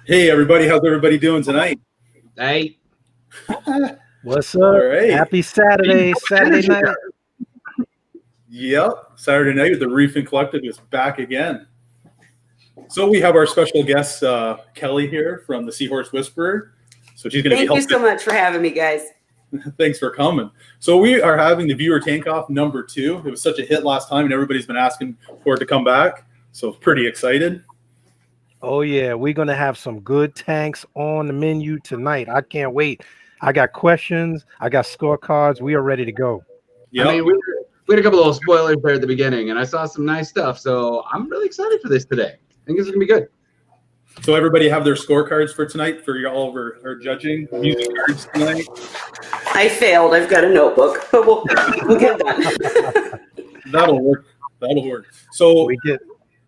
Hey everybody, how's everybody doing tonight? Hey, What's All up? right. Happy Saturday, Saturday night. Yep, Saturday night with the Reefing Collective is back again. So we have our special guest Kelly here from the Seahorse Whisperer. So she's going to be Thank you helping. so much for having me, guys. Thanks for coming. So we are having the viewer tank off number 2. It was such a hit last time, and everybody's been asking for it to come back. So pretty excited. Oh yeah, we're gonna have some good tanks on the menu tonight. I can't wait. I got questions. I got scorecards. We are ready to go. Yep. I mean, we had a couple of little spoilers there at the beginning, and I saw some nice stuff. So I'm really excited for this today. I think this is gonna be good. So everybody have their scorecards for tonight for y'all over our judging music cards tonight. I failed. I've got a notebook, but we'll get it done. That'll work. That'll work. So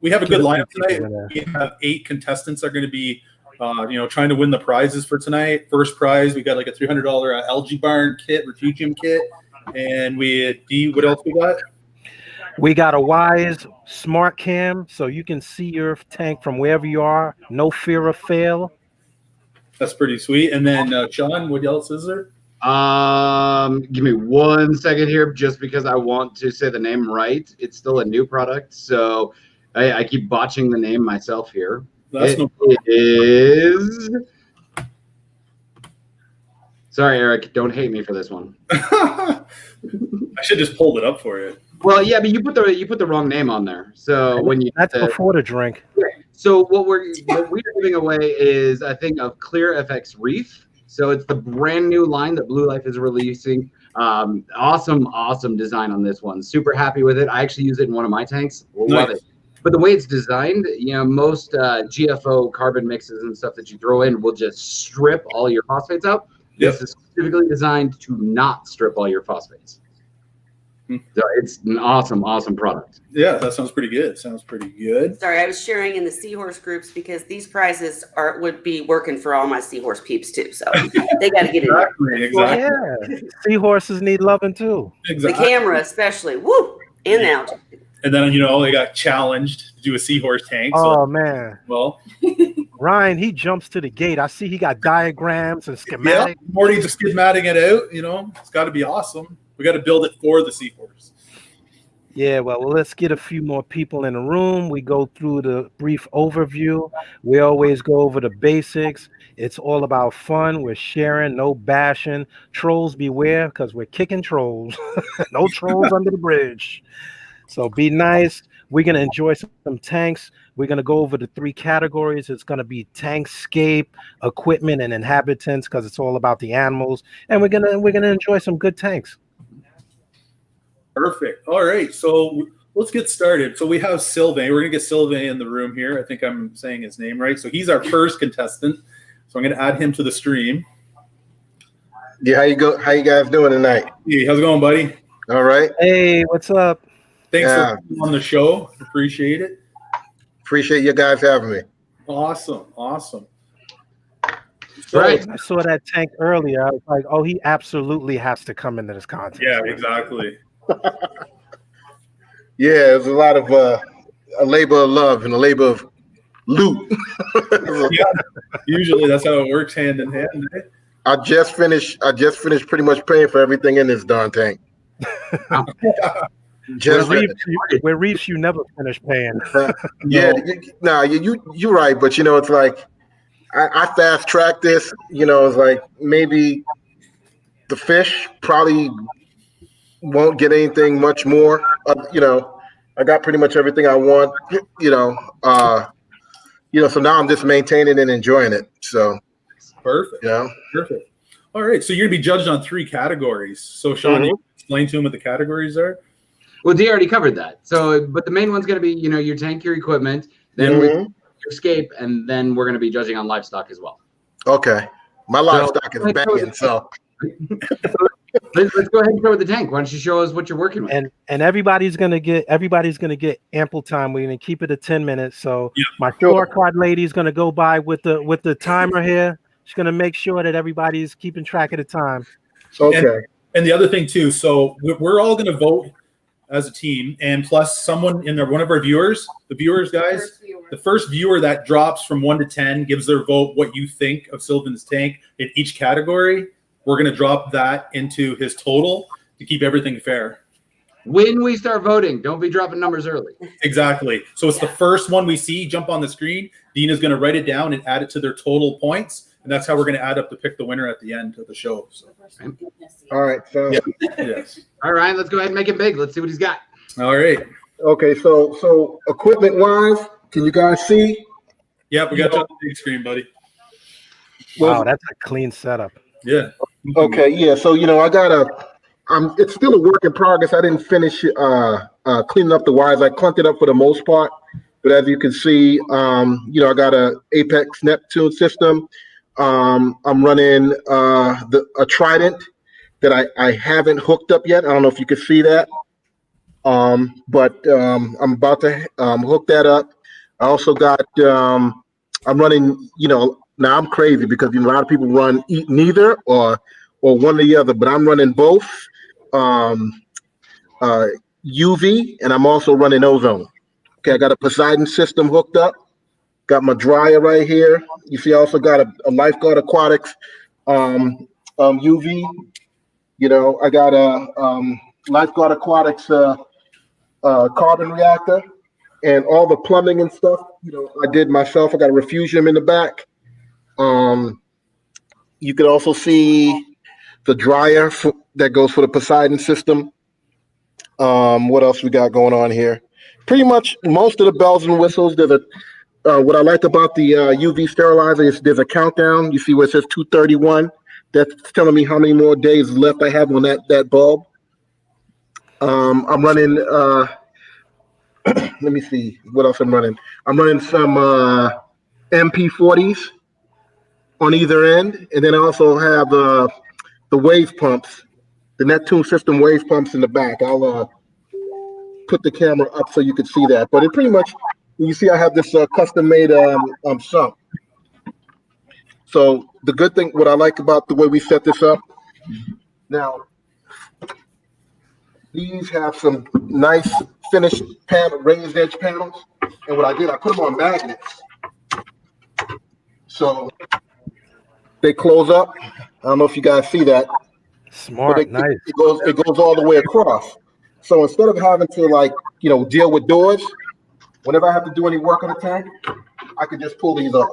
we have a good lineup tonight. We have 8 contestants that are going to be, trying to win the prizes for tonight. First prize, we got like a $300 algae barn kit, refugium kit, and what else we got? We got a Wise Smart Cam, so you can see your tank from wherever you are. No fear of fail. That's pretty sweet. And then Sean, what else is there? Give me 1 second here, just because I want to say the name right. It's still a new product, so I keep botching the name myself here. It is. Sorry, Eric. Don't hate me for this one. I should just pulled it up for you. Well, yeah, but you put the wrong name on there. So when you that's before the drink. So what we're giving away is a thing of Clear FX Reef. So it's the brand new line that Blue Life is releasing. Awesome design on this one. Super happy with it. I actually use it in one of my tanks. Love it. But the way it's designed, most GFO carbon mixes and stuff that you throw in will just strip all your phosphates out. Yep. This is specifically designed to not strip all your phosphates. So it's an awesome product. Yeah, that sounds pretty good. Sorry, I was sharing in the Seahorse groups because these prizes would be working for all my Seahorse peeps too. So they got to get in there. Exactly. Yeah, seahorses need loving too. Exactly. The camera especially. Woo! And the algae. And then, they got challenged to do a seahorse tank. Oh, man. Well, Ryan, he jumps to the gate. I see he got diagrams and schematics. Yeah, Morty's just schematic it out. It's got to be awesome. We got to build it for the seahorse. Yeah, well, let's get a few more people in the room. We go through the brief overview. We always go over the basics. It's all about fun. We're sharing, no bashing. Trolls beware, because we're kicking trolls. No trolls under the bridge. So be nice. We're going to enjoy some tanks. We're going to go over the 3 categories. It's going to be tankscape, equipment, and inhabitants, because it's all about the animals. And we're gonna enjoy some good tanks. Perfect. All right. So let's get started. So we have Sylvain. We're going to get Sylvain in the room here. I think I'm saying his name right. So he's our first contestant. So I'm going to add him to the stream. Yeah, how you guys doing tonight? Hey, how's it going, buddy? All right. Hey, what's up? Thanks for being on the show. Appreciate it. Appreciate you guys having me. Awesome. So, right. I saw that tank earlier. I was like, oh, he absolutely has to come into this contest. Yeah, exactly. Yeah, there's a lot of a labor of love and a labor of loot. Yeah, usually that's how it works, hand in hand. Right? I just finished pretty much paying for everything in this darn tank. Where Reefs, you never finish paying. Yeah, you're right, but it's like I fast track this. It's like maybe the fish probably won't get anything much more. I got pretty much everything I want. So now I'm just maintaining and enjoying it. So perfect. Yeah, perfect. All right, so you're gonna be judged on 3 categories. So Sean, you explain to him what the categories are. Well, Dee already covered that. So, but the main one's going to be, your tank, your equipment, then your escape, and then we're going to be judging on livestock as well. Okay. My livestock is banging, so. Let's go ahead and start with the tank. Why don't you show us what you're working with? And everybody's gonna get ample time. We're gonna keep it at 10 minutes. So my scorecard lady is gonna go by with the timer here. She's gonna make sure that everybody's keeping track of the time. Okay. And the other thing too, so we're all gonna vote as a team, and plus someone in there, one of our viewers, the viewers guys, the first viewer that drops from 1 to 10 gives their vote what you think of Sylvan's tank in each category. We're going to drop that into his total to keep everything fair. When we start voting, don't be dropping numbers early. Exactly. So it's the first one we see jump on the screen. Dina's going to write it down and add it to their total points. And that's how we're going to add up to pick the winner at the end of the show. So. All right. So Yes. All right, let's go ahead and make it big. Let's see what he's got. All right. okay. So equipment wise, can you guys see? Yeah, we got you on the big screen, buddy. Wow, that's a clean setup. Yeah. Okay. Yeah. So I got it's still a work in progress. I didn't finish cleaning up the wires. I clunked it up for the most part. But as you can see, I got a Apex Neptune system. I'm running a Trident that I haven't hooked up yet. I don't know if you can see that. But I'm about to hook that up. I also got I'm running, now I'm crazy because a lot of people run neither or one or the other, but I'm running both UV and I'm also running ozone. Okay, I got a Poseidon system hooked up. Got my dryer right here. You see, I also got a Lifeguard Aquatics UV. I got a Lifeguard Aquatics carbon reactor, and all the plumbing and stuff. I did myself. I got a refugium in the back. You could also see the dryer that goes for the Poseidon system. What else we got going on here? Pretty much most of the bells and whistles. There's what I like about the UV sterilizer is there's a countdown. You see where it says 231. That's telling me how many more days left I have on that bulb. I'm running. Let me see what else I'm running. I'm running some MP40s on either end, and then I also have the wave pumps, the Neptune system wave pumps in the back. I'll put the camera up so you can see that. But it pretty much, you see I have this custom-made sump. So the good thing, what I like about the way we set this up, now, these have some nice finished raised edge panels. And what I did, I put them on magnets. So they close up. I don't know if you guys see that. Smart, nice. It goes all the way across. So instead of having to deal with doors, whenever I have to do any work on the tank, I could just pull these off.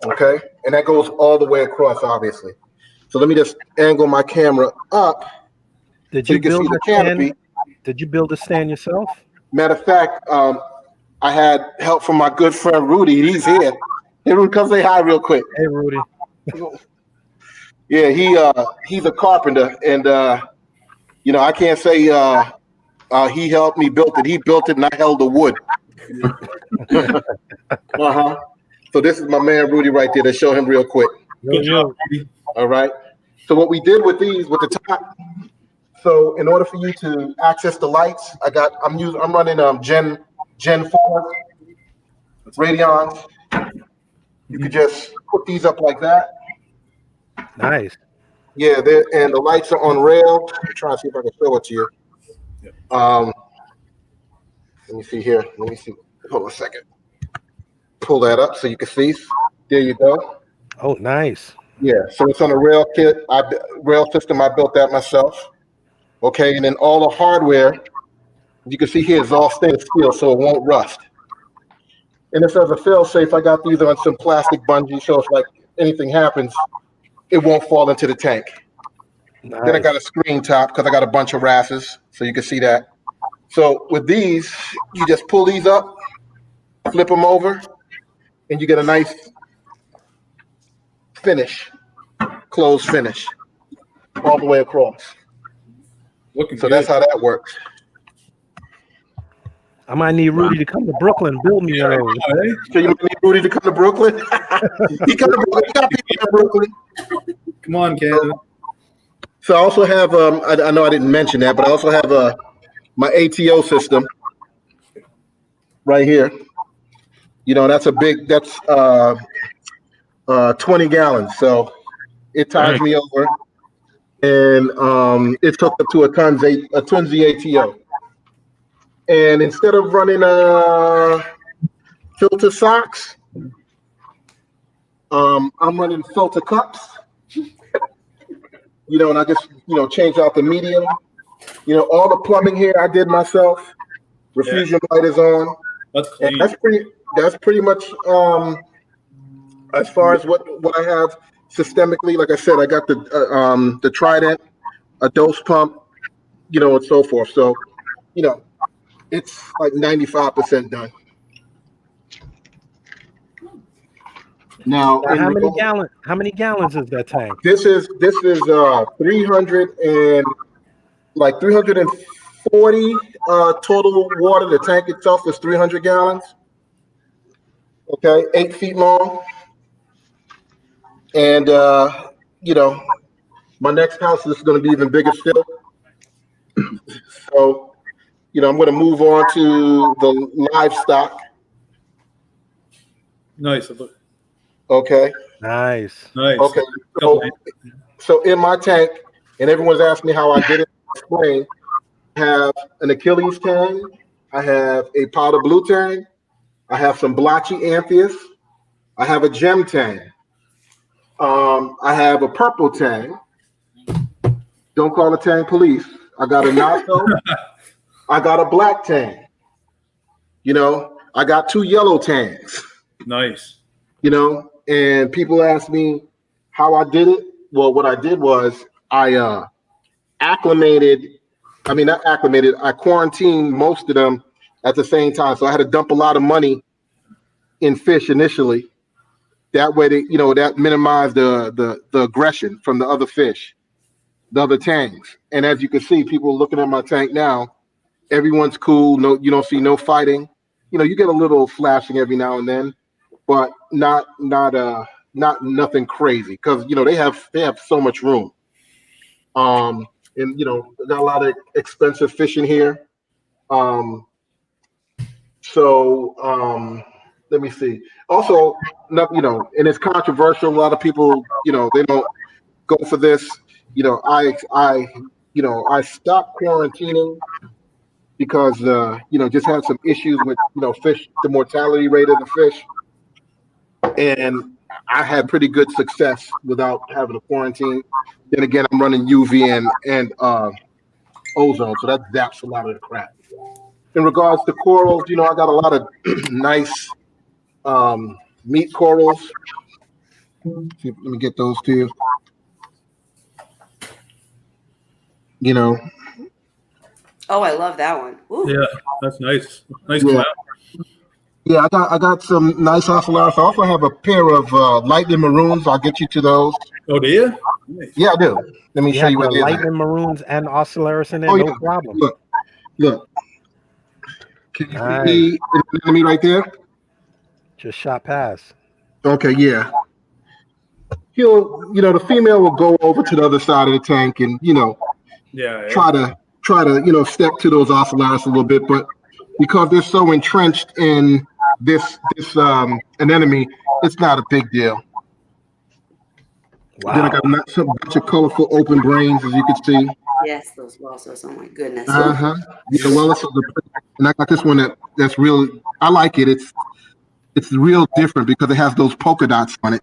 Okay, and that goes all the way across, obviously. So let me just angle my camera up. Did you build the canopy? Did you build the stand yourself? Matter of fact, I had help from my good friend Rudy. He's here. Hey, Rudy, come say hi real quick. Hey, Rudy. Yeah, he's a carpenter, and I can't say he helped me build it. He built it, and I held the wood. So this is my man Rudy right there. To show him real quick. Good job, Rudy. All right. So what we did with these, with the top. So in order for you to access the lights, I'm running Gen 4 Radions. You could just put these up like that. Nice. Yeah, and the lights are on rail. I'm trying to see if I can show it to you. Let me see here. Let me see. Hold on a second. Pull that up so you can see. There you go. Oh, nice. Yeah, so it's on a rail system. I built that myself. Okay, and then all the hardware, you can see here, is all stainless steel, so it won't rust. And if there's a fail-safe, I got these on some plastic bungee, so if anything happens, it won't fall into the tank. Nice. Then I got a screen top because I got a bunch of RASs, so you can see that. So with these, you just pull these up, flip them over, and you get a nice finish, closed finish, all the way across. Looking so good. That's how that works. I might need Rudy to come to Brooklyn, build me one of those. So you might need Rudy to come to Brooklyn? He come to Brooklyn. He got people in Brooklyn. Come on, Canada. So I also have, I know I didn't mention that, but I also have my ATO system right here. That's a big, that's 20 gallons. So it ties me over. and it's hooked up to a Tunzi ATO. And instead of running filter socks, I'm running filter cups. And I just change out the medium. All the plumbing here I did myself. Refusion light is on. That's clean. That's pretty much as far as what I have systemically. Like I said, I got the Trident, a dose pump, and so forth. So, it's like 95% done. Now how many gallons is that tank? This is 340 total water. The tank itself is 300 gallons. Okay, 8 feet long. And my next house is going to be even bigger still. So, I'm going to move on to the livestock. Nice. Okay. Nice. Okay. So in my tank, and everyone's asking me how I did it. Explain. I have an Achilles tang. I have a powder blue tang. I have some blotchy Amphius. I have a gem tang. I have a purple tang. Don't call the tang police. I got a Naso. I got a black tang. I got 2 yellow tangs. Nice. And people ask me how I did it. Well, what I did was I I quarantined most of them at the same time. So I had to dump a lot of money in fish initially. That way, that minimized the aggression from the other fish, the other tanks. And as you can see, people looking at my tank now, everyone's cool. No, you don't see no fighting. You get a little flashing every now and then, but not nothing crazy because they have so much room. And got a lot of expensive fish in here. Let me see. Also, and it's controversial. A lot of people, they don't go for this. I stopped quarantining because just had some issues with fish, the mortality rate of the fish, and I had pretty good success without having a quarantine. Then again, I'm running UV and ozone, so that zaps a lot of the crap. In regards to corals, I got a lot of nice meat corals. Let me get those to you. Oh, I love that one. Ooh. Yeah, that's nice. Nice. Yeah. Yeah, I got some nice ocellaris. I also have a pair of lightning maroons. I'll get you to those. Oh, do you? Nice. Yeah, I do. Let me show you what they are. Lightning maroons and ocellaris in there, no problem. Look. Can you see me right there? Just shot past. Okay, yeah. The female will go over to the other side of the tank and try to step to those ocellaris a little bit, but because they're so entrenched in this anemone, it's not a big deal. Wow. Then I got a bunch of colorful open brains, as you can see. Yes, those Welsos. Oh my goodness. Yeah, Welsos, and I got this one that's real. I like it. It's real different because it has those polka dots on it.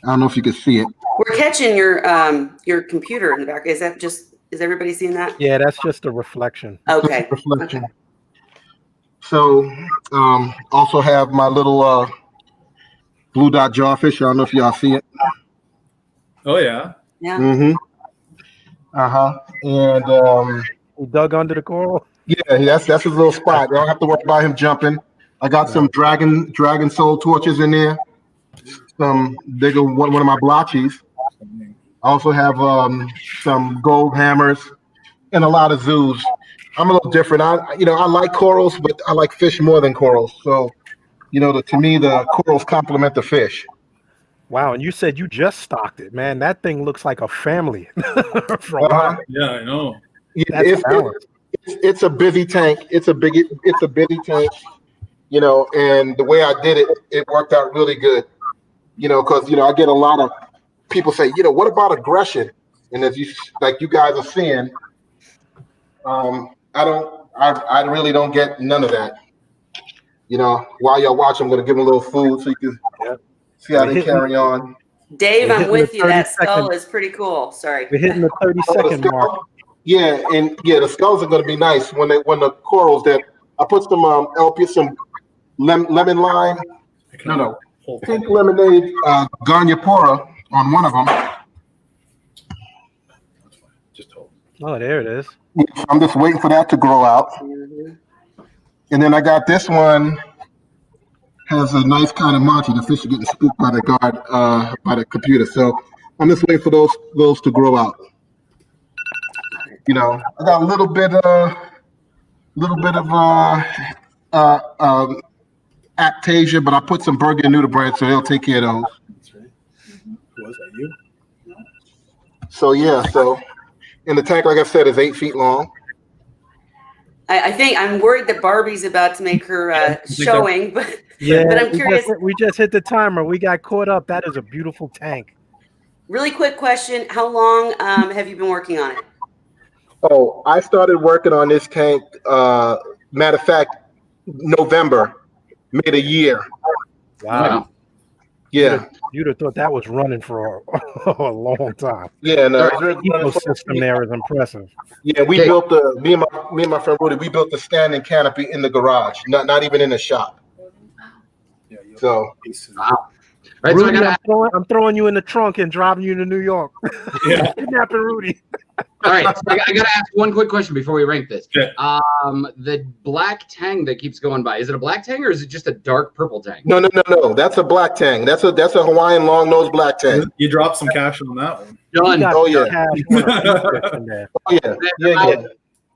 I don't know if you can see it. We're catching your computer in the back. Is everybody seeing that? Yeah, that's just a reflection. Okay. Reflection. Okay. So, also have my little blue dot jawfish. I don't know if y'all see it. Oh yeah. Yeah. Mm-hmm. And he dug under the coral. Yeah, that's his little spot. I don't have to worry about him jumping. I got some dragon soul torches in there. Some bigger one of my blotchies. I also have some gold hammers and a lot of zoos. I'm a little different. I like corals, but I like fish more than corals. So, to me, the corals complement the fish. Wow, and you said you just stocked it, man. That thing looks like a family. Yeah, I know. It's a busy tank. It's a busy tank. And the way I did it, it worked out really good. Because I get a lot of people say, what about aggression? And as you guys are seeing, I really don't get none of that. You know, while y'all watch, I'm gonna give them a little food so you can see how they carry on. Dave, I'm with you. That skull is pretty cool. Sorry. We're hitting the 30-second mark. Yeah, the skulls are gonna be nice when the corals that I put some some lemon lime, pink lemonade, Garniapora on one of them. Oh, there it is. I'm just waiting for that to grow out. And then I got this one, has a nice kind of Monty. The fish are getting spooked by the guard, by the computer. So I'm just waiting for those to grow out. You know, I got a little bit of Aptasia, but I put some Burger and Nudibranch, so they'll take care of those. That's right. Was that you? So yeah, and the tank, like I said, is 8 feet long. I think I'm worried that Barbie's about to make her showing, but I'm curious. We just hit the timer. We got caught up. That is a beautiful tank. Really quick question: how long have you been working on it? Oh, I started working on this tank. Matter of fact, November, made a year. Wow. Yeah. You'd have thought that was running for a long time. Yeah, no. The ecosystem there is impressive. Yeah, we built me and my friend Rudy, we built the standing canopy in the garage, not even in the shop. Yeah, so wow. Right, Rudy, so I'm throwing you in the trunk and driving you to New York. Yeah. Kidnapping Rudy. All right, so I got to ask one quick question before we rank this. Yeah. The black tang that keeps going by, is it a black tang or is it just a dark purple tang? No. That's a black tang. That's a Hawaiian long nose black tang. You dropped some cash on that one. Done. Oh yeah. Yeah.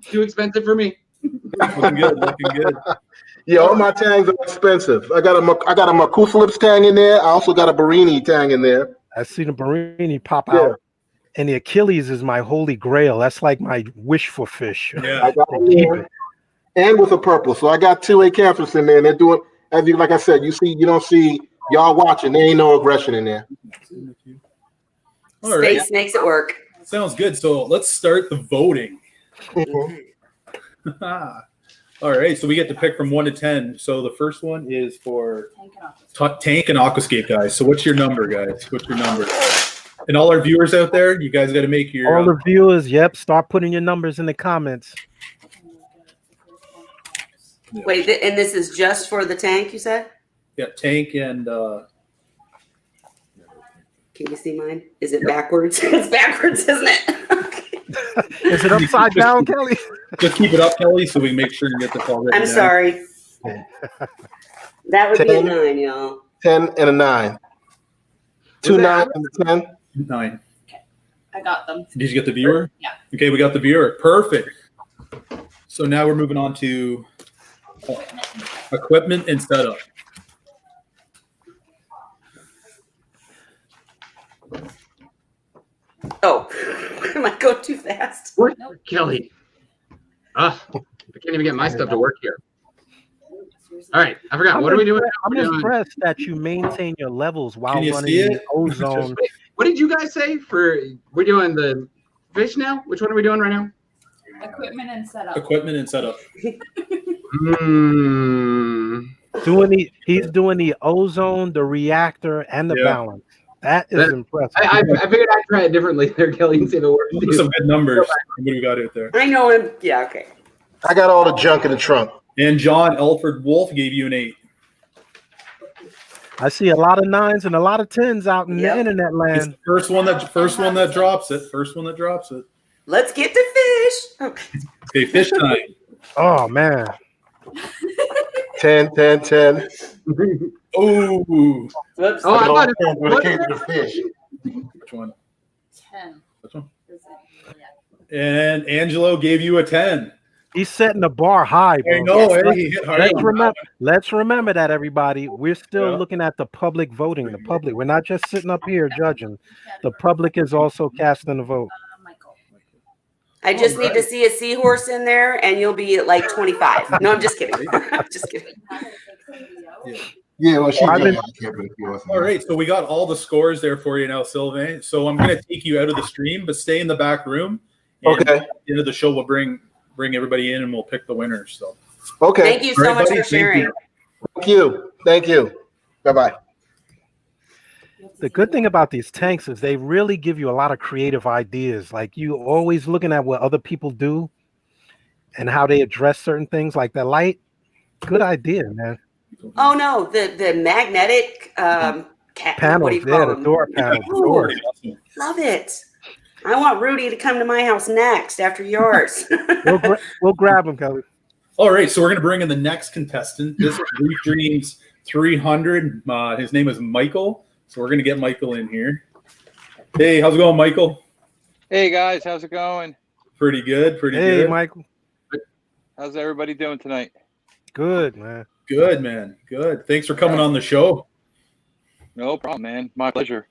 Too expensive for me. Looking good. Yeah, all my tangs are expensive. I got a Macusa tang in there. I also got a Barini tang in there. I see the Barini pop out. And the Achilles is my holy grail. That's like my wish for fish. Yeah. I got it and with a purple. So I got 2 acanthus in there, and they're doing, like I said, you don't see y'all watching. There ain't no aggression in there. All right. Space makes it work. Sounds good. So let's start the voting. All right. So we get to pick from 1 to 10. So the first one is for Tank and Aquascape, guys. So what's your number, guys? What's your number? And all our viewers out there, you guys got to make your... All the viewers, start putting your numbers in the comments. Wait, and this is just for the tank, you said? Yeah, Tank and... Can you see mine? Is it backwards? It's backwards, isn't it? Is it upside down, Kelly? Just keep it up, Kelly, so we make sure you get this all written I'm down. sorry. That would 10, be a 9, y'all. 10 and a 9. 2 9 and a 10. 9. Okay. I got them. Did you get the viewer? Yeah. Okay, we got the viewer. Perfect. So now we're moving on to equipment and setup. Oh, am I going too fast? What? Kelly. I can't even get my stuff to work here. All right, I forgot. What are we doing? I'm impressed that you maintain your levels while running the ozone. Wait, what did you guys say we're doing the fish now? Which one are we doing right now? Equipment and setup. Equipment and setup. He's doing the ozone, the reactor, and the balance. That is impressive. I figured I'd try it differently there, Kelly, and see if it works. Some good numbers. What do we got out there? I know him. Yeah, okay. I got all the junk in the trunk. And John Elford Wolf gave you an 8. I see a lot of 9s and a lot of 10s out in the internet land. It's the first one that drops it. First one that drops it. Let's get to fish. Okay, fish time. Oh man. 10. Oh. Whoops. Oh, I thought when it came to the fish. Which one? 10. Which one? Yeah. And Angelo gave you a 10. He's setting the bar high, bro. I know. He hit hard. Let's remember that, everybody. We're still looking at the public voting. The public. We're not just sitting up here judging. The public is also casting a vote. Michael. I just need to see a seahorse in there, and you'll be at like 25. No, I'm just kidding. I'm just kidding. Yeah. Yeah, well, she's I've been- All right, so we got all the scores there for you now, Sylvain. So I'm going to take you out of the stream, but stay in the back room. And Okay. at the end of the show, we'll bring everybody in and we'll pick the winners. So Okay. Thank you so much for sharing. Thank you. Bye-bye. The good thing about these tanks is they really give you a lot of creative ideas. Like you always looking at what other people do and how they address certain things, like the light. Good idea, man. Oh no, the magnetic Panels, what do you call the them? door panels. The doors. Love it. I want Rudy to come to my house next after yours. We'll grab him, Kelly. all right, so we're going to bring in the next contestant. This is Reef Dreams 300. His name is Michael. So we're going to get Michael in here. Hey, how's it going, Michael? Hey guys, how's it going? Pretty good. Pretty Hey, good. Michael. How's everybody doing tonight? Good, man. Good, man. Good. Thanks for coming on the show. No problem, man. My pleasure.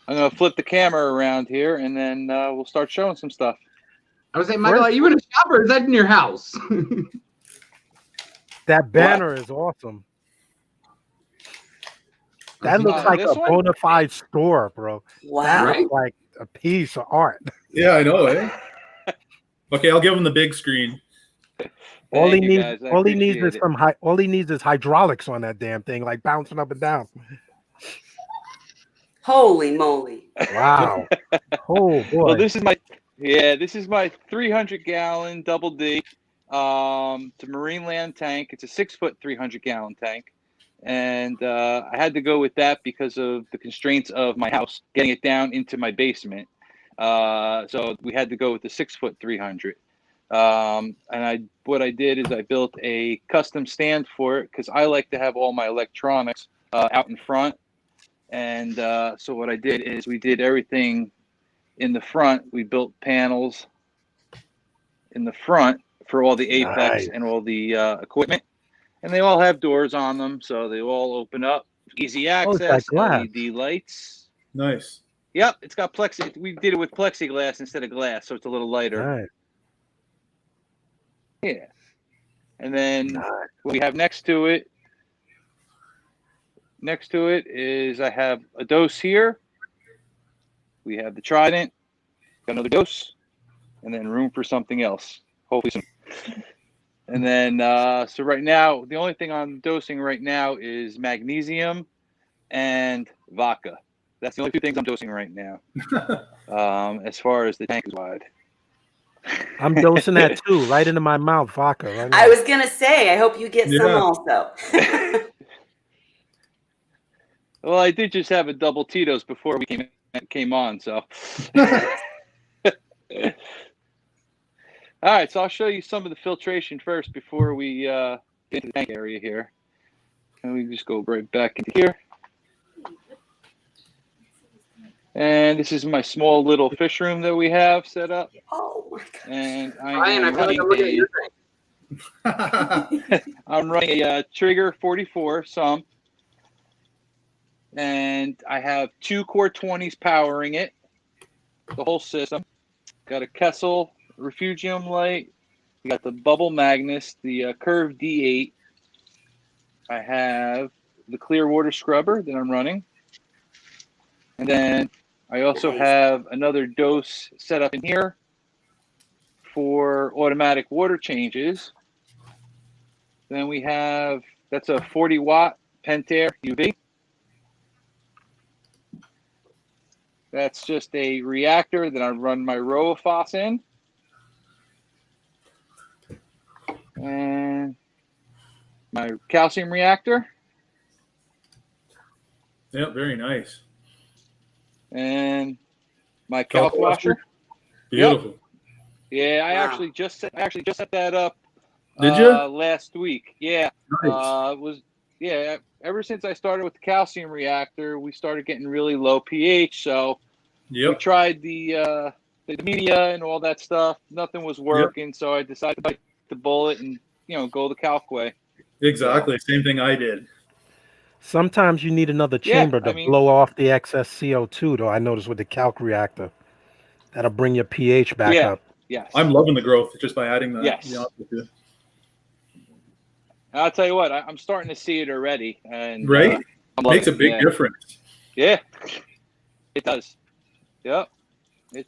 I'm gonna flip the camera around here, and then we'll start showing some stuff. I was saying, Michael, are you in a shop or is that in your house? That banner is awesome. That looks like a bona fide store, bro. Wow. That looks like a piece of art. Yeah, I know, eh? Okay, I'll give him the big screen. All he Thank you, needs, guys. all he needs is hydraulics on that damn thing, like bouncing up and down. Holy moly. Wow. Oh boy. Well, this is my 300-gallon double D. It's a marine land tank. It's a 6-foot 300-gallon tank. And I had to go with that because of the constraints of my house, getting it down into my basement. So we had to go with the 6-foot 300. And what I did is I built a custom stand for it because I like to have all my electronics out in front. And so what I did is we did everything in the front. We built panels in the front for all the apex and all the equipment. And they all have doors on them, so they all open up. Easy access, LED lights. Nice. Yep, it's got plexi. We did it with plexiglass instead of glass, so it's a little lighter. Nice. Yeah. And then what we have next to it is I have a dose here. We have the trident, got another dose, and then room for something else. Hopefully some. And then, so right now, the only thing I'm dosing right now is magnesium and vodka. That's the only 2 things I'm dosing right now. As far as the tank is wide. I'm dosing that too, right into my mouth, vodka. Right now. I was going to say, I hope you get some also. Well, I did just have a double Tito's before we came on, so. All right, so I'll show you some of the filtration first before we get into the tank area here. And we just go right back into here. And this is my small little fish room that we have set up. Oh my gosh. And Ryan, I feel like I'm looking at your tank. I'm running a Trigger 44 sump. And I have 2 Core 20s powering it, the whole system. Got a Kessel Refugium light. You got the Bubble Magnus, the Curve D8. I have the clear water scrubber that I'm running. And then I also have another dose set up in here for automatic water changes. Then we have, that's a 40-watt Pentair UV. That's just a reactor that I run my RowaFos in. And my calcium reactor. Yeah, very nice. And my calc washer. Beautiful. Yep. Yeah, I actually just set that up. Did you? Last week. Yeah. Nice. Ever since I started with the calcium reactor, we started getting really low pH. So we tried the media and all that stuff. Nothing was working. So I decided to bite the bullet and go the calc way. Exactly. Same thing I did. Sometimes you need another chamber to blow off the excess CO2, though. I noticed with the calc reactor. That'll bring your pH back up. Yes. I'm loving the growth just by adding that. Yes. And I'll tell you what, I'm starting to see it already. And Right? Makes a big difference. Yeah, it does. Yep.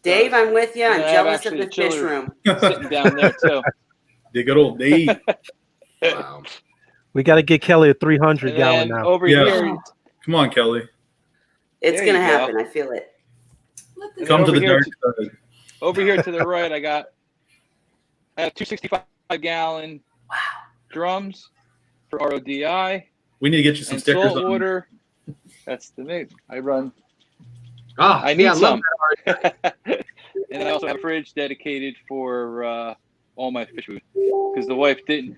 Dave, I'm with you. I'm And I have jealous of actually the the fish chiller room. sitting down there too. The good old Dave. Wow. We got to get Kelly a 300 And gallon then now. over Yeah. here, Come on, Kelly. It's There gonna you go. happen. I feel it. Let And this Come to over the here dark side. over here to the right, I have 265-gallon drums for RODI We need to get you some and stickers salt on. water. That's the name. I run. Ah, I need yeah, love some. And I also have a fridge dedicated for all my fish food because the wife didn't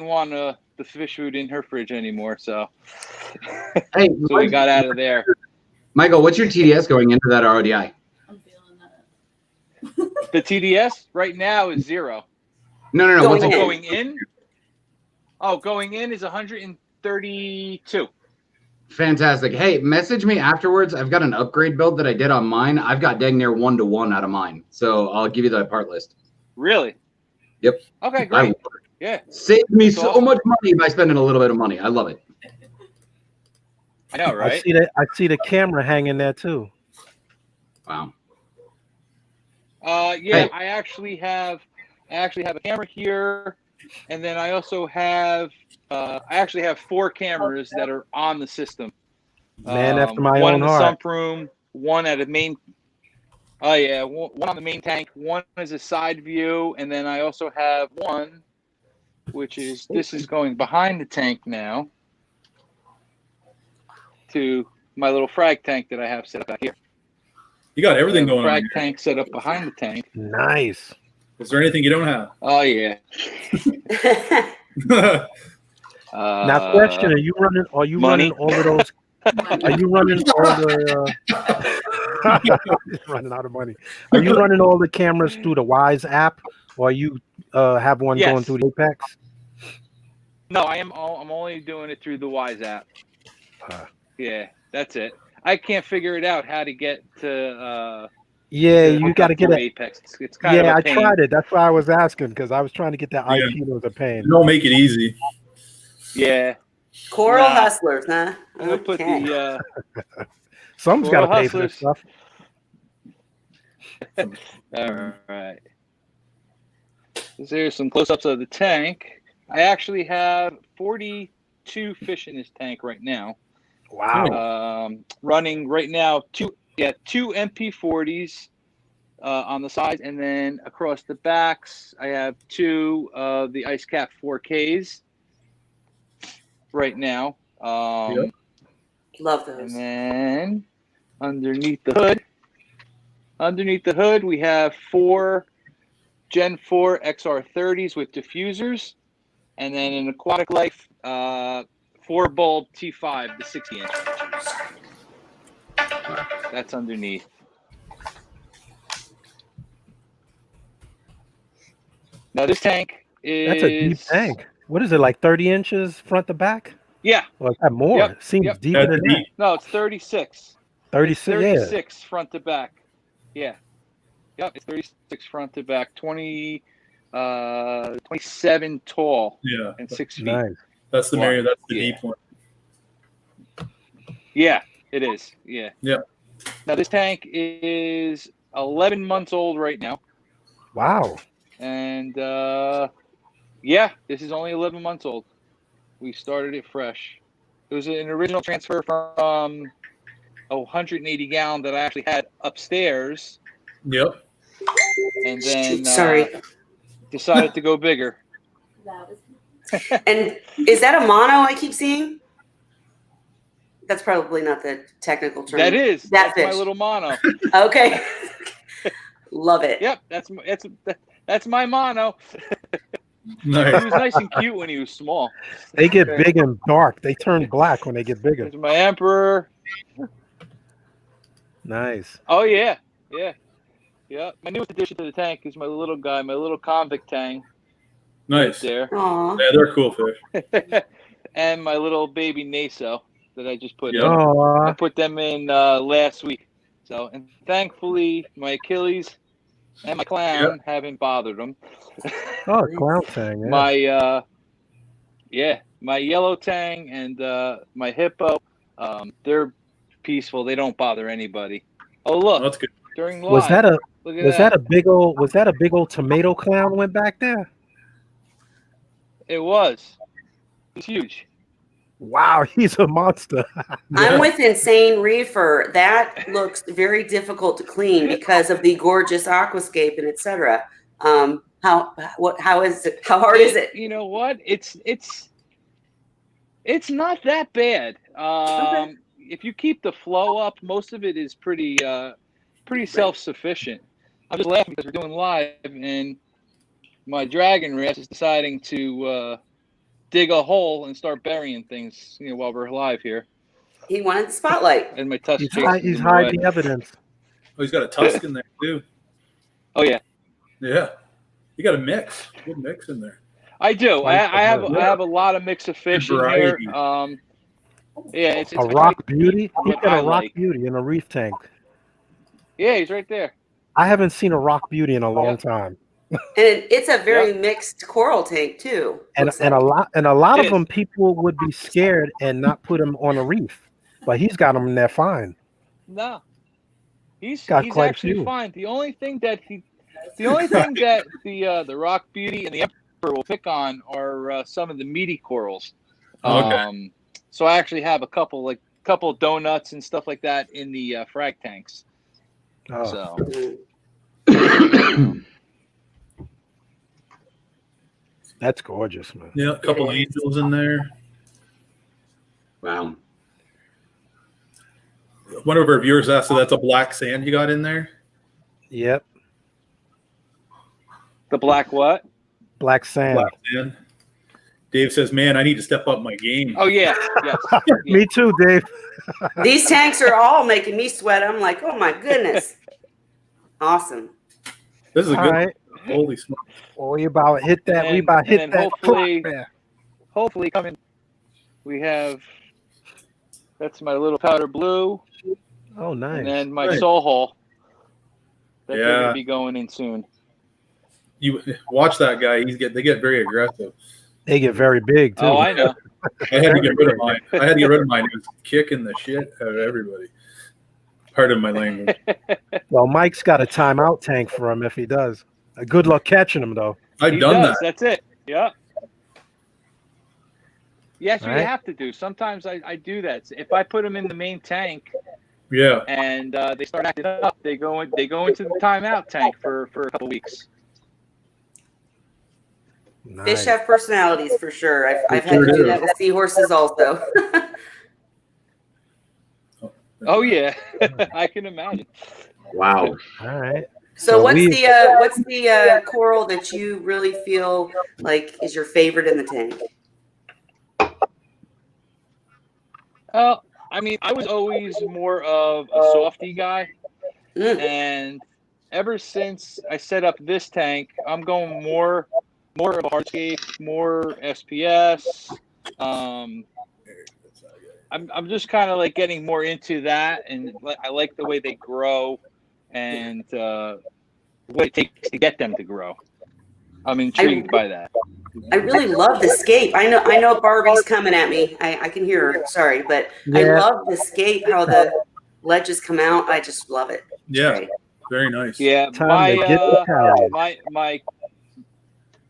want the fish food in her fridge anymore. So, Hey, so we got out of there. Michael, what's your TDS going into that RODI? I'm feeling that. The TDS right now is 0. No. Going What's in. it Going in? Oh, going in is 132. Fantastic. Hey, message me afterwards. I've got an upgrade build that I did on mine. I've got dang near 1-to-1 out of mine. So I'll give you the part list. Really? Yep. Okay, great. I Yeah. saved me That's so awesome. much money by spending a little bit of money. I love it. I know, right? I see the camera hanging there too. Wow. Yeah, Hey. I actually have a camera here, and then I also have 4 cameras that are on the system. Man after my one own in the heart. sump room, one at a main. Oh yeah, one on the main tank. One is a side view, and then I also have one, which is this is going behind the tank now to my little frag tank that I have set up out here. You got everything going on. Frag Here. tank set up behind the tank. Nice. Is there anything you don't have? Oh yeah. Now, question: Are you running? Are you money? running all of those? Are you running all the? Running out of money. Are you running all the cameras through the Wise app, or you have one Yes. going through the Apex? No, I'm only doing it through the Wise app. Yeah, that's it. I can't figure it out how to get to. Yeah, to you hook got to up get through it. Apex. It's kind of Yeah, a I pain. tried it. That's why I was asking because I was trying to get that Yeah. IP. It was a pain. Don't make it easy. Yeah. Coral Nah. hustlers, huh? I'm gonna put Okay. the. Someone's got to Coral pay for this hustlers. stuff. All right. There's some close-ups of the tank. I actually have 42 fish in this tank right now. Wow. Running right now two MP40s on the sides, and then across the backs I have 2 of the Ice Cap 4Ks right now. Yep. Love And those. then underneath the hood we have 4 Gen 4 XR30s with diffusers, and then in Aquatic Life 4 bulb T5, the 60-inch. That's underneath. Now this tank is. That's a deep tank. What is it, like 30 inches front to back? Yeah. Or is that more? Yep, It seems yep. deeper That's than that. deep. No, it's 36. 36, It's yeah. 36 front to back. Yeah. Yep, it's 36 front to back. 27 tall Yeah. and 6 feet. Nice. That's the Marriott. That's the Yeah. deep one. Yeah, it is. Yeah. Yeah. Now this tank is 11 months old right now. Wow. And yeah, this is only 11 months old. We started it fresh. It was an original transfer from a 180 gallon that I actually had upstairs, Yep. and then Sorry. decided to go bigger. That was And is that a mono I keep seeing? That's probably not the technical term. That is. That That's my fish. little mono. Okay. Love it. Yep, that's my mono. Nice. He was nice and cute when he was small. They get big and dark. They turn black when they get bigger. There's my Emperor. Nice. Oh yeah, yeah, yeah. My newest addition to the tank is my little guy, my little convict tang. Nice. There. Aw. Yeah, they're cool fish. And my little baby Naso that I just put in. Yeah. I Aw. put them in last week. So, and thankfully, my Achilles and my clown haven't bothered them. Oh, clown tang. Yeah. My Yeah, my yellow tang and my hippo, they're peaceful. They don't bother anybody. Oh look, That's good. during live. Was that a big old tomato clown went back there? It was. It's huge. Wow, he's a monster. I'm with Insane Reefer. That looks very difficult to clean because of the gorgeous aquascape and etc. How is it? How hard is it? You know what? It's not that bad. Okay. If you keep the flow up, most of it is pretty self-sufficient. I'm just laughing because we're doing live and my dragon rest is deciding to dig a hole and start burying things, while we're live here. He wanted the spotlight. And my tusk. He's hiding evidence. Oh, he's got a tusk in there too. Oh yeah. Yeah. You got a mix. Good mix in there. I do. I have a lot of mix of fish in here. It's a rock beauty. He's got a rock beauty in a reef tank. Yeah, he's right there. I haven't seen a rock beauty in a long time. And it's a very mixed coral tank too. And a lot of them people would be scared and not put him on a reef, but he's got them in there fine. No, he's quite actually fine. The only thing that the rock beauty and the emperor will pick on are some of the meaty corals. Okay. So I actually have a couple donuts and stuff like that in the frag tanks. Oh. So. That's gorgeous, man. Yeah, a couple of angels in there. Wow. One of our viewers asked, so that's a black sand you got in there? Yep. The black what? Black sand. Black sand. Dave says, man, I need to step up my game. Oh, yeah. Yes. Me too, Dave. These tanks are all making me sweat. I'm like, oh my goodness. Awesome. This is a All good right. Holy smokes. Oh, we about hit that. And, we about hit and that. hopefully coming. We have. That's my little powder blue. Oh, nice. And then my soul hole. That they're Yeah. gonna be going in soon. You watch that guy. They get very aggressive. They get very big too. Oh, I know. I had to get rid of mine. It was kicking the shit out of everybody. Pardon my language. Well, Mike's got a timeout tank for him if he does. Good luck catching him though. I've done that. That's it. Yeah. Yes, you Right. have to do. Sometimes I do that. If I put them in the main tank, Yeah. and they start acting up, they go into the timeout tank for a couple weeks. Nice. Fish have personalities for sure. I've had sure to do do. that with seahorses also. Oh yeah, I can imagine. Wow. All right. So what's we- the coral that you really feel like is your favorite in the tank? I mean, I was always more of a softy guy, and ever since I set up this tank, I'm going more of a hardscape, more SPS. I'm just kind of like getting more into that, and I like the way they grow and what it takes to get them to grow. I'm intrigued by that. I really love the scape. I know Barbie's coming at me. I can hear her. Sorry, but I Yeah. love the scape, how the ledges come out. I just love it. It's Yeah. great. Very nice. Yeah, Time to get the tally.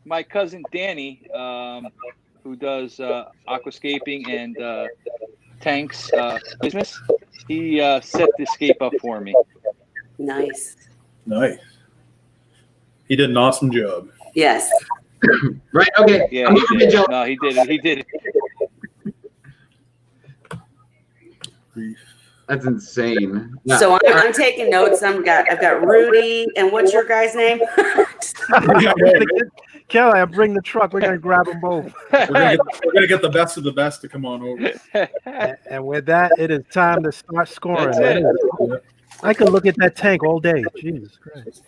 my cousin Danny, who does aquascaping and tanks business, he set the scape up for me. Nice. Nice. He did an awesome job. Yes. Right. Okay. Yeah, I'm he moving, did. Joe. No, he did it. He did it. That's insane. Yeah. So I'm taking notes. I've got Rudy, and what's your guy's name? Kelly, I bring the truck. We're gonna grab them both. We're gonna get the best of the best to come on over. And with that, it is time to start scoring. That's it. I could look at that tank all day. Jesus Christ.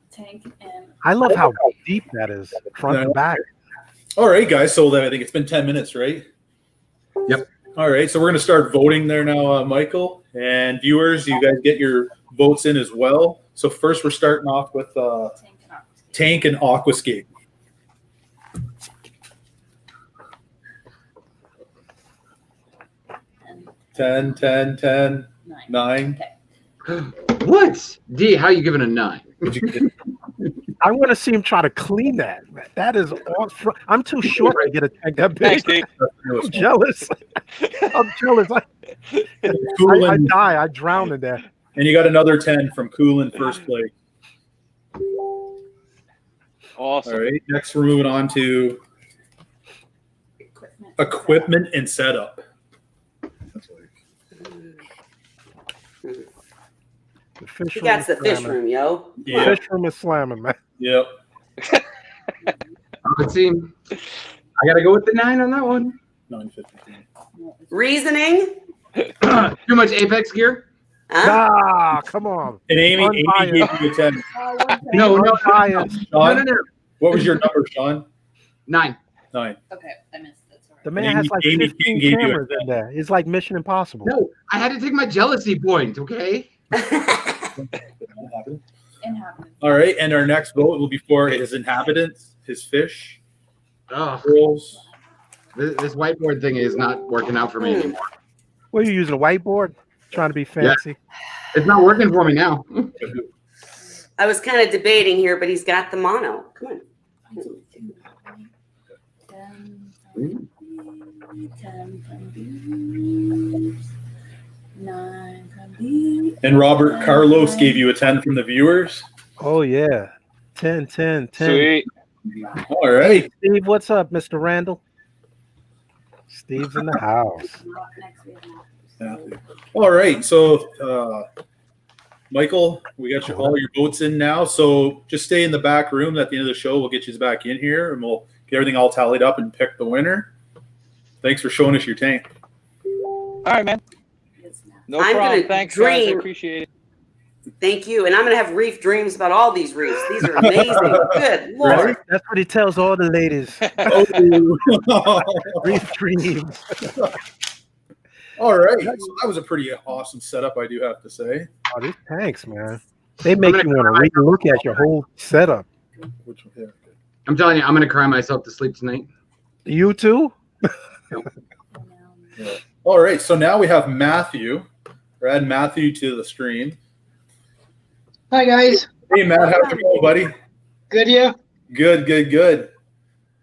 Tank and I love how deep that is, front and back. All right, guys. So I think it's been 10 minutes, right? Yep. All right. So we're going to start voting there now, Michael. And viewers, you guys get your votes in as well. So first, we're starting off with tank and aquascape. Tank and Aquascape. 10, 10, 10, 9. 9. Okay. What? D, how you giving a 9? Did you get it? I want to see him try to clean that. That is awesome. I'm too short to get a tank that big. Thanks, Dave. I'm jealous. I'm jealous. I Coolin, die. I drown in that. and you got another 10 from Coolin first place. Awesome. All right. Next, we're moving on to equipment and setup. The fish He room got is the fish slamming. room, yo. Yeah. Fish room is slamming, man. Yep. Let's see. I gotta go with the 9 on that one. 950. Reasoning? Too much Apex gear? Huh? Ah, come on. And Amy Unbiased. gave you a 10. No, no. Unbiased. Sean, No. what was your number, Sean? 9. 9. Okay, I missed it. Sorry. The man Amy- has like Amy 15 gave you a cameras in there. It's like Mission Impossible. No, I had to take my jealousy point, okay? Inhabitants. All right. And our next vote will be for his inhabitants, his fish, Oh, girls. this whiteboard thing is not working out for me anymore. What are you using, a whiteboard? Trying to be fancy? It's not working for me now. I was kind of debating here, but he's got the mono. Come on. 10 from B. 9 from B. And Robert Carlos gave you a 10 from the viewers. Oh, yeah. 10, 10, 10. Sweet. All right. Steve, what's up, Mr. Randall? Steve's in the house. Next we have All right. So, Michael, we got all your votes in now. So just stay in the back room. At the end of the show, we'll get you back in here and we'll get everything all tallied up and pick the winner. Thanks for showing us your tank. All right, man. No I'm problem. gonna Thanks, guys. I dream. appreciate it. Thank you. And I'm going to have reef dreams about all these reefs. These are amazing. Good Lord. That's what he tells all the ladies. Oh. Reef dreams. All right. So that was a pretty awesome setup, I do have to say. Oh, these tanks, man. They make you want to re-look at your whole setup. Which, yeah, good. I'm telling you, I'm gonna cry myself to sleep tonight. You too? Yeah. All right. So now we have Matthew. We're adding Matthew to the stream. Hi guys, Hey, Matt. How's it going, buddy? good you? Good.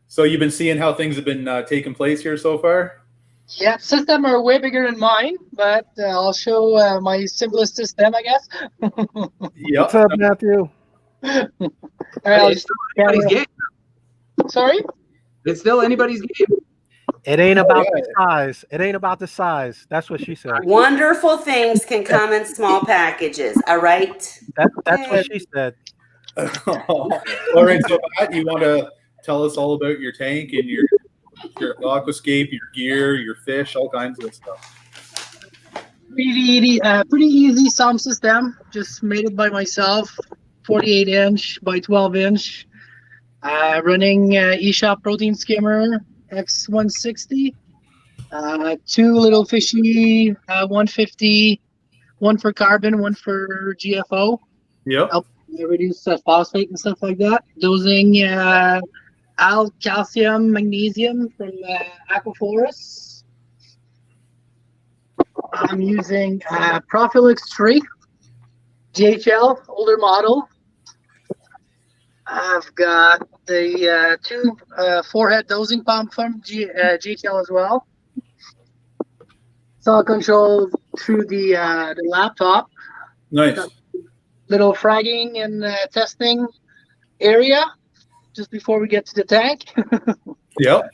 So you've been seeing how things have been taking place here so far? Yeah, system are way bigger than mine, but I'll show my simplest system, I guess. Yep. What's up, Matthew? All right, I'll It's just, still anybody's game. sorry? It's still anybody's game. It ain't about the size. It ain't about the size. That's what she said. Wonderful things can come in small packages. All right. That's what she said. All right. So Matt, you want to tell us all about your tank and your aquascape, your gear, your fish, all kinds of stuff. Pretty easy sound system. Just made it by myself. 48-inch by 12-inch. Running eShop protein skimmer X160. 2 little fishy 150. One for carbon, one for GFO. Yep. Reduce phosphate and stuff like that. Dosing calcium, magnesium from Aquaforest. I'm using Profilux 3 DHL, older model. I've got the 2 4-head dosing pump from GHL as well. It's all controlled through the laptop. Nice. Little fragging and testing area just before we get to the tank. Yep.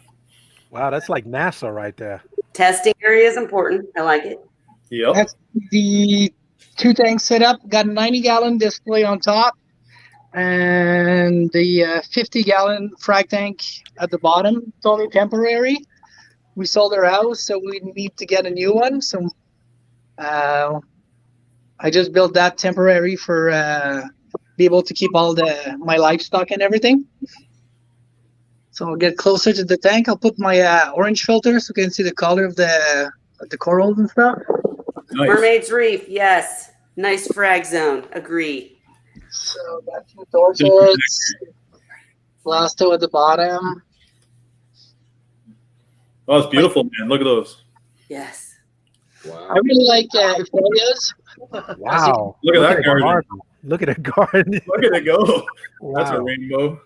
Wow, that's like NASA right there. Testing area is important. I like it. Yep. That's the 2 tank setup. Got a 90-gallon display on top and the 50-gallon frag tank at the bottom. It's only temporary. We sold our house, so we need to get a new one. So I just built that temporary for be able to keep all my livestock and everything. So I'll get closer to the tank. I'll put my orange filter so you can see the color of the corals and stuff. Nice. Mermaid's Reef. Yes. Nice frag zone. Agree. So that's the dorsets. Blasto at the bottom. Oh, it's beautiful, man. Look at those. Yes. Wow. I really like Ephelias. Wow. Look at that garden. Look at the garden. Look at it go. That's a Wow. rainbow. I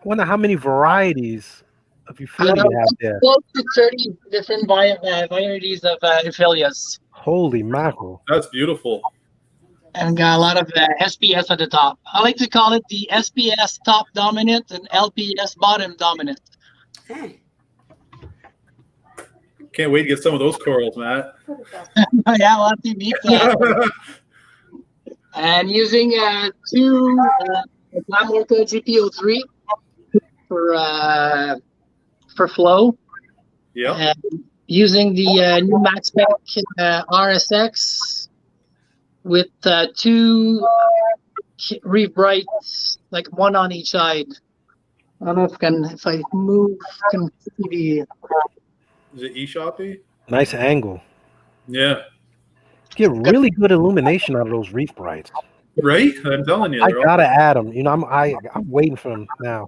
wonder how many varieties of Euphilia you have there. Close to 30 different varieties of Ephelias. Holy mackerel. That's beautiful. And got a lot of SPS at the top. I like to call it the SPS top dominant and LPS bottom dominant. Hey. Can't wait to get some of those corals, Matt. Yeah, we'll have to meet that. And using two Glam Orca GPO3 for flow. Yeah. And using the new Max Spec RSX with two Reef Brights, like one on each side. I don't know if I move, can see the. Is it eShoppy? Nice angle. Yeah. Get really good illumination out of those Reef Brights. Right? I'm telling you. I gotta add them. You know, I'm waiting for them now.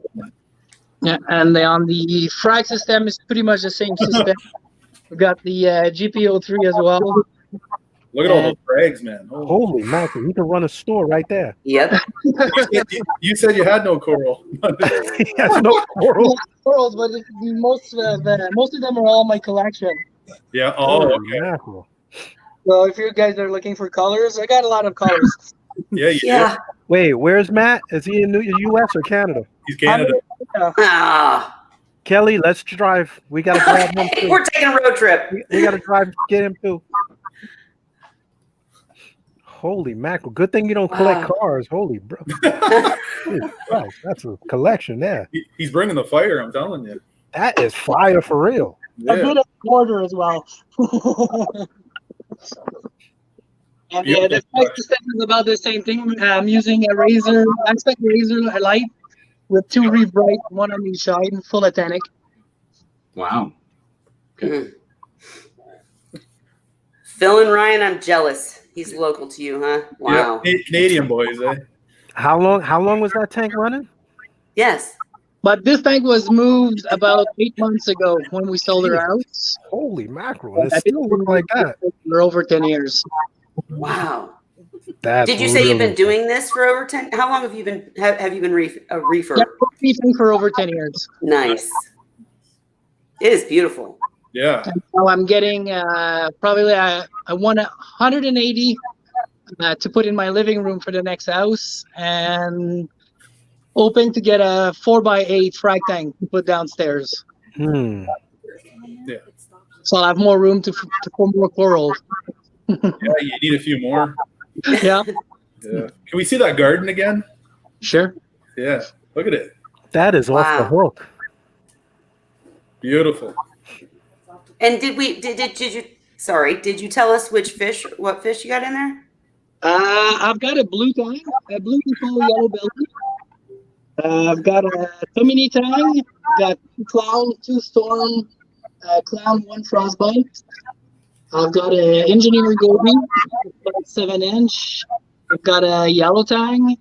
Yeah, and on the frag system is pretty much the same system. We got the GPO3 as well. Look at all those frags, man. Holy mackerel! You can run a store right there. Yep. You said you had no coral. He has no coral. Corals, but most of them are all my collection. Yeah. Oh, Holy okay. mackerel. So if you guys are looking for colors, I got a lot of colors. Yeah. You Yeah. do. Wait, where's Matt? Is he in the U.S. or Canada? He's Canada. Ah. Kelly, let's drive. We gotta grab him too. We're taking a road trip. We gotta drive, get him too. Holy mackerel! Good thing you don't collect cars. Holy bro. Jesus Christ, that's a collection there. He's bringing the fire. I'm telling you. That is fire for real. A Yeah. bit of border as well. And yeah, the frag system is about the same thing. I'm using a razor, Aspect razor light with two Reef Bright, one on each side, full Atlantic. Wow. Mm. Phil and Ryan, I'm jealous. He's local to you, huh? Wow. Yeah. Canadian boys, eh? How long was that tank running? Yes. But this tank was moved about 8 months ago when we sold our house. Holy mackerel! It still looks like that. For over 10 years. Wow. That's Did you say you've been really- doing this for over 10? How long have you been have you been a reefer? Yeah, reefing for over 10 years. Nice. It is beautiful. Yeah. And so I'm getting probably I want 180 to put in my living room for the next house, and hoping to get a 4x8 frag tank to put downstairs. Hmm. Yeah. So I'll have more room to put more coral. Yeah. You need a few more. Yeah, Yeah. Can we see that garden again? sure. Yeah. Look at it. That is off the Wow. hook. Beautiful. And did you tell us what fish you got in there? I've got a blue tang, a blue control yellow belly. I've got a Tomini tang, got two clown, two storm, clown, one frostbite. I've got an engineer goby, about 7-inch. I've got a yellow tang,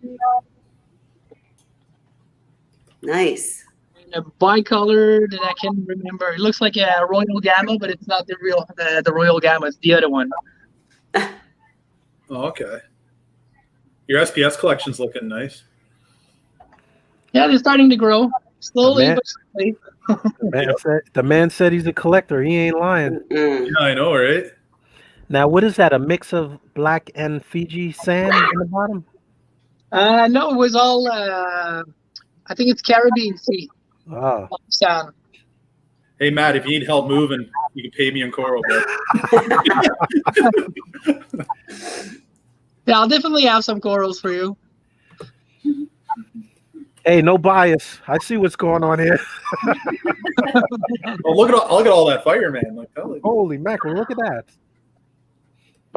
Nice. and a bicolor that I can't remember. It looks like a Royal Gamma, but it's not the real the Royal Gamma. It's the other one. Oh, okay. Your SPS collection's looking nice. Yeah, they're starting to grow slowly Man. but slowly. The man said he's a collector. He ain't lying. Mm. Yeah, I know, right? Now, what is that? A mix of black and Fiji sand in the bottom? No, it was all. I think it's Caribbean Sea Ah, sand. Hey, Matt, if you need help moving, you can pay me in coral. Yeah, I'll definitely have some corals for you. hey, no bias. I see what's going on here. Oh, look at all that fire, man! Like, Holy mackerel! Look at that.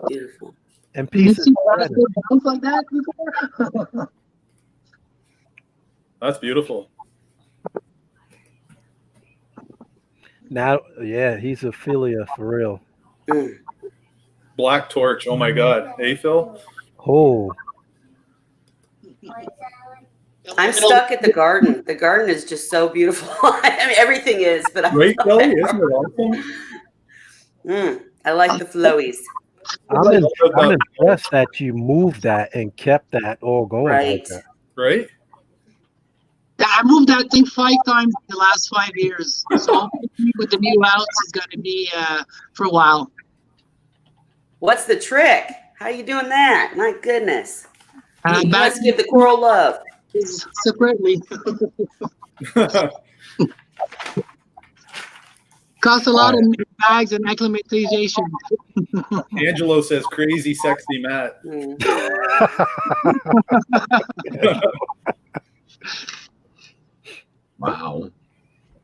Beautiful. And Did you pieces. see grass go bounce like that before? that's beautiful. Now, yeah, he's a philia for real. Mm. Black torch. Oh my God. Hey, Phil. Oh, I'm stuck at the garden. The garden is just so beautiful. I mean, everything is, but Right, Kelly? Isn't it awesome? I like the flowies. I'm impressed that you moved that and kept that all going like Right. that. Right? Yeah, I moved that thing 5 times in the last 5 years. So hopefully with the new house, it's going to be for a while. What's the trick? How you doing that? My goodness. You Back must give the coral love. separately. Costs a lot of bags and acclimatization. Angelo says crazy sexy Matt. Wow.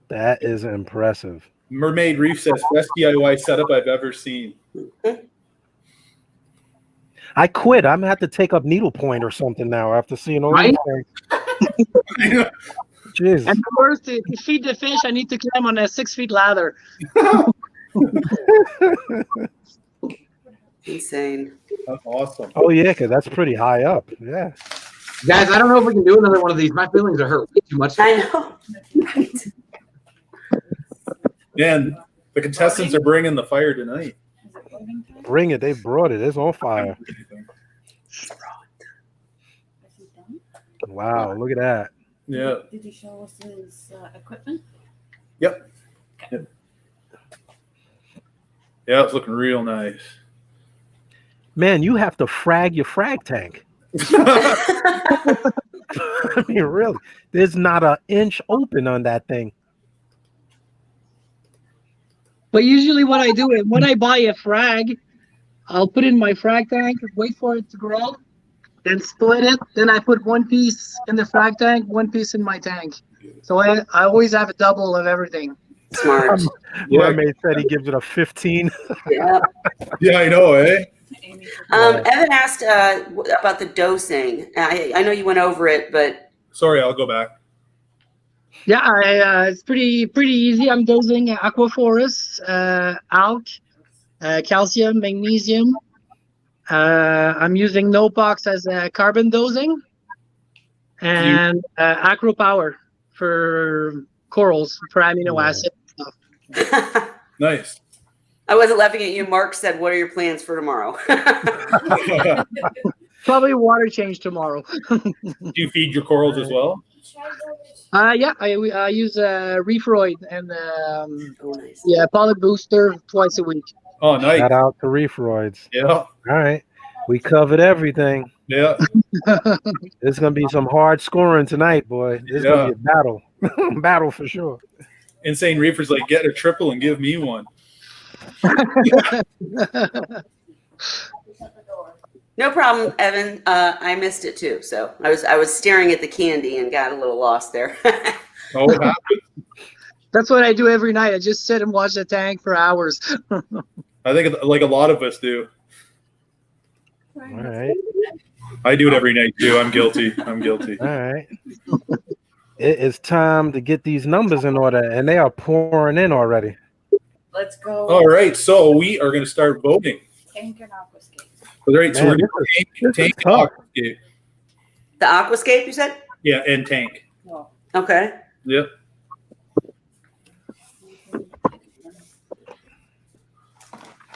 That is impressive. Mermaid Reef says best DIY setup I've ever seen. I quit. I'm gonna have to take up needlepoint or something now after seeing all these things. Jeez. And the worst, to feed the fish, I need to climb on a 6 feet ladder. Insane. That's awesome. Oh yeah, because that's pretty high up. Yeah. Guys, I don't know if we can do another one of these. My feelings are hurt way too much. I know. Right. Man, the contestants are bringing the fire tonight. Bring it. They brought it. It's on fire. Wow, look at that. Yeah. Did you show us his equipment? Yep. Yeah, it's looking real nice. Man, you have to frag your frag tank. I mean, really, there's not an inch open on that thing. But usually what I do is when I buy a frag, I'll put it in my frag tank, wait for it to grow, then split it. Then I put one piece in the frag tank, one piece in my tank. So I always have a double of everything. Smart. Mermaid said he gives it a 15. Yeah. Yeah, I know, eh? Evan asked about the dosing. I know you went over it, but Sorry, I'll go back. Yeah, it's pretty easy. I'm dosing Aquaforus, Alk, calcium, magnesium. I'm using Nopox as a carbon dosing, and Acro Power for corals for amino acid stuff. Nice. I wasn't laughing at you. Mark said, "What are your plans for tomorrow?" Probably water change tomorrow. Do you feed your corals as well? Yeah, I use Reefroid and nice. Polyp Booster twice a week. Oh, nice. Shout out to Reefroids. Yeah. All right. We covered everything. Yeah. There's going to be some hard scoring tonight, boy. There's going to be a battle. Battle for sure. Insane Reefers like, get a triple and give me one. No problem, Evan. I missed it too. So I was staring at the candy and got a little lost there. Oh, what happened? That's what I do every night. I just sit and watch the tank for hours. I think like a lot of us do. All right. I do it every night too. I'm guilty. I'm guilty. All right. It is time to get these numbers in order, and they are pouring in already. Let's go. All right. So we are going to start voting. Tank and Aquascape. All right. So Man, we're going to tank and Aquascape. The Aquascape, you said? Yeah, and tank. Well, Okay. Yep.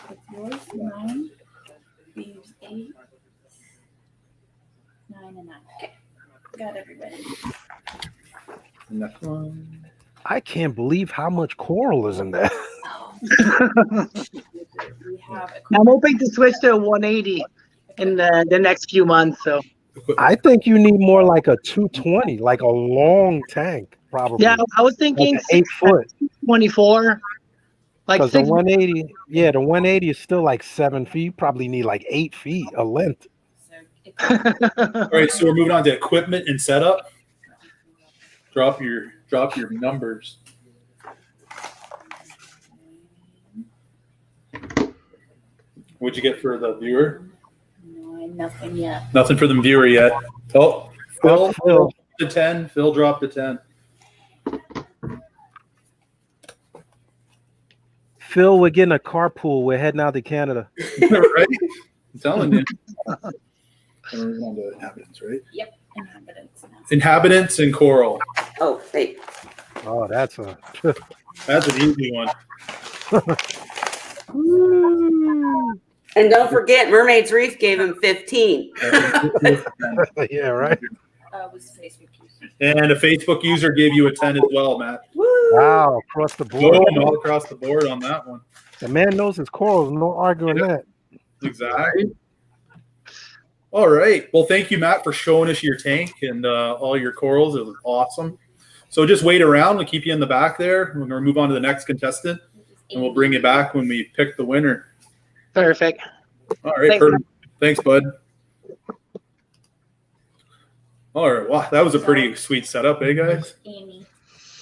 it's yours, 9, Beaves 8, 9 and 9. Okay. Got everybody. Next one. I can't believe how much coral is in there. We have I'm hoping to switch to a 180 in the next few months. So I think you need more like a 220, like a long tank, probably. yeah, I was thinking Like an 8 foot. 24. Like Because the 6. 180, the 180 is still like 7 feet. Probably need like 8 feet of length. All right. So we're moving on to equipment and setup. Drop your numbers. What'd you get for the viewer? No, nothing yet. Nothing for the viewer yet. Oh, Phil Phil. dropped to 10. Phil dropped to 10. Phil, we're getting a carpool. We're heading out to Canada. Right? I'm telling you. We're moving on to inhabitants, right? Yep. Inhabitants now. Inhabitants and coral. Oh, wait. Oh, that's That's an easy one. And don't forget, Mermaid's Reef gave him 15. Yeah, right. Was Facebook user. And a Facebook user gave you a 10 as well, Matt. Woo! Wow, across the board. Boom, all across the board on that one. The man knows his corals. No arguing that. Exactly. All right. Well, thank you, Matt, for showing us your tank and all your corals. It was awesome. So just wait around. We'll keep you in the back there. We're going to move on to the next contestant, and we'll bring you back when we pick the winner. Perfect. All right. Thanks, Thanks, bud. All right. Wow, that was a pretty sweet setup, eh, guys? Amy.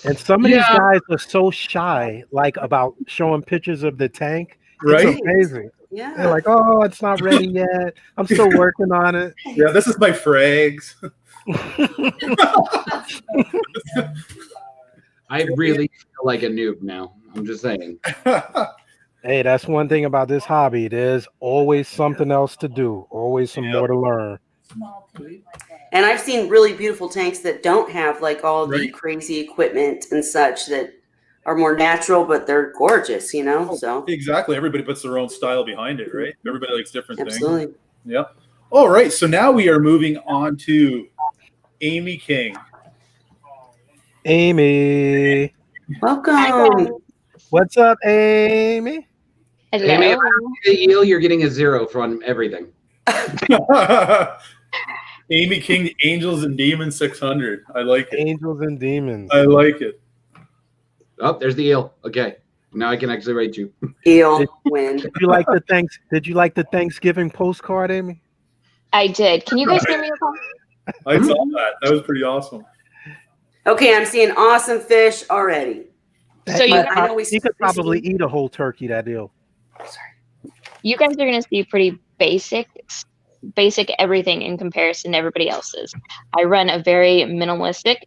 And some of these guys are so shy, like about showing pictures of the tank. Right? It's amazing. Yeah. They're like, oh, it's not ready yet. I'm still working on it. Yeah, this is my frags. I really feel like a noob now. I'm just saying. Hey, that's one thing about this hobby. There's always something else to do. Always some more to learn. Small tank like that. And I've seen really beautiful tanks that don't have like all the Right. crazy equipment and such that are more natural, but they're gorgeous, you know? So Exactly. Everybody puts their own style behind it, right? Everybody likes different things. absolutely. Yep. All right. So now we are moving on to Amy King. Amy. Welcome. What's up, Amy? Amy, if I don't get a eel, you're getting a 0 from everything. Amy King, the Angels and Demons 600. I like it. Angels and Demons. I like it. Oh, there's the eel. Okay. Now I can actually rate you. Eel win. Did you like the Thanksgiving postcard, Amy? I did. Can you guys hear me? I saw that. That was pretty awesome. Okay, I'm seeing awesome fish already. So you, I know You could probably eat a whole turkey that deal. you guys are going to see pretty basic everything in comparison to everybody else's. I run a very minimalistic,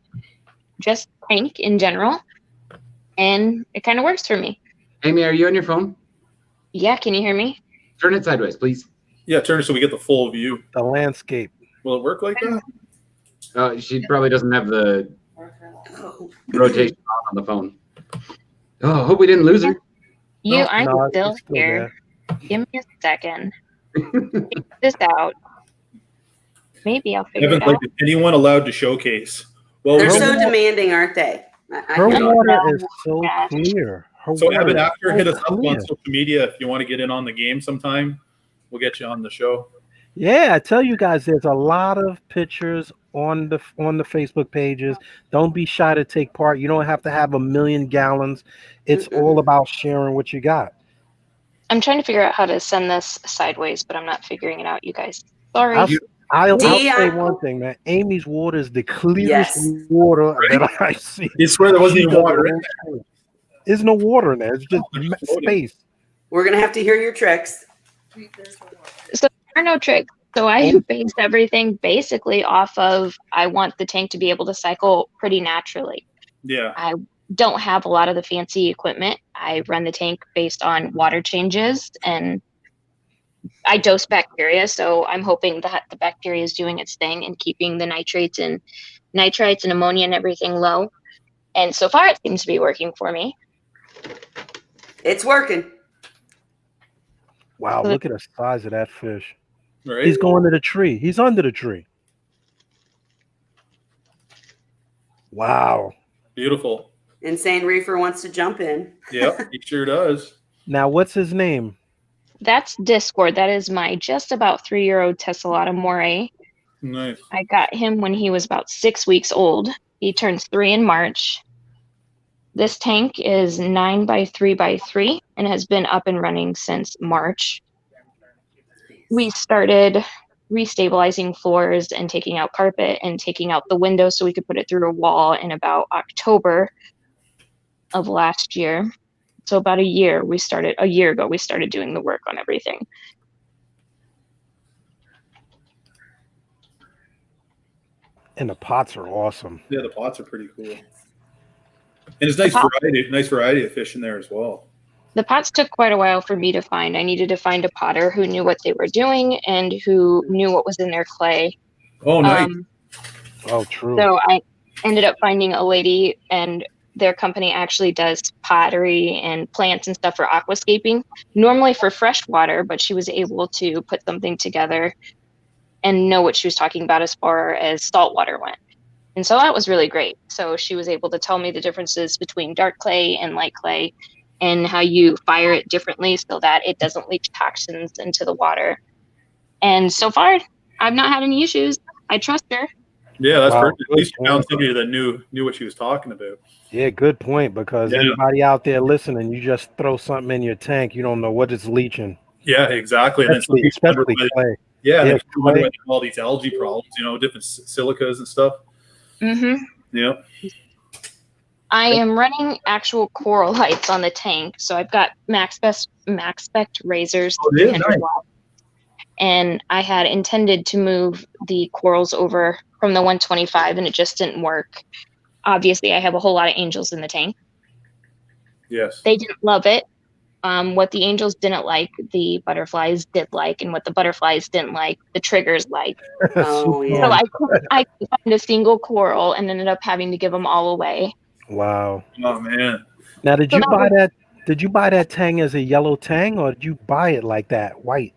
just tank in general, and it kind of works for me. Amy, are you on your phone? Yeah, can you hear me? Turn it sideways, please. Yeah, turn it so we get the full view. The landscape. Will it work like that? She probably doesn't have the rotation on the phone. Oh, hope we didn't lose her. I'm No, still it's still here. Give me a second. Figure this out. Maybe I'll figure Haven't it out. like anyone allowed to showcase. Well, They're we're so gonna- demanding, aren't they? Her water is so Yeah. clear. Her so water Evan, is after so hit us up clear. on social media if you want to get in on the game sometime. We'll get you on the show. Yeah, I tell you guys, there's a lot of pictures on the Facebook pages. Don't be shy to take part. You don't have to have 1,000,000 gallons. It's all about sharing what you got. I'm trying to figure out how to send this sideways, but I'm not figuring it out, you guys. Sorry. I'll Dee, say one thing, man. Amy's water is the clearest Yes. water that I see. I swear there wasn't even water in there. There's no water in there. It's just floating. space. We're gonna have to hear your tricks. So there are no tricks. So I base everything basically off of I want the tank to be able to cycle pretty naturally. Yeah. I don't have a lot of the fancy equipment. I run the tank based on water changes and I dose bacteria. So I'm hoping that the bacteria is doing its thing and keeping the nitrites and ammonia and everything low. And so far it seems to be working for me. It's working. Wow, look at the size of that fish. Right. He's going to the tree. He's under the tree. Wow. Beautiful. Insane Reefer wants to jump in. Yep, he sure does. Now, what's his name? That's Discord. That is my just about 3-year-old Tessellata Moray. Nice. I got him when he was about 6 weeks old. He turns 3 in March. This tank is 9 by 3 by 3 and has been up and running since March. We started restabilizing floors and taking out carpet and taking out the windows so we could put it through a wall in about October of last year. So about a year ago, we started doing the work on everything. And the pots are awesome. Yeah, the pots are pretty cool. And it's nice variety of fish in there as well. The pots took quite a while for me to find. I needed to find a potter who knew what they were doing and who knew what was in their clay. Oh, nice. Oh, true. So I ended up finding a lady, and their company actually does pottery and plants and stuff for aquascaping, normally for fresh water, but she was able to put something together and know what she was talking about as far as saltwater went. And so that was really great. So she was able to tell me the differences between dark clay and light clay and how you fire it differently so that it doesn't leach toxins into the water. And so far, I've not had any issues. I trust her. Yeah, that's perfect. At least you found somebody that knew what she was talking about. Yeah, good point. Because anybody out there listening, you just throw something in your tank, you don't know what it's leaching. Yeah, exactly. Especially clay. Yeah, wondering all these algae problems, different silicas and stuff. Mm-hmm. Yeah. I am running actual coral lights on the tank, so I've got max spec razors, 300 watts, and I had intended to move the corals over from the 125, and it just didn't work. Obviously, I have a whole lot of angels in the tank. Yes. They didn't love it. What the angels didn't like, the butterflies did like, and what the butterflies didn't like, the triggers like. Oh, yeah. So I couldn't find a single coral and ended up having to give them all away. Wow. Oh man. Now, did you buy that tang as a yellow tang, or did you buy it like that, white?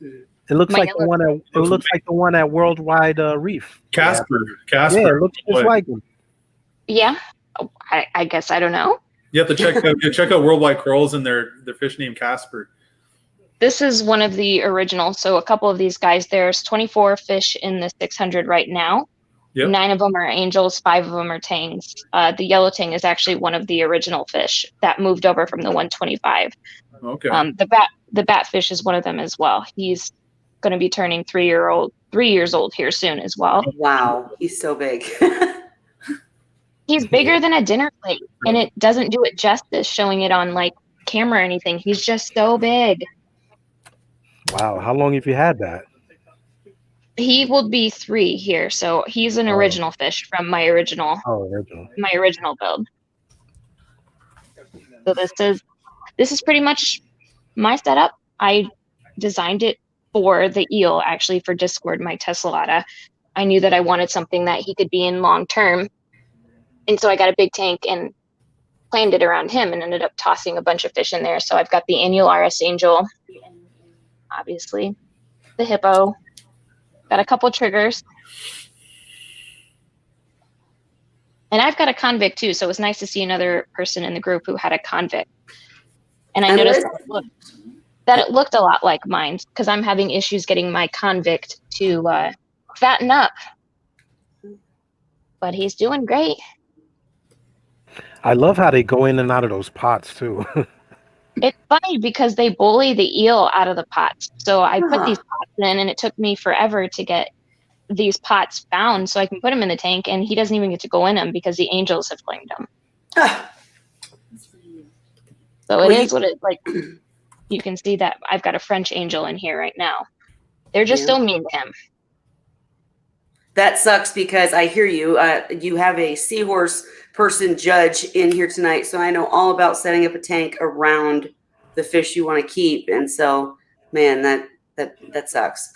It looks like the one at the one at Worldwide Reef. Casper. Yeah, it looks just like him. Yeah. I guess I don't know. You have to check out Worldwide Corals and their fish named Casper. This is one of the original. So a couple of these guys, there's 24 fish in the 600 right now. Yep. 9 of them are angels, 5 of them are tangs. The yellow tang is actually one of the original fish that moved over from the 125. Okay. The batfish is one of them as well. He's going to be turning 3 years old here soon as well. Wow, he's so big. He's bigger than a dinner plate, and it doesn't do it justice showing it on like camera or anything. He's just so big. Wow, how long have you had that? He will be 3 here, so he's an original fish from my original build. So this is pretty much my setup. I designed it for the eel, actually, for Discord, my Tesselata. I knew that I wanted something that he could be in long term, and so I got a big tank and planned it around him and ended up tossing a bunch of fish in there. So I've got the Annularis angel, obviously, the hippo. Got a couple triggers. And I've got a convict too, so it was nice to see another person in the group who had a convict. And I noticed that it looked a lot like mine because I'm having issues getting my convict to fatten up. But he's doing great. I love how they go in and out of those pots too. It's funny because they bully the eel out of the pots. So I put these pots in, and it took me forever to get these pots found so I can put them in the tank, and he doesn't even get to go in them because the angels have claimed them. So it is what it like. You can see that I've got a French angel in here right now. They're just so mean to him. That sucks because I hear you. You have a seahorse person judge in here tonight, so I know all about setting up a tank around the fish you want to keep. And so, man, that sucks.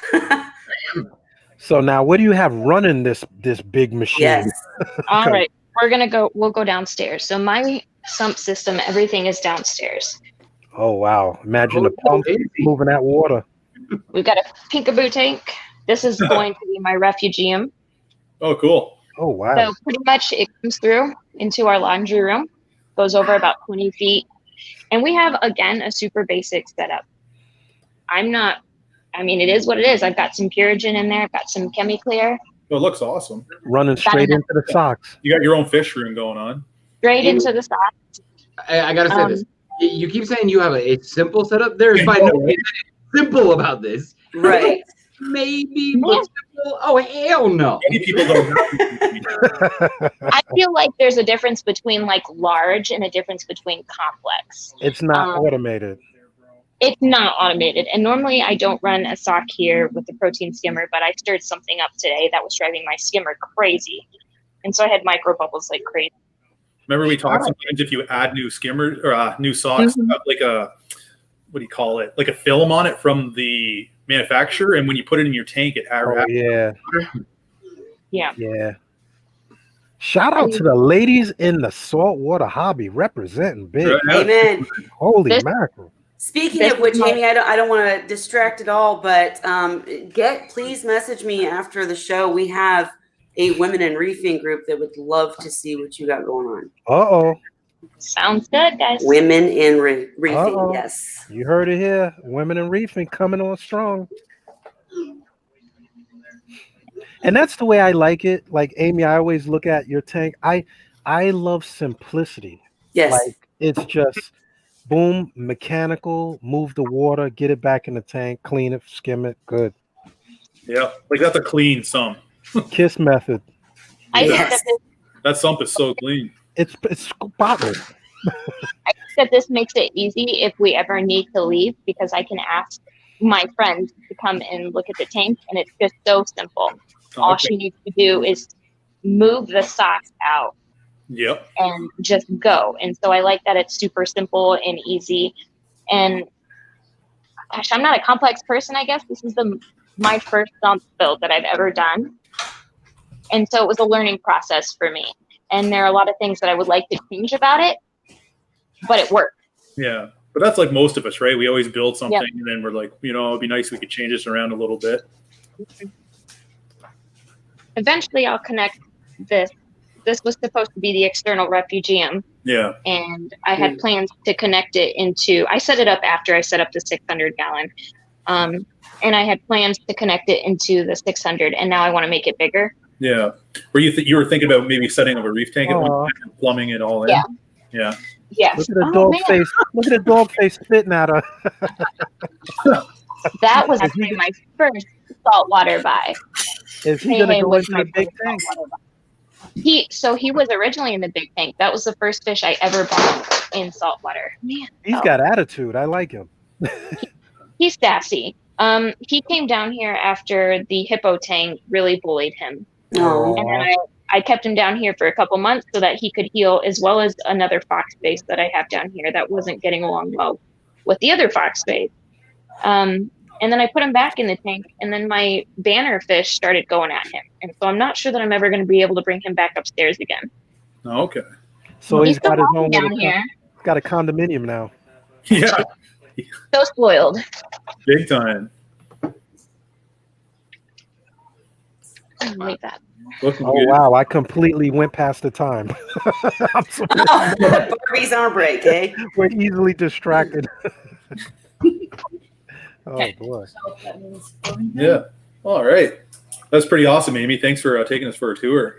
So now, what do you have running this big machine? Yes. All right, we'll go downstairs. So my sump system, everything is downstairs. Oh wow! Imagine the pump moving that water. We've got a peekaboo tank. This is going to be my refugium. Oh, cool. Oh, wow. So pretty much it comes through into our laundry room, goes over about 20 feet. And we have, again, a super basic setup. It is what it is. I've got some Purigen in there. I've got some ChemiClear. Oh, it looks awesome. Running straight into the socks. You got your own fish room going on. Straight into the socks. I got to say this. You keep saying you have a simple setup. There's by no means simple about this. Right. Maybe, but simple. Oh, hell no. Many people don't know. I feel like there's a difference between like large and a difference between complex. It's not automated. It's not automated. And normally I don't run a sock here with the protein skimmer, but I stirred something up today that was driving my skimmer crazy. And so I had micro bubbles like crazy. Remember we talked sometimes if you add new skimmer or new socks, like a, what do you call it? Like a film on it from the manufacturer, and when you put it in your tank, it yeah. Yeah. Yeah. Shout out to the ladies in the saltwater hobby representing big. Amen. Holy mackerel. Speaking of which, Amy, I don't want to distract at all, but please message me after the show. We have a women in reefing group that would love to see what you got going on. Uh-oh. Sounds good, guys. Women in reefing, yes. You heard it here. Women in reefing coming on strong. And that's the way I like it. Like, Amy, I always look at your tank. I love simplicity. Yes. Like, it's just boom, mechanical, move the water, get it back in the tank, clean it, skim it, good. Yeah, like that's a clean sump. Kiss method. That sump is so clean. It's spotless. I think that this makes it easy if we ever need to leave, because I can ask my friends to come and look at the tank, and it's just so simple. All she needs to do is move the socks out. Yep. And just go. And so I like that it's super simple and easy. And gosh, I'm not a complex person, I guess. This is my first sump build that I've ever done. And so it was a learning process for me. And there are a lot of things that I would like to change about it, but it worked. Yeah. But that's like most of us, right? We always build something and then we're like, it'd be nice if we could change this around a little bit. Eventually I'll connect this. This was supposed to be the external refugium. Yeah. And I had plans to connect it into, I set it up after I set up the 600 gallon. And I had plans to connect it into the 600, and now I want to make it bigger. Yeah. Were you were thinking about maybe setting up a reef tank at one time and plumbing it all in? Yeah. Yeah. Yes. Look at the dog face. Look at the dog face spitting at her. That was actually my first saltwater buy. Is he going to go into the big tank? He was originally in the big tank. That was the first fish I ever bought in saltwater. Man, he's got attitude. I like him. He's sassy. He came down here after the hippo tank really bullied him. Oh. And then I kept him down here for a couple months so that he could heal, as well as another fox face that I have down here that wasn't getting along well with the other fox face. And then I put him back in the tank, and then my banner fish started going at him. And so I'm not sure that I'm ever going to be able to bring him back upstairs again. Oh, okay. So he's got his own down here. He's got a condominium now. Yeah. So spoiled. Big time. Like that. Wow, I completely went past the time. I'm sorry. Barbie's on break, eh? We're easily distracted. Oh boy. Yeah. All right. That's pretty awesome, Amy. Thanks for taking us for a tour.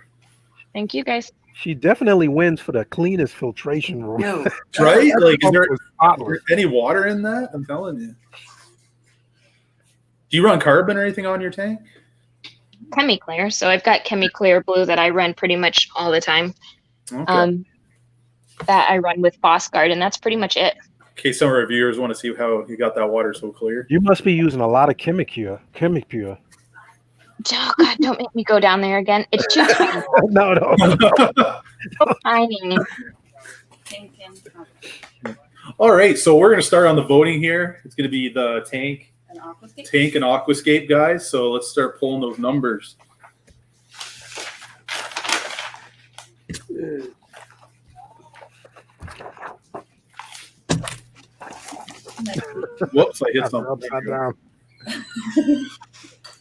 Thank you, guys. She definitely wins for the cleanest filtration room. No. Right? Like, is there any water in that? I'm telling you. Do you run carbon or anything on your tank? ChemiClear. So I've got ChemiClear Blue that I run pretty much all the time. Okay. That I run with Bossguard, and that's pretty much it. In case some of our viewers want to see how you got that water so clear. You must be using a lot of ChemiPure. Oh God, don't make me go down there again. It's too tiny. No. So tiny. All right, so we're going to start on the voting here. It's going to be the tank and Aquascape guys. So let's start pulling those numbers. Whoops, I hit something. Upside down.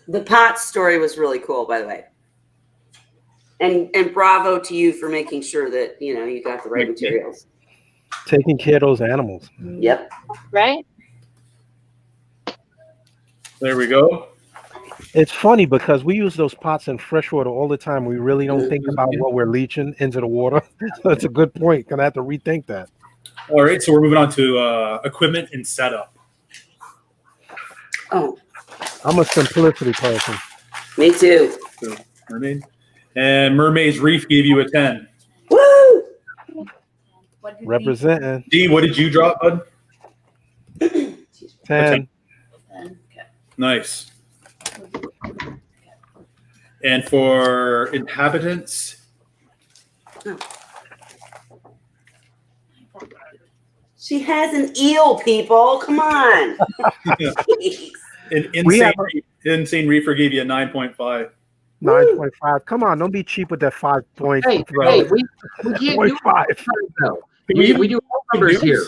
The pot story was really cool, by the way. And bravo to you for making sure that, you got the right materials. Taking care of those animals. Yep. Right? There we go. It's funny because we use those pots in freshwater all the time. We really don't think about what we're leaching into the water. That's a good point. Gonna have to rethink that. All right, so we're moving on to equipment and setup. Oh. I'm a simplicity person. Me too. So, Mermaid. And Mermaid's Reef gave you a 10. Woo! Representing. D, what did you drop, bud? 10. Nice. And for Inhabitants? Oh. She has an eel, people. Come on. Insane Reefer gave you a 9.5. 9.5. Come on, don't be cheap with that 5 point Hey, throw. hey, we can't do 0.5. it though. We do whole numbers here.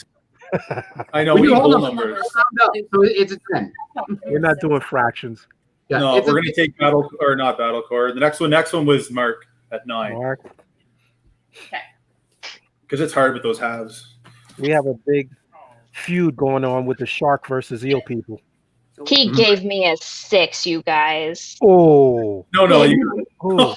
I know We we do need whole whole numbers. numbers. No, so it's a 10. We're not doing fractions. Yeah, No, it's we're a- gonna take battle or not battle core. The next one was Mark at 9 Mark, because it's hard with those halves. we have a big feud going on with the shark versus eel people. He gave me a 6, you guys. Oh, No, you oh.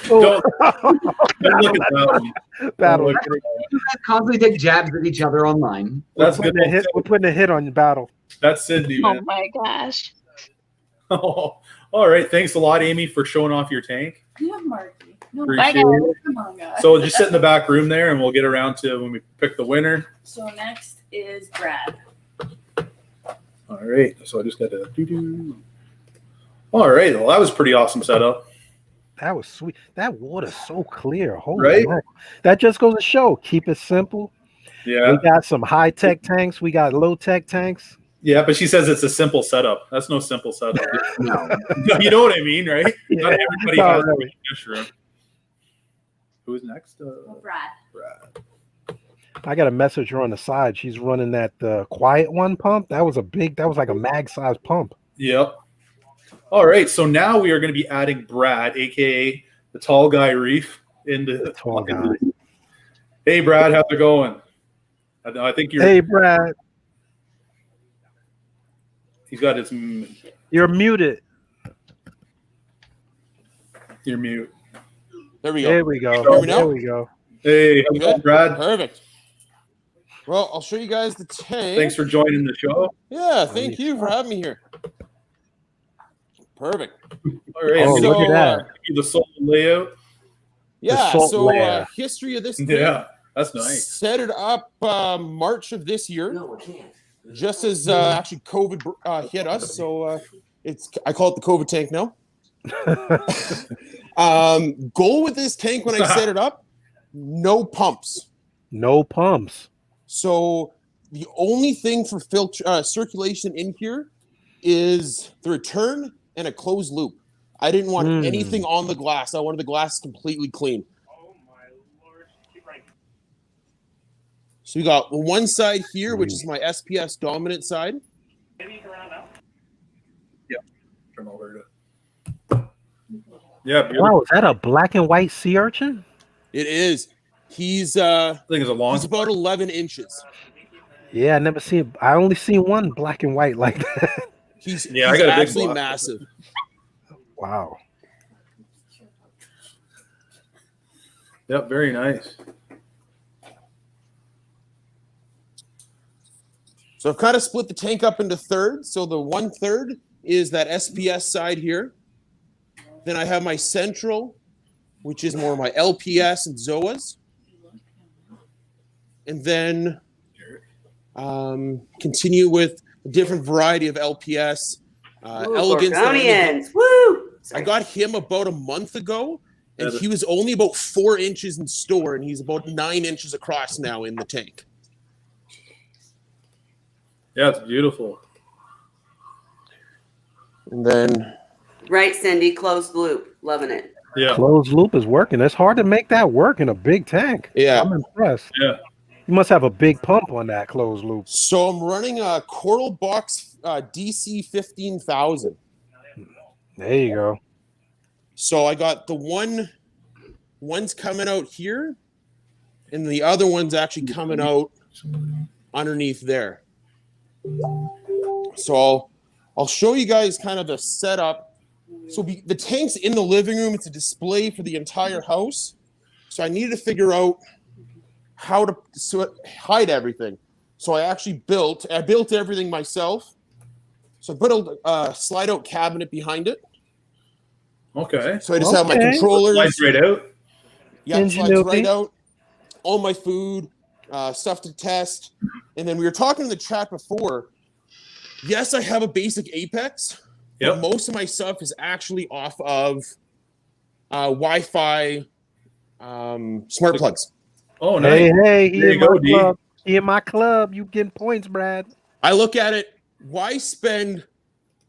don't look at that one. Battle. Don't look at that You guys constantly take jabs at each other online. That's We're good. putting a hit. We're putting a hit on battle. That's Sydney, Oh man. my gosh. Oh, all right. Thanks a lot, Amy, for showing off your tank. You have Marky. No, Appreciate Bye, guys. it. come on, guys. So just sit in the back room there, and we'll get around to when we pick the winner. So next is Brad. All right. So I just got to do. All right. Well, that was a pretty awesome setup. That was sweet. That water's so clear. Holy Right? moly. That just goes to show. Keep it simple. Yeah. We got some high tech tanks. We got low tech tanks. Yeah, but she says it's a simple setup. That's no simple setup. No. You know what I mean, right? Yeah. Not everybody Not has really. a fish room. Who's next? Brad. Brad. I got a messenger on the side. She's running that quiet one pump. That was like a mag size pump. Yep. All right. So now we are going to be adding Brad, aka the tall guy reef, into The tall guy. Hey, Brad, how's it going? I think you're. Hey, Brad, He's got his. you're muted. You're mute. There we go. There we go. Hear me now? There we go. Hey, how's it going, Brad? Perfect. Well, I'll show you guys the tank. Thanks for joining the show. Yeah, thank you for having me here. Perfect. All right. Oh, I'm look gonna at that. give you the salt layout. Yeah, salt so layer. history of this thing. Yeah, that's nice. Set it up March of this year. No, we can't. Just as actually COVID hit us, so I call it the COVID tank now. Goal with this tank when I set it up, no pumps. No pumps. So the only thing for circulation in here is the return and a closed loop. I didn't want anything on the glass. I wanted the glass completely clean. So we got one side here, which is my SPS dominant side. Yeah. Turn over to. Yeah. Wow, is that a black and white sea urchin? It is. He's I think it's a long. he's about 11 inches. Yeah, I only seen one black and white like that. He's I got a big actually block. massive. Wow. Yep. Very nice. So I've kind of split the tank up into thirds. So the 1/3 is that SPS side here. Then I have my central, which is more my LPS and ZOAs. And then continue with a different variety of LPS. Ooh, Elegance. Gorgonians. Woo! I got him about a month ago, and he was only about 4 inches in store, and he's about 9 inches across now in the tank. Yeah, it's beautiful. And then Right, Cindy. Closed loop. Loving it. Yeah. Closed loop is working. It's hard to make that work in a big tank. Yeah. I'm impressed. Yeah. You must have a big pump on that closed loop. So I'm running a Coral Box DC 15,000. There you go. So I got the one's coming out here, and the other one's actually coming out underneath there. So I'll show you guys kind of the setup. So the tank's in the living room. It's a display for the entire house. So I needed to figure out how to hide everything. So I built everything myself. So I put a slide out cabinet behind it. Okay. So I just have my controllers. Slides right out. Yeah, it slides right out. All my food, stuff to test. And then we were talking in the chat before. Yes, I have a basic Apex. But most of my stuff is actually off of Wi-Fi smart plugs. Oh, nice. Hey, There you go, D. He in my club. You getting points, Brad. I look at it. Why spend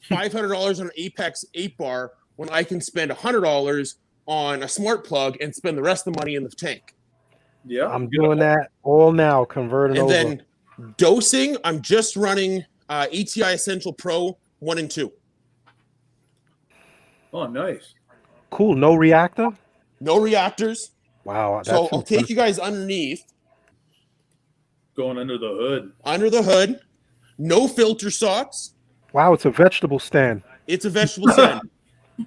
$500 on an Apex 8 bar when I can spend $100 on a smart plug and spend the rest of the money in the tank. Yeah, I'm doing that all now, converting And over. then dosing, I'm just running ATI Essential Pro 1 and 2. Oh, nice. Cool. No reactor? No reactors. Wow. That's So I'll take you guys underneath. Going under the hood. Under the hood. No filter socks. Wow, it's a vegetable stand. It's a vegetable stand.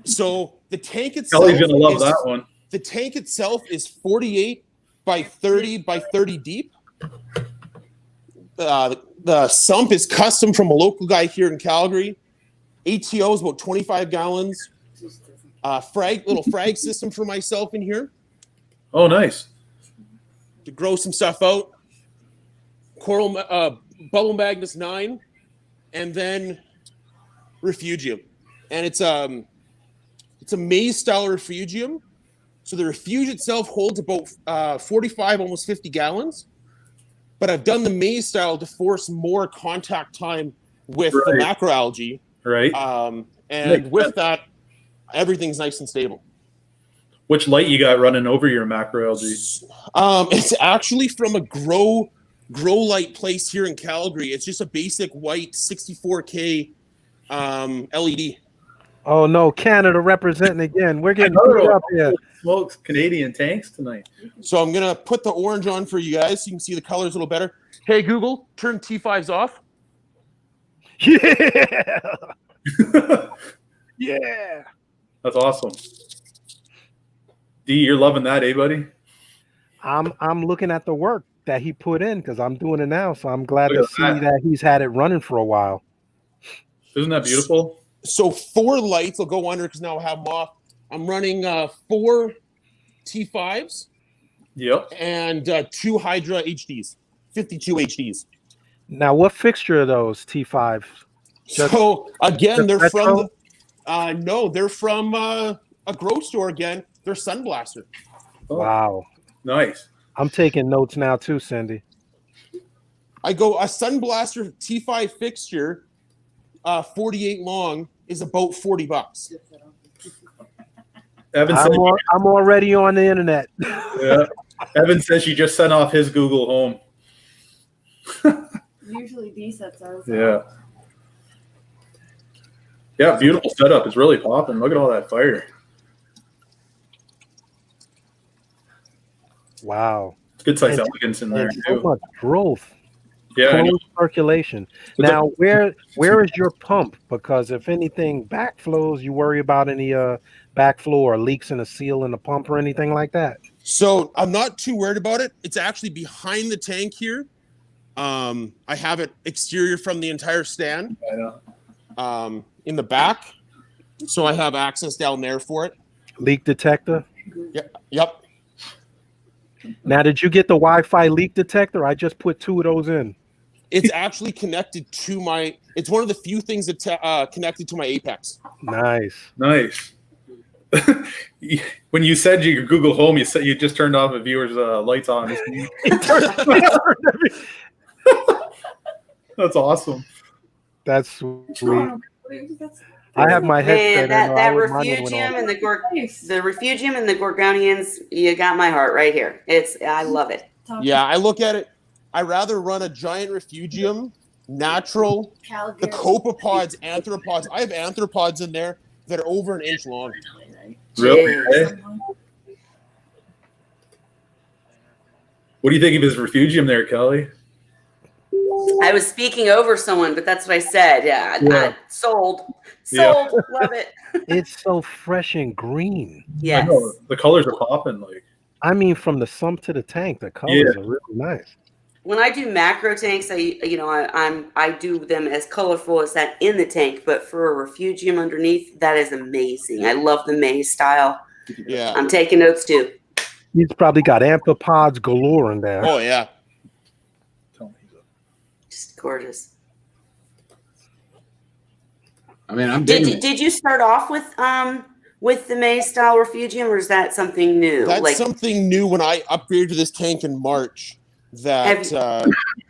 So the tank itself. Kelly's gonna love that one. The tank itself is 48 by 30 by 30 deep. The sump is custom from a local guy here in Calgary. ATO is about 25 gallons. Little frag system for myself in here Oh, nice. to grow some stuff out. Coral Bubble Magnus 9, and then Refugium. And it's a maze style refugium. So the refuge itself holds about 45, almost 50 gallons. But I've done the maze style to force more contact time with the macroalgae. Right. And with that, everything's nice and stable. Which light you got running over your macroalgae? It's actually from a grow light place here in Calgary. It's just a basic white 64K LED. Oh no, Canada representing again. We're getting beat up here. Smokes Canadian tanks tonight. So I'm gonna put the orange on for you guys so you can see the colors a little better. Hey Google, turn T5s off. Yeah. Yeah. That's awesome. D, you're loving that, eh, buddy? I'm looking at the work that he put in because I'm doing it now. So I'm glad Look to at see that. that he's had it running for a while. Isn't that beautiful? So 4 lights will go under because now I have them off. I'm running 4 T5s. Yep. And 2 Hydra HDs, 52 HDs. Now, what fixture are those T5? So again, they're retro? from no, they're from a grow store again. They're Sunblaster. Oh, Wow. nice. I'm taking notes now too, Cindy. I go a Sunblaster T5 fixture, 48 long, is about $40. Evan said, I'm already on the internet. yeah. Evan says she just sent off his Google Home. Usually D sets ours. Yeah. Yeah, beautiful setup. It's really popping. Look at all that fire. Wow. Good size elegance in there And so too. much growth. Yeah, I know. Closed circulation. Now, where is your pump? Because if anything backflows, you worry about any backflow or leaks in the seal in the pump or anything like that. So I'm not too worried about it. It's actually behind the tank here. I have it exterior from the entire stand. I know. In the back. So I have access down there for it. Leak detector. Yep. Now, did you get the Wi-Fi leak detector? I just put 2 of those in. It's actually connected to my. It's one of the few things that connected to my Apex. Nice. Nice. When you said your Google Home, you said you just turned off a viewer's lights on. That's awesome. That's sweet. I have my headset. Man, that in, mine went refugium off. and the refugium and the Gorgonians, you got my heart right here. I love it. Yeah, I look at it. I rather run a giant refugium, natural, the copepods, anthropods. I have anthropods in there that are over 1 inch long. Really? Eh? What do you think of his refugium there, Kelly? I was speaking over someone, but that's what I said. Yeah. Sold. Yeah. Love it. It's so fresh and green. Yes. I know, the colors are popping. Like, I mean, from the sump to the tank, the colors are really nice. When I do macro tanks, I do them as colorful as that in the tank, but for a refugium underneath, that is amazing. I love the maze style. Yeah. I'm taking notes too. He's probably got amphipods galore in there. Oh yeah. Just gorgeous. I mean, I'm Did you start off with the maze style refugium, or is that something new? That's something new when I upgraded to this tank in March that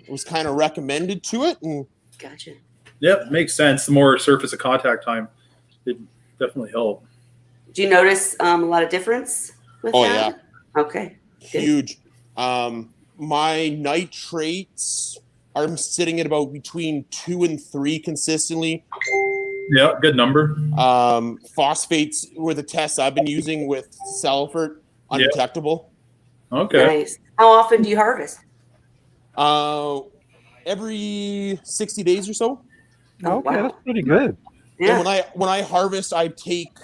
was kind of recommended to it. And gotcha. Yep, makes sense. The more surface of contact time, it definitely help. Do you notice a lot of difference with Oh, that? Yeah. Okay. Good. Huge. My nitrates are sitting at about between 2 and 3 consistently. Yeah, good number. Phosphates were the tests I've been using with Salford, undetectable. Okay. Nice. How often do you harvest? Every 60 days or so. Oh, Okay, wow. that's pretty good. Yeah. And when I harvest, I take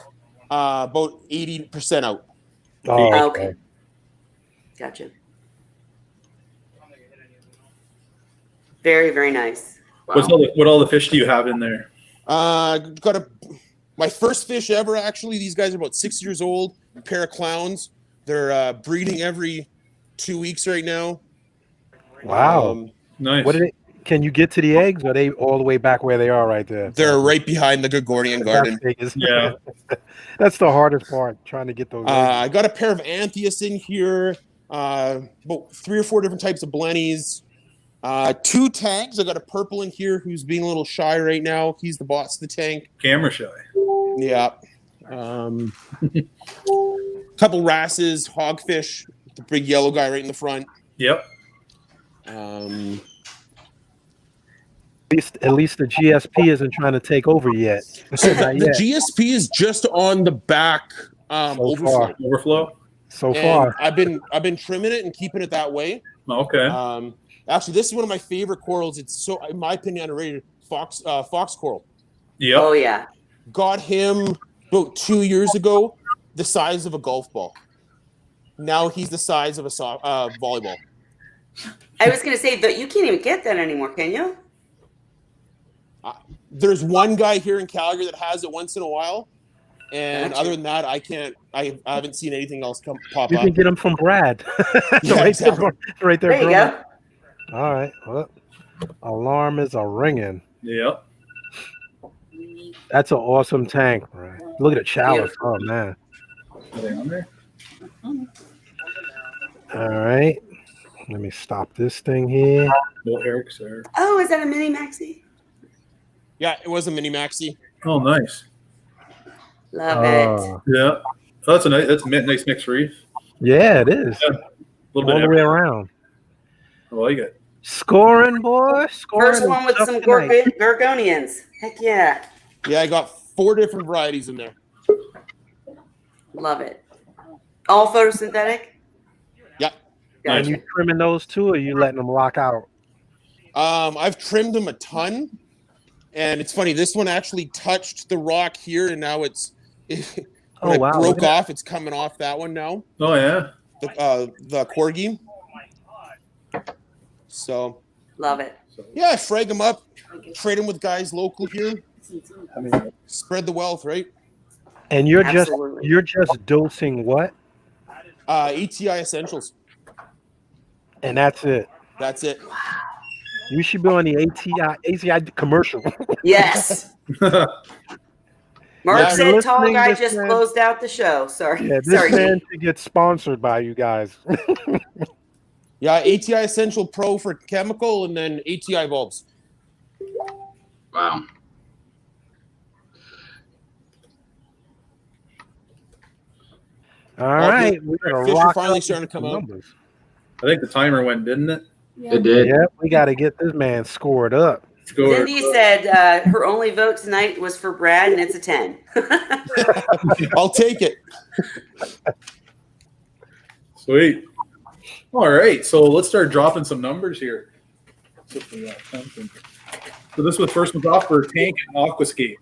about 80% out. Oh, Okay. Gotcha. Very, very nice. Wow. What all the fish do you have in there? My first fish ever, actually. These guys are about 6 years old. A pair of clowns. They're breeding every 2 weeks right now. Wow. Nice. Can you get to the eggs? Or are they all the way back where they are right there? They're right behind the Gregorian garden. Yeah. That's the hardest part, trying to get those eggs. I got a pair of Anthias in here. About 3 or 4 different types of blennies. 2 tanks. I got a purple in here who's being a little shy right now. He's the boss of the tank. Camera shy. Yeah. Couple wrasses, hogfish, the big yellow guy right in the front. Yep. At least the GSP isn't trying to take over yet. The GSP is just on the back overflow. So far, I've been trimming it and keeping it that way. Okay. Actually, this is one of my favorite corals. It's so, in my opinion, underrated. Fox coral. Yep. Oh yeah. Got him about 2 years ago, the size of a golf ball. Now he's the size of a volleyball. I was going to say that you can't even get that anymore, can you? There's one guy here in Calgary that has it once in a while, and Gotcha. other than that, I can't. I haven't seen anything else pop you up. can get them from Brad. Yeah, exactly. Right there. There you go. All right. Well, alarm is a ringing. Yep. That's an awesome tank. Right. Look at the chalice. Oh man. Are they on there? All right. Let me stop this thing here. No Eric's there. Oh, is that a mini maxi? Yeah, it was a mini maxi. Oh, nice. Love it. Yeah. Oh, that's a nice mixed reef. Yeah, it is. Yeah. A little All bit the way around. I like it. Scoring, boy. Scoring. First one with some gorgonians. Heck yeah. Yeah, I got 4 different varieties in there. Love it. All photosynthetic? Yeah. And you trimming those too, or you letting them rock out? I've trimmed them a ton, and it's funny. This one actually touched the rock here, and now it broke off. It's coming off that one now. Oh yeah. The corgi. So. Love it. Yeah, I frag them up, trade them with guys local here. I mean, spread the wealth, right? And you're Absolutely. just dosing what? ATI Essentials. And that's it. That's it. You should be on the ATI commercial. Yes. Mark Yeah, said tall listening, guy this just man- closed out the show. Sorry. Yeah, this Sorry. man should get sponsored by you guys. Yeah, ATI Essential Pro for chemical, and then ATI bulbs. Wow. All right. We're gonna Fish are rock finally out starting to come out. numbers. I think the timer went, didn't it? It did. Yep, we got to get this man scored up. Score. Cindy said her only vote tonight was for Brad, and it's a 10. I'll take it. Sweet. All right, so let's start dropping some numbers here. So this was first one's off for tank and Aquascape.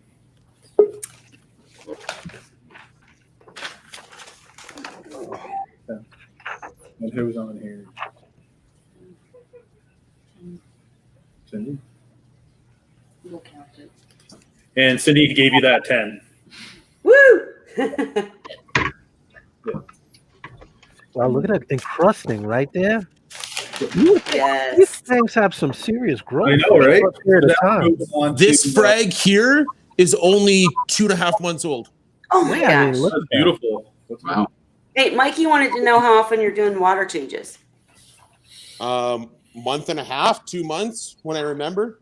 And who's on here? Cindy. And Cindy gave you that 10. Woo! Wow, look at that encrusting right there. Yes. These things have some serious growth. I know, right? For a period of time. This frag here is only 2.5 months old. Oh my Yeah, I mean, gosh. look That's at that. beautiful. Wow. Hey, Mikey wanted to know how often you're doing water changes. Month and a half, 2 months, when I remember.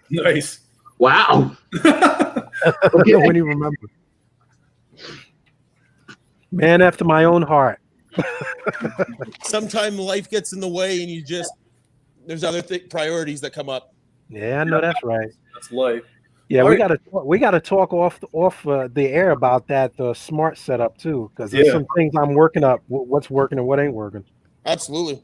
Nice. Wow. When you remember. Man after my own heart. Sometimes life gets in the way, and there's other priorities that come up. Yeah, I know that's right. That's life. Yeah, All we right. gotta talk off the air about that smart setup too, because there's Yeah. some things I'm working up. What's working and what ain't working. Absolutely.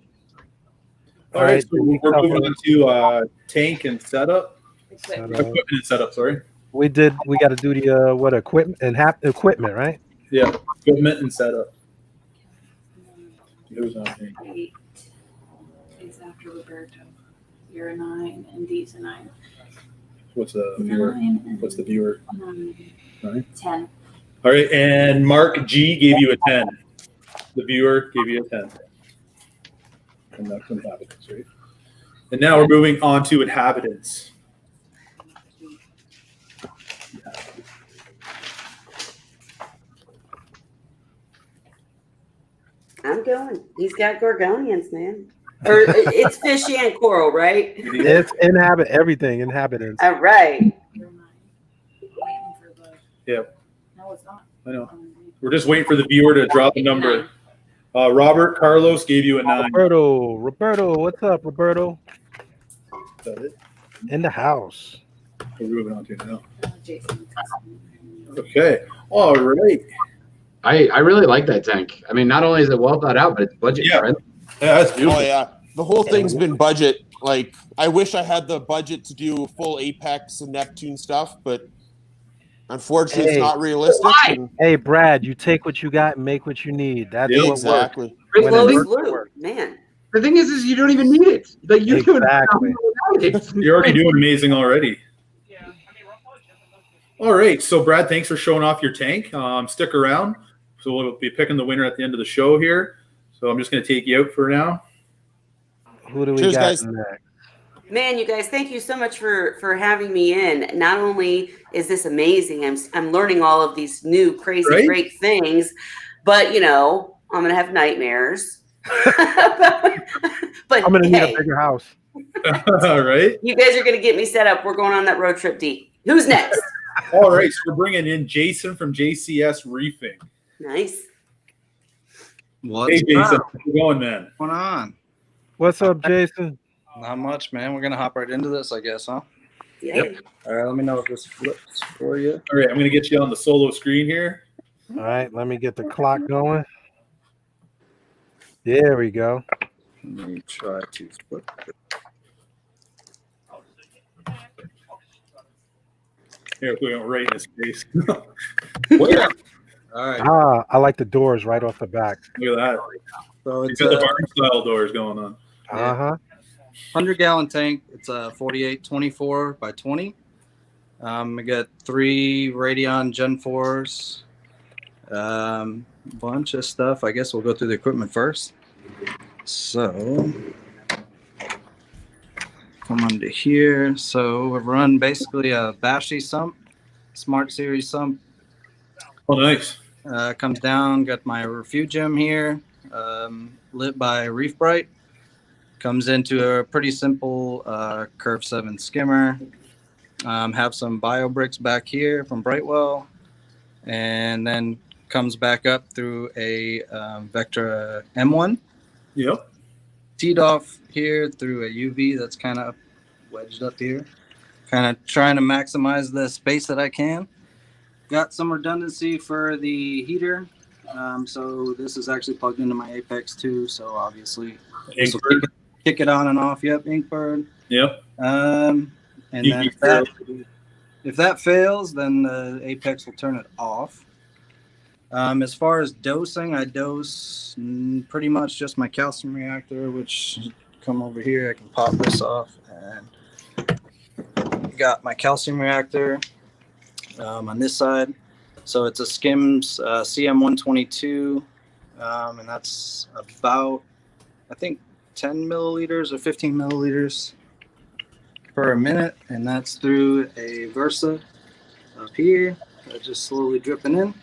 All right, so we're moving on to tank and setup. Equipment and setup, sorry. We got to do the equipment and equipment, right? Yeah, equipment and setup. Who's on tank? 8 is after Roberto. You're a 9, and Dee's a 9. What's the viewer? 9 What's the viewer? 9. 10. All right, and Mark G gave you a 10. The viewer gave you a 10. And that's Inhabitants, right? And now we're moving on to Inhabitants. I'm going. He's got gorgonians, man. Or it's fish and coral, right? It's everything Inhabitants. All right. Yeah. No, it's not. I know. We're just waiting for the viewer to drop a number. Robert Carlos gave you a 9. Roberto, what's up, Roberto? Is that it? In the house. We're moving on to now. Okay. All right. I really like that tank. I mean, not only is it well thought out, but it's budget friendly. Yeah, that's beautiful. Oh yeah, the whole thing's been budget. Like, I wish I had the budget to do full Apex and Neptune stuff, but unfortunately, it's not realistic. Hey, Brad, you take what you got and make what you need. That's what exactly. works. Man. The thing is you don't even need it. Like, you're doing You're already doing amazing already. All right, so Brad, thanks for showing off your tank. Stick around. So we'll be picking the winner at the end of the show here. So I'm just going to take you out for now. Who do we got next? Man, you guys, thank you so much for having me in. Not only is this amazing, I'm learning all of these new crazy great things, but I'm gonna have nightmares. But I'm gonna need a bigger house. All right. You guys are gonna get me set up. We're going on that road trip, D. Who's next? All right, so we're bringing in Jason from JCS Reefing. Nice. Hey, Jason, how's it going, man? What's going on? What's up, Jason? Not much, man. We're gonna hop right into this, I guess, huh? Yep. All right, let me know if this flips for you. All right, I'm gonna get you on the solo screen here. All right, let me get the clock going. There we go. Let me try to flip it. Here, we go right in his face. Yeah. All right. I like the doors right off the back. Look at that. So He's it's got the barn style doors going on. 100-gallon tank. It's a 4824 by 20. I got 3 Radeon Gen 4s. Bunch of stuff. I guess we'll go through the equipment first. So come under here. So we've run basically a Bashy sump, Smart Series sump. Oh, nice. Comes down, got my Refugium here, lit by Reef Bright. Comes into a pretty simple Curve 7 skimmer. Have some bio bricks back here from Brightwell. And then comes back up through a Vectra M1. Yep. Teed off here through a UV that's kind of wedged up here. Kind of trying to maximize the space that I can. Got some redundancy for the heater. So this is actually plugged into my Apex too. So obviously this will kick it on and off. Yep, Inkbird. Yep. And then if that fails, then the Apex will turn it off. As far as dosing, I dose pretty much just my calcium reactor, which come over here. I can pop this off and got my calcium reactor on this side. So it's a Skims CM122, and that's about, I think, 10 milliliters or 15 milliliters per minute, and that's through a Versa up here. Just slowly dripping in.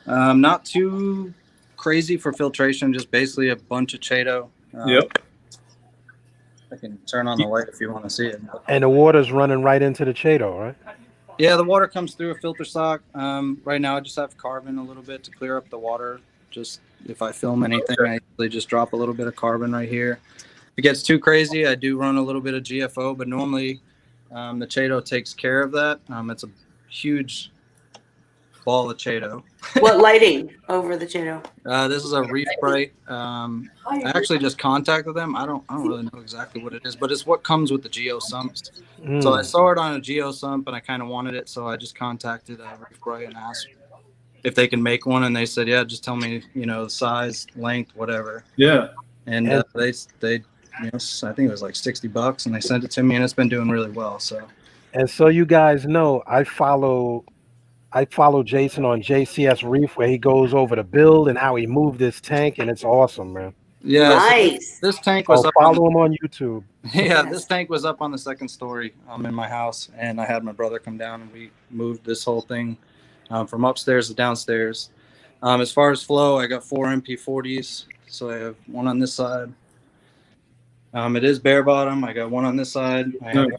Not too crazy for filtration, just basically a bunch of Chaeto. Yep. I can turn on the light if you want to see it. And the water's running right into the Chaeto, right? Yeah, the water comes through a filter sock. Right now I just have carbon a little bit to clear up the water. Just if I film anything, I usually just drop a little bit of carbon right here. If it gets too crazy, I do run a little bit of GFO, but normally the Chato takes care of that. It's a huge ball of Chato. What lighting over the Chato? This is a Reef Bright. I actually just contacted them. I don't really know exactly what it is, but it's what comes with the Geo sumps. So I saw it on a Geo sump and I kind of wanted it, so I just contacted Reef Bright and asked if they can make one, and they said, yeah, just tell me, the size, length, whatever. Yeah. And they I think it was like $60, and they sent it to me, and it's been doing really well. So. And so you guys know, I follow Jason on JCS Reef, where he goes over the build and how he moved this tank, and it's awesome, man. Yeah, nice. So this tank was follow him on YouTube. Yeah, this tank was up on the second story in my house, and I had my brother come down, and we moved this whole thing from upstairs to downstairs. As far as flow, I got 4 MP40s, so I have one on this side. It is bare bottom. I got one on this side. I have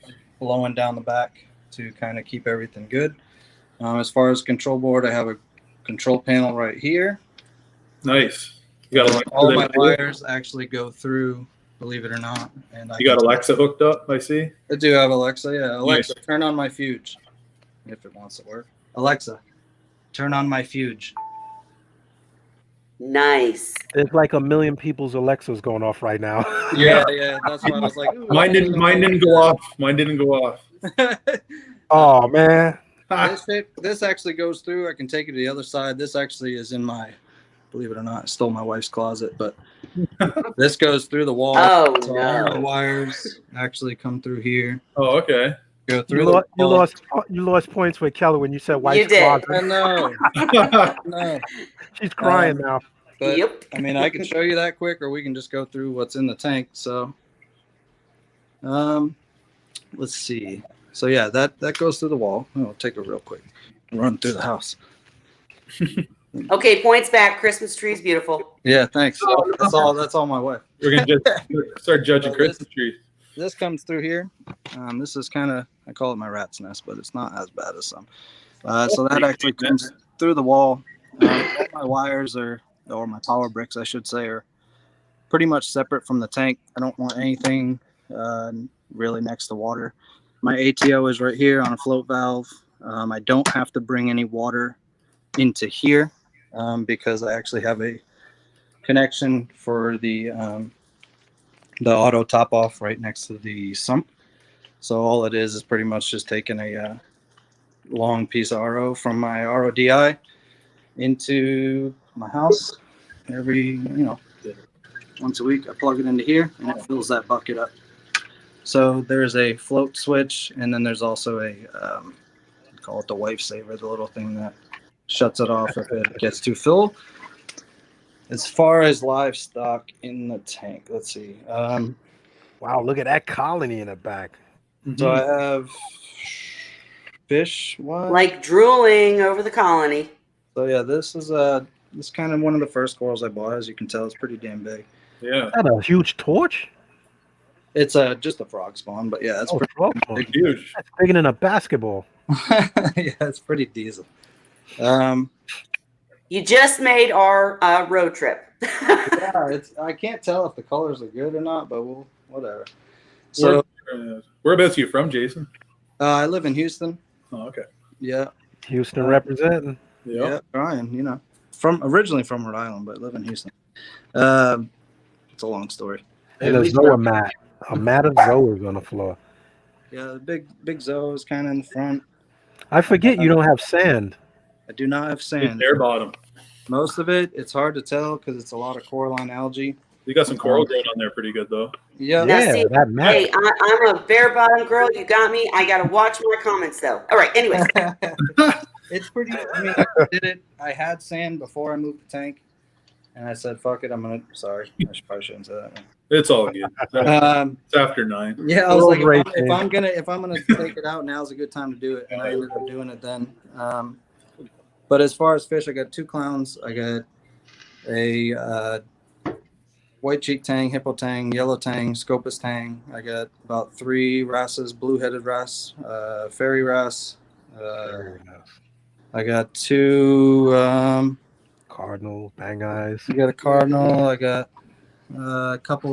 blowing down the back to kind of keep everything good. As far as control board, I have a control panel right here. Nice. You got all my wires actually go through, believe it or not. And you got Alexa hooked up, I see. I do have Alexa. Yeah, Alexa, turn on my fuge, if it wants to work. Alexa, turn on my fuge. Nice. There's like a million people's Alexas going off right now. Yeah. That's why I was like, mine didn't go off. Mine didn't go off. Oh man. This actually goes through. I can take it to the other side. This actually is in my, believe it or not, I stole my wife's closet, but this goes through the wall. Oh, so no. all the wires actually come through here. Oh, okay. Go through you lost points with Kelly when you said wife's You did. closet. I know. No. She's crying now. But, Yep. I mean, I can show you that quick, or we can just go through what's in the tank. So, let's see. So yeah, that goes through the wall. I'll take it real quick. Run through the house. Okay, points back. Christmas tree's beautiful. Yeah, thanks. That's all my wife. We're gonna just start judging Christmas trees. This comes through here. This is kind of, I call it my rat's nest, but it's not as bad as some. So that actually comes through the wall. All my wires or my power bricks, I should say, are pretty much separate from the tank. I don't want anything really next to water. My ATO is right here on a float valve. I don't have to bring any water into here because I actually have a connection for the auto top off right next to the sump. So all it is pretty much just taking a long piece of RO from my RODI into my house. Every, once a week I plug it into here and it fills that bucket up. So there's a float switch, and then there's also a call it the wife saver, the little thing that shuts it off if it gets too full. As far as livestock in the tank, let's see. Wow, look at that colony in the back. So I have fish. What? Like drooling over the colony. So yeah, this is kind of one of the first corals I bought. As you can tell, it's pretty damn big. Yeah. Is that a huge torch? It's just a frog spawn, but yeah, it's pretty big, huge. That's bigger than a basketball. Yeah, it's pretty diesel. You just made our road trip. Yeah, I can't tell if the colors are good or not, but whatever. So, whereabouts are you from, Jason? I live in Houston. Oh, okay. Yeah. Houston representing. Yeah, Brian. Originally from Rhode Island, but live in Houston. It's a long story. And a Zoa mat. A mat of Zoas on the floor. Yeah, the big Zoa is kind of in the front. I forget you don't have sand. I do not have sand. Bare bottom. Most of it's hard to tell because it's a lot of coralline algae. You got some coral growing on there pretty good, though. Yeah. Now, see, that matters. hey, I'm a bare bottom girl. You got me. I got to watch my comments, though. All right, anyways. It's pretty, I did it. I had sand before I moved the tank. And I said, fuck it, sorry. I probably shouldn't say that. Man. It's all good. It's after 9. Yeah, I was like, if I'm gonna take it out, now's a good time to do it. And I ended up doing it then. But as far as fish, I got 2 clowns. I got a white cheek tang, hippo tang, yellow tang, scopus tang. I got about 3 wrasses, blue-headed wrasse, fairy wrasse, I got two Cardinal, bang eyes. I got a cardinal. I got a couple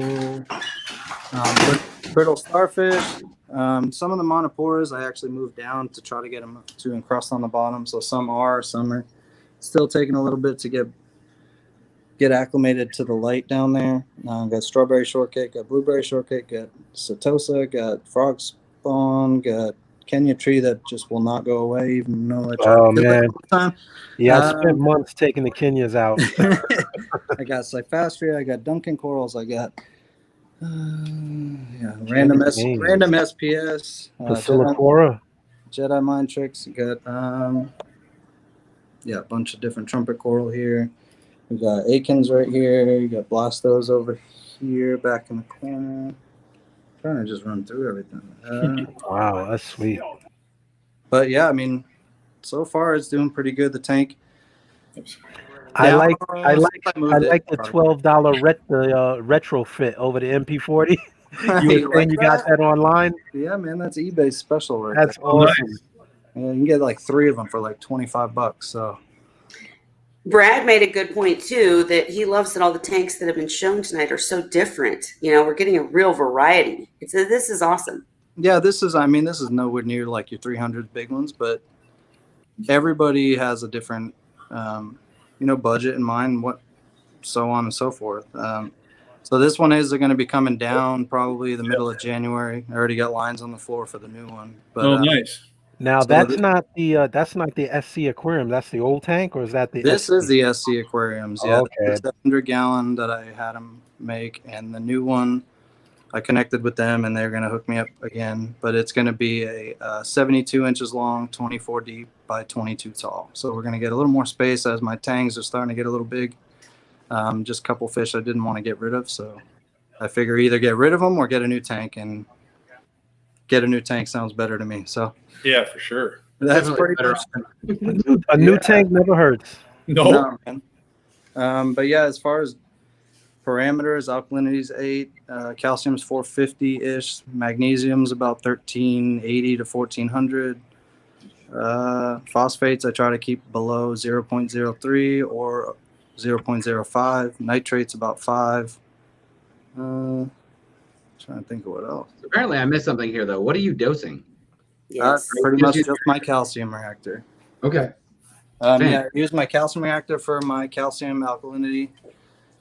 brittle starfish. Some of the monoporas I actually moved down to try to get them to encrust on the bottom. So some are still taking a little bit to get acclimated to the light down there. Got strawberry shortcake, got blueberry shortcake, got setosa, got frog spawn, got Kenya tree that just will not go away, even though I try to kill it all the time. Yeah, I spent months taking the Kenyas out. I got cyphastria, I got Duncan corals, I got random SPS, Jedi mind tricks. You got a bunch of different trumpet coral here. We got Akins right here. You got Blastos over here, back in the corner. I'm trying to just run through everything. Wow, that's sweet. But yeah, I mean, so far it's doing pretty good. The tank. I like the $12 retrofit over the MP40. You were saying you got that online? Yeah, man, that's eBay special right That's there. awesome. Yeah, you can get like 3 of them for like $25. So Brad made a good point too, that he loves that all the tanks that have been shown tonight are so different. You know, we're getting a real variety. This is awesome. Yeah, this is nowhere near like your 300 big ones, but everybody has a different, budget in mind, so on and so forth. So this one is going to be coming down probably the middle of January. I already got lines on the floor for the new one. But, nice. Now so that's not the SC aquarium. That's the old tank, or is that the? This SC? Is the SC aquariums. Yeah, okay. The 700-gallon that I had them make, and the new one, I connected with them, and they're going to hook me up again. But it's going to be a 72 inches long, 24 deep by 22 tall. So we're going to get a little more space as my tangs are starting to get a little big. Just a couple fish I didn't want to get rid of, so I figure either get rid of them or get a new tank. And get a new tank sounds better to me. So yeah, for sure. That's pretty much a new tank never hurts. No, man. But yeah, as far as parameters, alkalinity's 8, calcium's 450-ish, magnesium's about 1380 to 1400. Phosphates I try to keep below 0.03 or 0.05. Nitrate's about 5. Trying to think of what else. Apparently I missed something here though. What are you dosing? Pretty much just my calcium reactor. Okay. I use my calcium reactor for my calcium, alkalinity,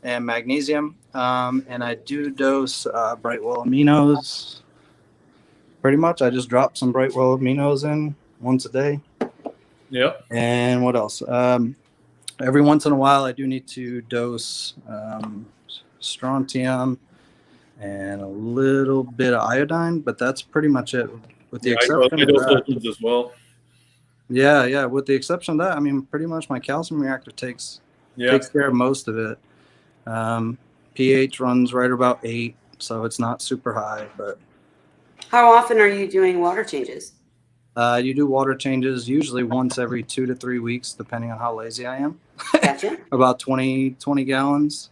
and magnesium. And I do dose Brightwell aminos. Pretty much, I just drop some Brightwell aminos in once a day. Yep. And what else? Every once in a while, I do need to dose strontium and a little bit of iodine, but that's pretty much it. With the exception I dose those as well. Yeah. With the exception of that, I mean, pretty much my calcium reactor takes care of most of it. pH runs right about 8, so it's not super high. But how often are you doing water changes? You do water changes usually once every 2 to 3 weeks, depending on how lazy I am. Gotcha. About 20 gallons.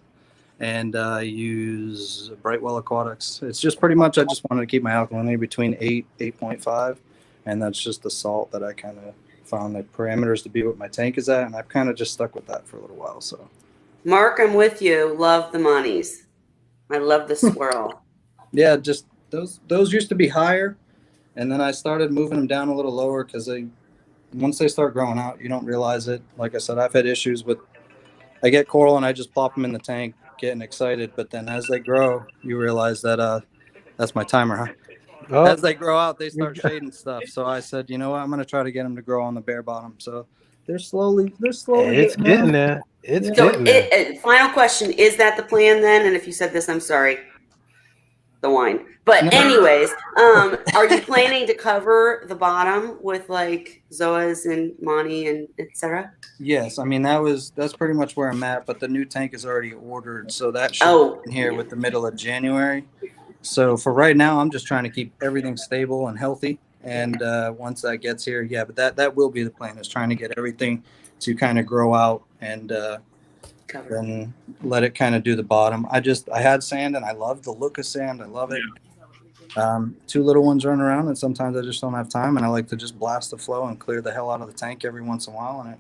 And use Brightwell Aquatics. It's just pretty much, I just wanted to keep my alkalinity between 8.5. And that's just the salt that I kind of found the parameters to be what my tank is at. And I've kind of just stuck with that for a little while. So, Mark, I'm with you. Love the monies. I love the swirl. Yeah, just those used to be higher. And then I started moving them down a little lower because once they start growing out, you don't realize it. Like I said, I've had issues with, I get coral and I just plop them in the tank, getting excited. But then as they grow, you realize that that's my timer, huh? Oh. As they grow out, they start shading stuff. So I said, you know what? I'm going to try to get them to grow on the bare bottom. So they're slowly it's getting there. It's getting there. Final question. Is that the plan then? And if you said this, I'm sorry. The wine. But anyways, are you planning to cover the bottom with like Zoas and Monty and etc.? Yes, I mean that's pretty much where I'm at. But the new tank is already ordered, so that should be in here with the middle of January. So for right now, I'm just trying to keep everything stable and healthy. And once that gets here, but that will be the plan, is trying to get everything to kind of grow out and then let it kind of do the bottom. I had sand and I love the look of sand. I love it. Two little ones run around, and sometimes I just don't have time, and I like to just blast the flow and clear the hell out of the tank every once in a while. And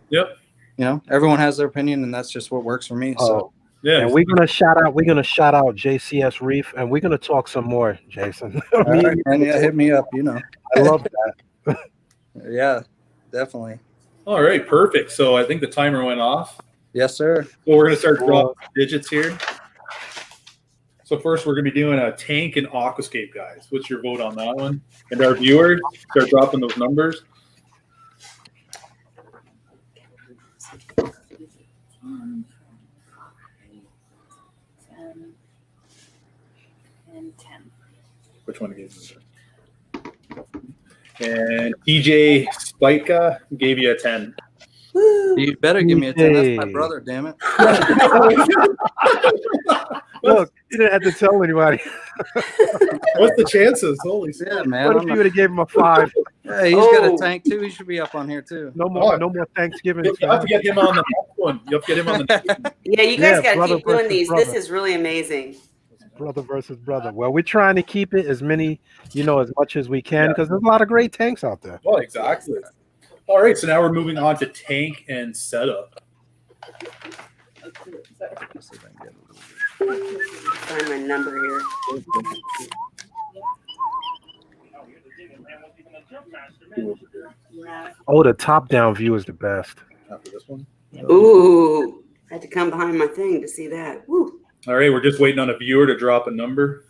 everyone has their opinion, and that's just what works for me. So yeah, and we're gonna shout out JCS Reef, and we're gonna talk some more, Jason. All right, man, hit me up. I love that. Yeah, definitely. All right, perfect. So I think the timer went off. Yes, sir. So we're gonna start dropping digits here. So first, we're going to be doing a tank and Aquascape, guys. What's your vote on that one? And our viewers, start dropping those numbers. 10 and 10. Which one gave you? And TJ Spika gave you a 10. You better give me a 10. That's my brother, damn it. Look, you didn't have to tell anybody. What's the chances? Holy shit, man. What if you would have gave him a 5? Yeah, he's got a tank too. He should be up on here too. No more Thanksgiving. You have to get him on the next one. You have to get him on the next one. Yeah, you guys got to keep doing these. Brother. This is really amazing. Brother versus brother. Well, we're trying to keep it as much as we can because there's a lot of great tanks out there. Well, exactly. All right, so now we're moving on to tank and setup. Find my number here. Oh, the top-down view is the best. After this one. Ooh, I had to come behind my thing to see that. Woo. All right, we're just waiting on a viewer to drop a number.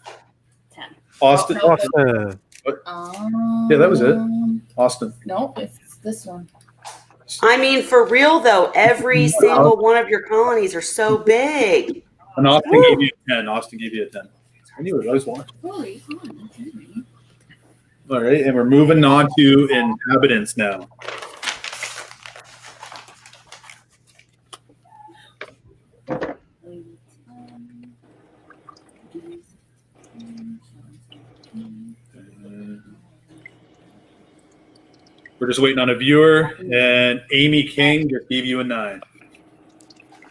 10. Austin. Yeah, that was it. Austin. No, it's this one. I mean, for real though, every single one of your colonies are so big. And Austin gave you a 10. Austin gave you a 10. I knew it. I was watching. All right, and we're moving on to Inhabitants now. We're just waiting on a viewer, and Amy King just gave you a 9.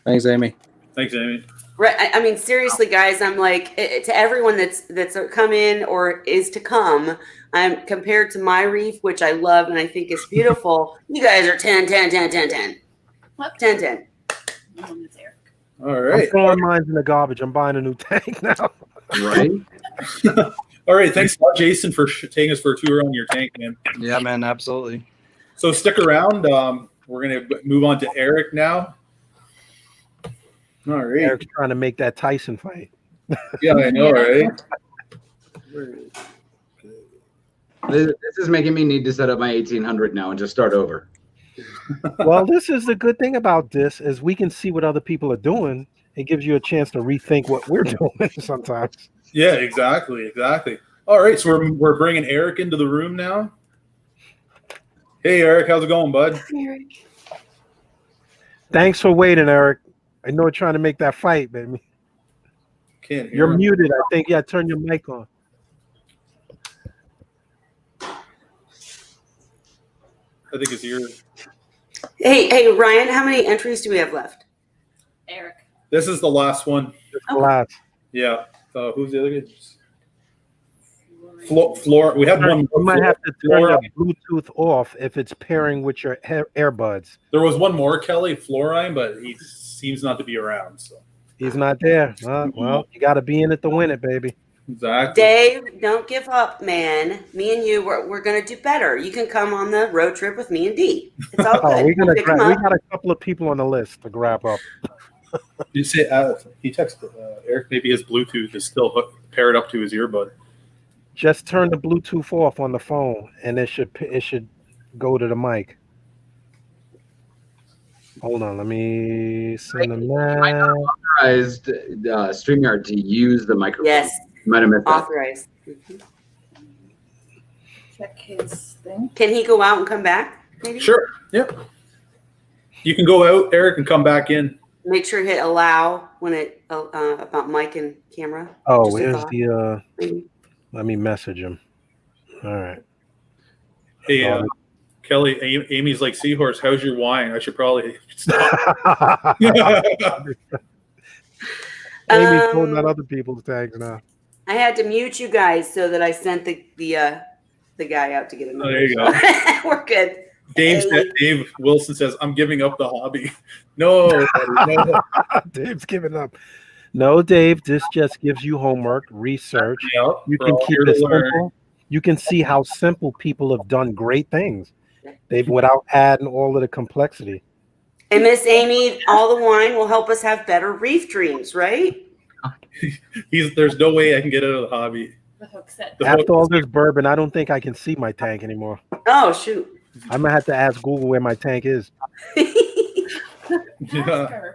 Thanks, Amy. Thanks, Amy. Right. I mean, seriously, guys, I'm like, to everyone that's come in or is to come, I'm compared to my reef, which I love and I think is beautiful. You guys are 10, 10, 10, 10, 10. What? 10, 10. All right. I'm throwing mine in the garbage. I'm buying a new tank now. Right. All right. Thanks a lot, Jason, for taking us for a tour on your tank, man. Yeah, man, absolutely. So stick around. We're going to move on to Eric now. All right. Eric's trying to make that Tyson fight. Yeah, I know, right? This is making me need to set up my 1800 now and just start over. Well, this is the good thing about this is we can see what other people are doing. It gives you a chance to rethink what we're doing sometimes. Yeah, exactly. All right, so we're bringing Eric into the room now. Hey, Eric, how's it going, bud? Thanks for waiting, Eric. I know you're trying to make that fight, baby. Can't hear You're him. muted. I think. Yeah, turn your mic on. I think it's yours. Hey, Ryan, how many entries do we have left? Eric. This is the last one. Last. Yeah. Who's the other guy? Floor. We have one. You might have to turn the Bluetooth off if it's pairing with your earbuds. There was one more, Kelly Florine, but he seems not to be around. So he's not there. Well, you got to be in it to win it, baby. Exactly. Dave, don't give up, man. Me and you, we're gonna do better. You can come on the road trip with me and D. It's all good. we got a couple of people on the list to grab up. You say he texted Eric. Maybe his Bluetooth is still paired up to his earbud. Just turn the Bluetooth off on the phone, and it should go to the mic. Hold on, let me send them now. Authorized StreamYard to use the microphone. Yes. You might have missed that. Authorized. Check his thing. Can he go out and come back? Maybe? Sure. Yep. You can go out, Eric, and come back in. Make sure hit allow when it about mic and camera. Oh, here's the let me message him. All right. Hey, Kelly, Amy's like, Seahorse, how's your wine? I should probably stop. Amy's pulling out other people's tags now. I had to mute you guys so that I sent the guy out to get him. Oh, there you go. We're good. Dave Wilson says, "I'm giving up the hobby." No, no. Dave's giving up. No, Dave. This just gives you homework, research. Yep, you we're can all keep here to it learn. simple. You can see how simple people have done great things. They've without adding all of the complexity. And Miss Amy, all the wine will help us have better reef dreams, right? There's no way I can get out of the hobby. The hook set. After all this bourbon, I don't think I can see my tank anymore. Oh, shoot. I'm gonna have to ask Google where my tank is. Yeah.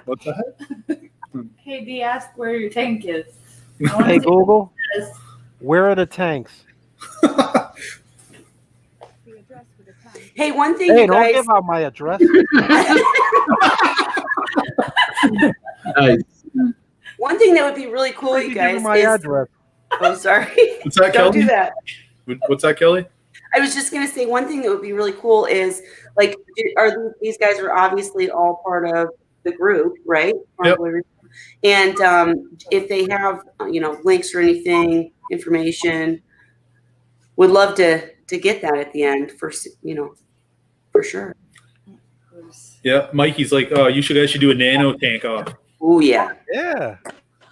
What's that? Hey, D, ask where your tank is. Hey Google, where are the tanks? Hey, one thing Hey, you don't guys. give out my address. Nice. One thing that would be really cool, you guys. My address. I'm sorry. What's that, Don't Kelly? do that. What's that, Kelly? I was just gonna say one thing that would be really cool is like, these guys are obviously all part of the group, right? Yep. And if they have links or anything, information, would love to get that at the end for sure. Yeah, Mikey's like, "Oh, you guys should do a nano tank off." Oh yeah. Yeah,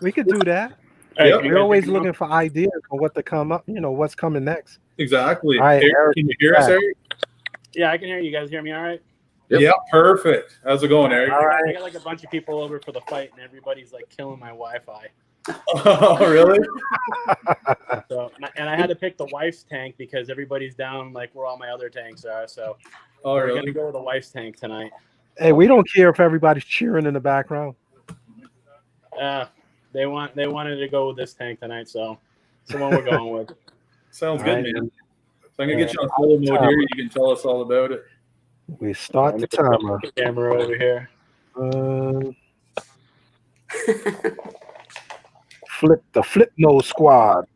we could do that. Yep. We're always looking for ideas on what to come up. What's coming next. Exactly. All right, Eric, can you hear us, Eric? Yeah, I can hear you. Guys hear me all right? Yep. Yeah, perfect. How's it going, Eric? I got like a bunch of people over for the fight, and everybody's like killing my Wi-Fi. Oh, really? So, and I had to pick the wife's tank because everybody's down like where all my other tanks are. So we're really? gonna go with the wife's tank tonight. Hey, we don't care if everybody's cheering in the background. They wanted to go with this tank tonight, so it's the one we're going with. Sounds All good, right, man. So I'm gonna get you on solo mode here. You can tell us all about it. We start the timer. Camera over here. Flip nose squad.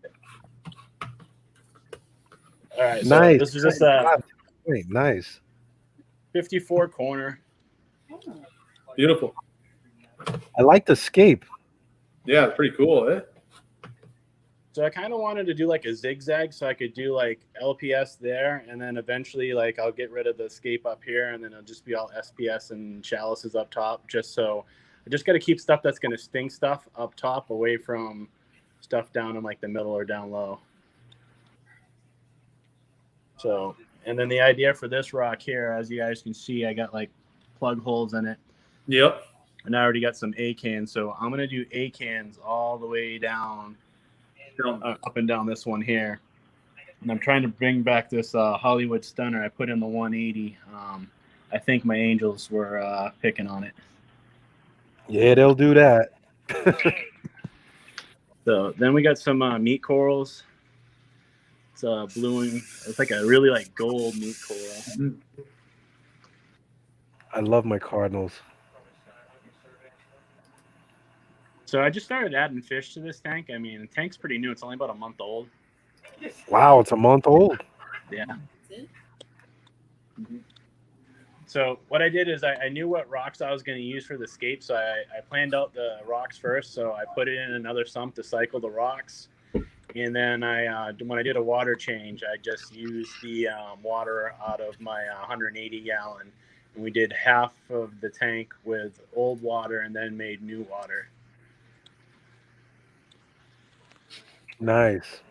All right, so Nice. this is just a nice 54 corner. Beautiful. I like the scape. Yeah, it's pretty cool, eh? So I kind of wanted to do like a zigzag so I could do like LPS there, and then eventually like I'll get rid of the scape up here, and then it'll just be all SPS and chalices up top. Just so I just got to keep stuff that's going to sting stuff up top away from stuff down in like the middle or down low. So, and then the idea for this rock here, as you guys can see, I got like plug holes in it. Yep. And I already got some A cans, so I'm going to do A cans all the way down. Up and down this one here, and I'm trying to bring back this Hollywood Stunner. I put in the 180. I think my Angels were picking on it. Yeah, they'll do that. So then we got some meat corals. It's bluing. It's like a really like gold meat coral. I love my Cardinals. So I just started adding fish to this tank. I mean, the tank's pretty new. It's only about a month old. Wow, it's a month old. Yeah. So what I did is I knew what rocks I was going to use for the scape, so I planned out the rocks first. So I put it in another sump to cycle the rocks, and then when I did a water change, I just used the water out of my 180 gallon, and we did half of the tank with old water and then made new water. Nice.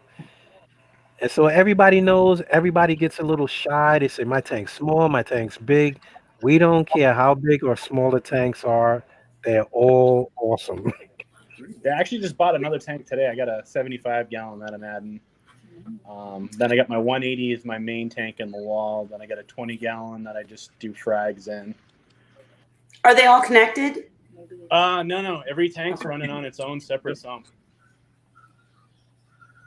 And so everybody knows, everybody gets a little shy. They say, my tank's small, my tank's big. We don't care how big or small the tanks are. They're all awesome. I actually just bought another tank today. I got a 75 gallon that I'm adding. Then I got my 180 is my main tank in the wall. Then I got a 20 gallon that I just do frags in. Are they all connected? No. Every tank's running on its own separate sump.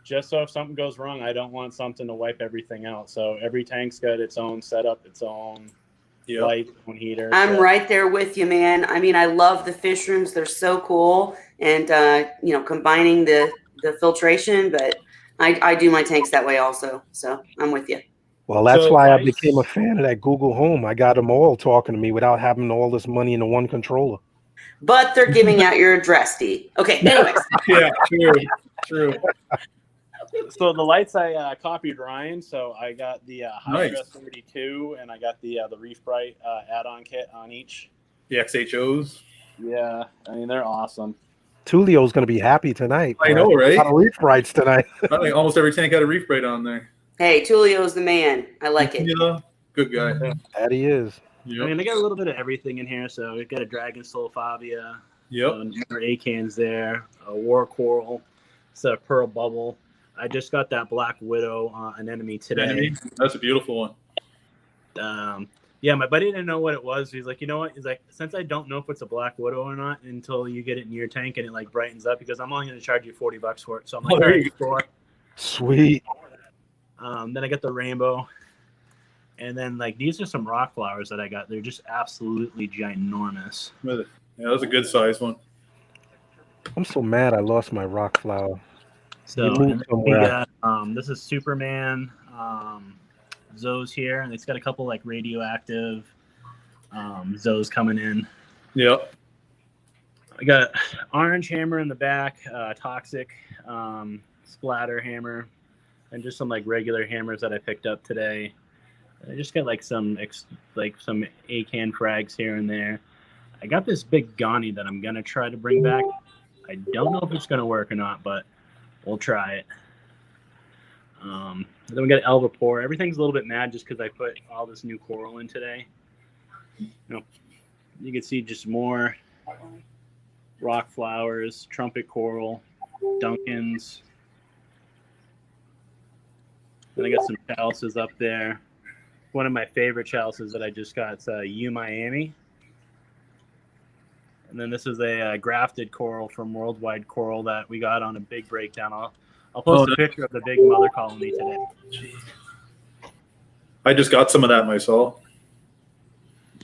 Just so if something goes wrong, I don't want something to wipe everything out. So every tank's got its own setup, its own light, own heater. I'm right there with you, man. I mean, I love the fish rooms. They're so cool. And, combining the filtration, but I do my tanks that way also. So I'm with you. Well, that's why I became a fan of that Google Home. I got them all talking to me without having all this money into one controller. But they're giving out your address, D. Okay, anyways. Yeah, true. So the lights I copied Ryan. So I got the Hydra Nice. 32 and I got the Reef Bright add-on kit on each. The XHOs. Yeah, I mean they're awesome. Tulio's going to be happy tonight. I know, right? A lot of reef brights tonight. I think almost every tank had a reef braid on there. Hey, Tulio's the man. I like it. Yeah, good guy. That he is. Yep. I mean, they got a little bit of everything in here. So we've got a Dragon Soul Fabia. Yep. Our A-cans there. A War Coral. It's a Pearl Bubble. I just got that Black Widow anemone today. Anemone? That's a beautiful one. Yeah, my buddy didn't know what it was. He's like, you know what? He's like, since I don't know if it's a Black Widow or not until you get it in your tank and it like brightens up, because I'm only going to charge you $40 for it. So I'm like, there all you right, sure. Sweet. Then I got the rainbow. And then like these are some rock flowers that I got. They're just absolutely ginormous. Yeah, that was a good size one. I'm so mad I lost my rock flower. So and we got, this is Superman. Zoe's here, and it's got a couple like radioactive Zoes coming in. Yep. I got orange hammer in the back, toxic splatter hammer, and just some like regular hammers that I picked up today. I just got like some A-can frags here and there. I got this big Ghani that I'm gonna try to bring back. I don't know if it's gonna work or not, but we'll try it. Then we got Elvapor. Everything's a little bit mad just because I put all this new coral in today. You know, you can see just more rock flowers, trumpet coral, Duncans. Then I got some chalices up there. One of my favorite chalices that I just got is U Miami. And then this is a grafted coral from Worldwide Coral that we got on a big breakdown. I'll post a picture of the big mother colony today. I just got some of that myself.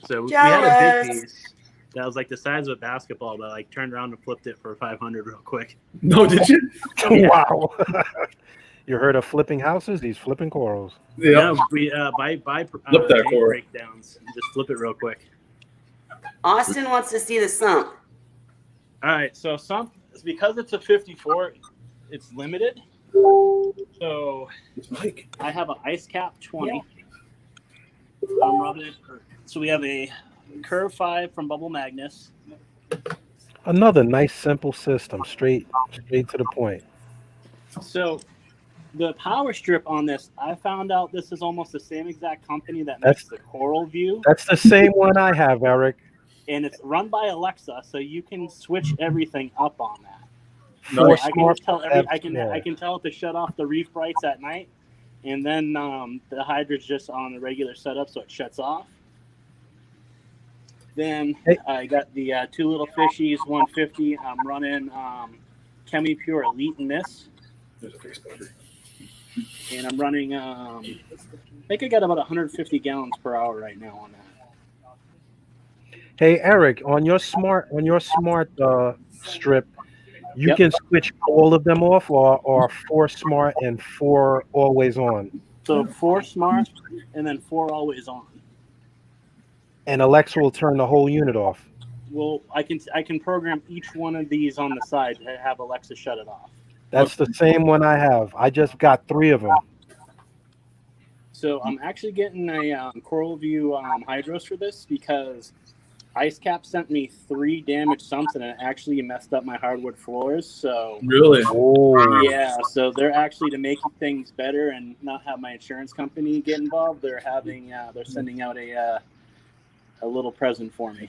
So we had a big piece that was like the size of a basketball, but I like turned around and flipped it for 500 real quick. No, did you? Wow. You heard of flipping houses? These flipping corals. Yeah, we buy flip that coral breakdowns and just flip it real quick. Austin wants to see the sump. All right, so sump, because it's a 54, it's limited. So I have an ice cap 20. So we have a Curve 5 from Bubble Magnus. Another nice, simple system, straight to the point. So the power strip on this, I found out this is almost the same exact company that makes the Coral View. That's the same one I have, Eric. And it's run by Alexa, so you can switch everything up on that. No, I can just tell I can tell it to shut off the reef brights at night, and then the hydra's just on a regular setup, so it shuts off. Then I got the two little fishies, 150. I'm running Chemi Pure Elite in this. There's a face butter. And I'm running I think I got about 150 gallons per hour right now on that. Hey Eric, on your smart strip, you can switch all of them off, or 4 smart and 4 always on. So 4 smart and then 4 always on. And Alexa will turn the whole unit off. Well, I can program each one of these on the side to have Alexa shut it off. That's the same one I have. I just got 3 of them. So I'm actually getting a Coral View Hydros for this because Ice Cap sent me 3 damaged sumps and it actually messed up my hardwood floors. So really, yeah. So they're actually, to make things better and not have my insurance company get involved, they're sending out a little present for me.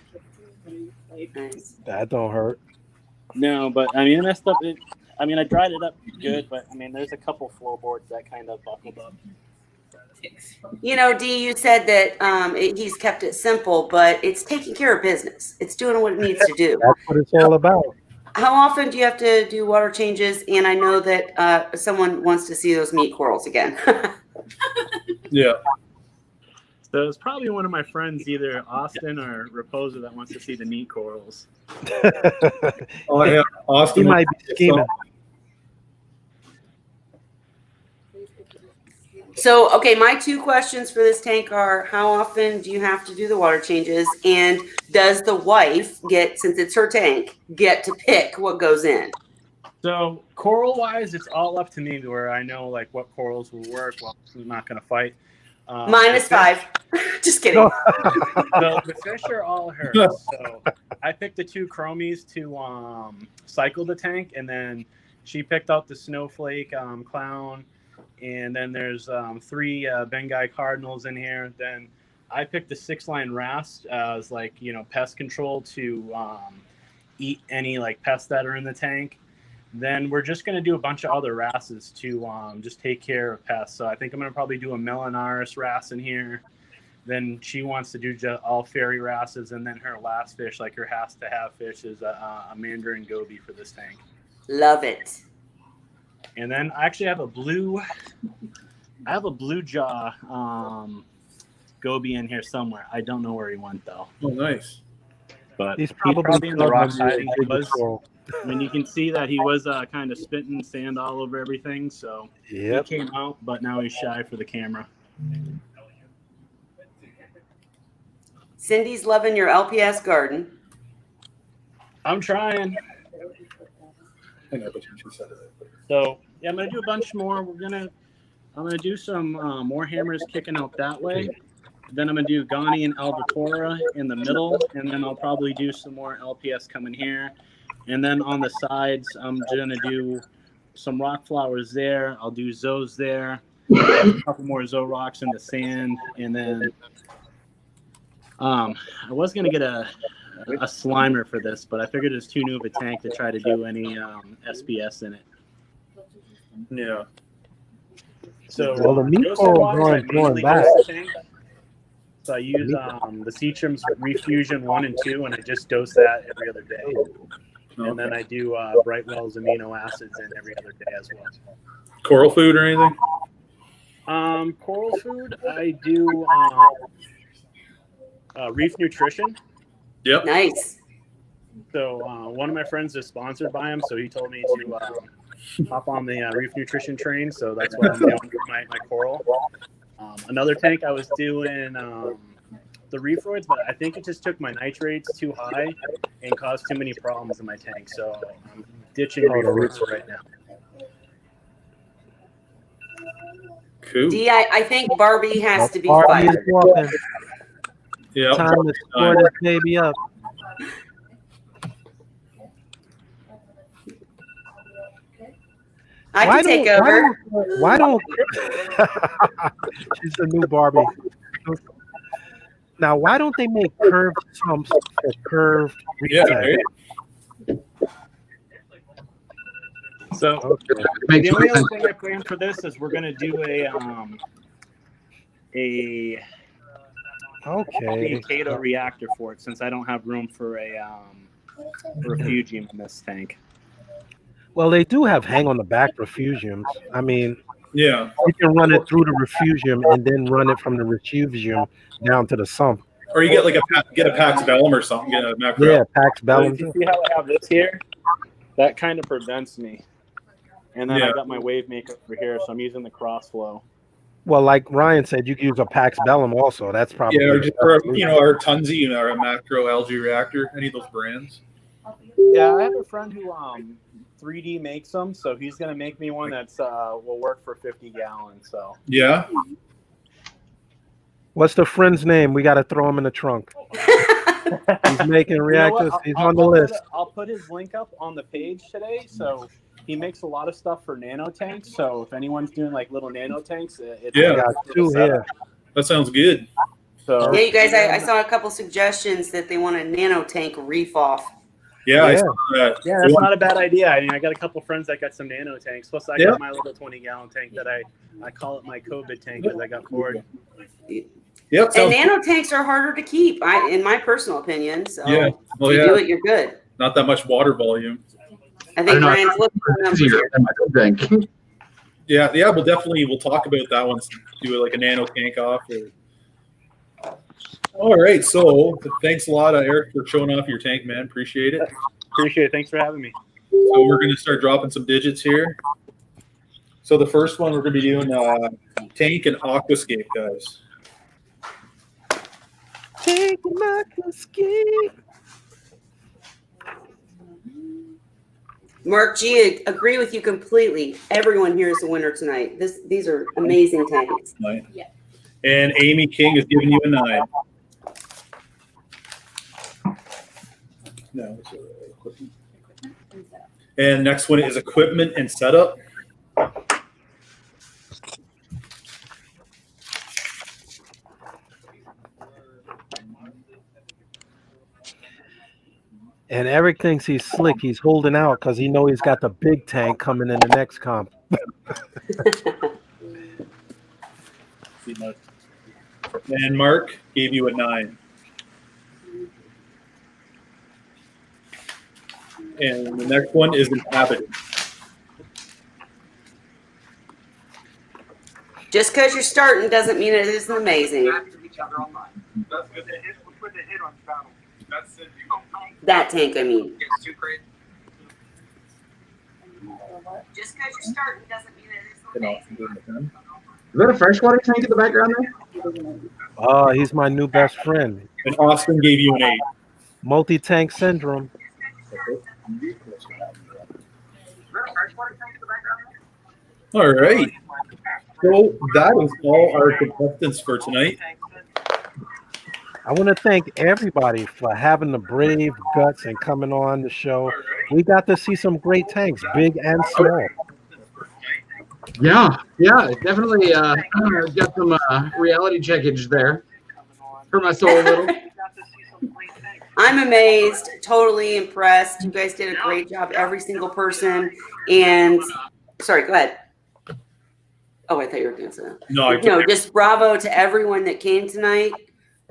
That don't hurt. No, but I mean, it messed up. I dried it up good, but I mean, there's a couple floorboards that kind of buckled up. You know, Dee, you said that he's kept it simple, but it's taking care of business. It's doing what it needs to do. That's what it's all about. How often do you have to do water changes? And I know that someone wants to see those meat corals again. Yeah. So it's probably one of my friends, either Austin or Raposa, that wants to see the meat corals. Oh yeah, Austin. He might be scheming. So, okay, my 2 questions for this tank are: how often do you have to do the water changes? And does the wife get, since it's her tank, get to pick what goes in? So coral wise, it's all up to me where I know like what corals will work. Well, I'm not going to fight. -5. Just kidding. The fish are all hers. So I picked the 2 chromies to cycle the tank, and then she picked out the snowflake clown, and then there's 3 Bengai cardinals in here. Then I picked the 6-line wrasse as like, you know, pest control to eat any like pests that are in the tank. Then we're just going to do a bunch of other wrasses to just take care of pests. So I think I'm going to probably do a Melanaris wrasse in here. Then she wants to do all fairy wrasses, and then her last fish, like her has to have fish, is a Mandarin goby for this tank. Love it. And then I actually have a blue jaw goby in here somewhere. I don't know where he went though. Oh, nice. But He's he's probably in the rocks hiding. He was, I mean, you can see that he was kind of spitting sand all over everything. So yep. He came out, but now he's shy for the camera. Cindy's loving your LPS garden. I'm trying. So yeah, I'm gonna do a bunch more. I'm gonna do some more hammers kicking out that way. Then I'm gonna do Ghani and Albacora in the middle, and then I'll probably do some more LPS coming here. And then on the sides, I'm gonna do some rock flowers there. I'll do zoes there, a couple more zoe rocks in the sand, and then I was gonna get a Slimer for this, but I figured it's too new of a tank to try to do any SPS in it. Yeah. So well, the meat going back. So I use the Seachum's Refusion 1 and 2, and I just dose that every other day. And then I do Brightwell's amino acids in every other day as well. Coral food or anything? Coral food, I do Reef Nutrition. Yep. Nice. So one of my friends is sponsored by him, so he told me to hop on the Reef Nutrition train. So that's what I'm doing with my coral. Another tank I was doing the Reefroids, but I think it just took my nitrates too high and caused too many problems in my tank. So I'm ditching Reefroids right now. Cool. D, I think Barbie has to be Barbie is fired. walking. Yeah. Time to score this baby up. I can take over. Why don't she's the new Barbie. Now, why don't they make curved sumps for curved Yeah. So the only other thing I planned for this is we're gonna do a Kato reactor for it, since I don't have room for a refugium in this tank. Well, they do have hang on the back refugiums. I mean, yeah, you can run it through the refugium and then run it from the refugium down to the sump. Or you get like a Pax Bellum or something. Get a macro. Yeah, Pax Bellum. You see how I have this here? That kind of prevents me. And then I got my wave maker over here, so I'm using the crossflow. Well, like Ryan said, you can use a Pax Bellum also. That's probably or our Tunzi or a macro algae reactor. Any of those brands. Yeah, I have a friend who 3D makes them, so he's gonna make me one that's will work for 50 gallons. So yeah. What's the friend's name? We got to throw him in the trunk. He's making reactors. He's on the list. I'll put his link up on the page today. So he makes a lot of stuff for nano tanks. So if anyone's doing like little nano tanks, got 2 here. That sounds good. So yeah, you guys, I saw a couple suggestions that they want a nano tank reef off. Yeah, I saw that. Yeah, that's not a bad idea. I mean, I got a couple friends that got some nano tanks. Plus, I got my little 20-gallon tank that I call it my COVID tank because I got bored. Yep. And nano tanks are harder to keep, in my personal opinion. So yeah, well, if you do it, you're good. Not that much water volume. I think Ryan's looking for numbers here. Yeah, we'll talk about that once. Do it like a nano tank off. All right, so thanks a lot, Eric, for showing off your tank, man. Appreciate it. Appreciate it. Thanks for having me. So we're going to start dropping some digits here. So the first one we're going to be doing tank and Aquascape, guys. Tank and Aquascape. Mark G, agree with you completely. Everyone here is a winner tonight. These are amazing tanks. Yeah. And Amy King is giving you a 9. No, it's equipment. And next one is equipment and setup. And Eric thinks he's slick. He's holding out because he knows he's got the big tank coming in the next comp. And Mark gave you a 9. And the next one is Inhabitants. Just because you're starting doesn't mean it isn't amazing. That tank, I mean. Just because you're starting doesn't mean it isn't amazing. Is that a freshwater tank in the background there? Oh, he's my new best friend. And Austin gave you an 8. Multi-tank syndrome. All right. So that is all our contestants for tonight. I want to thank everybody for having the brave guts and coming on the show. We got to see some great tanks, big and small. Yeah, definitely got some reality checkage there. Hurt my soul a little. I'm amazed, totally impressed. You guys did a great job, every single person. And sorry, go ahead. Oh, I thought you were going to say that. No, just bravo to everyone that came tonight.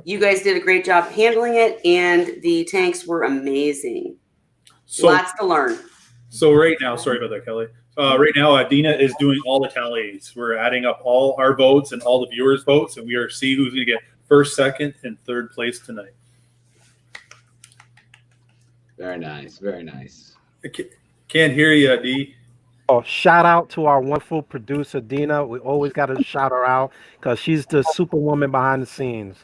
You guys did a great job handling it, and the tanks were amazing. So, lots to learn. So right now, sorry about that, Kelly. Right now, Dina is doing all the tallies. We're adding up all our votes and all the viewers' votes, and we are seeing who's going to get first, second, and third place tonight. Very nice, very nice. I can't hear you, D. Oh, shout out to our wonderful producer, Dina. We always got to shout her out because she's the superwoman behind the scenes.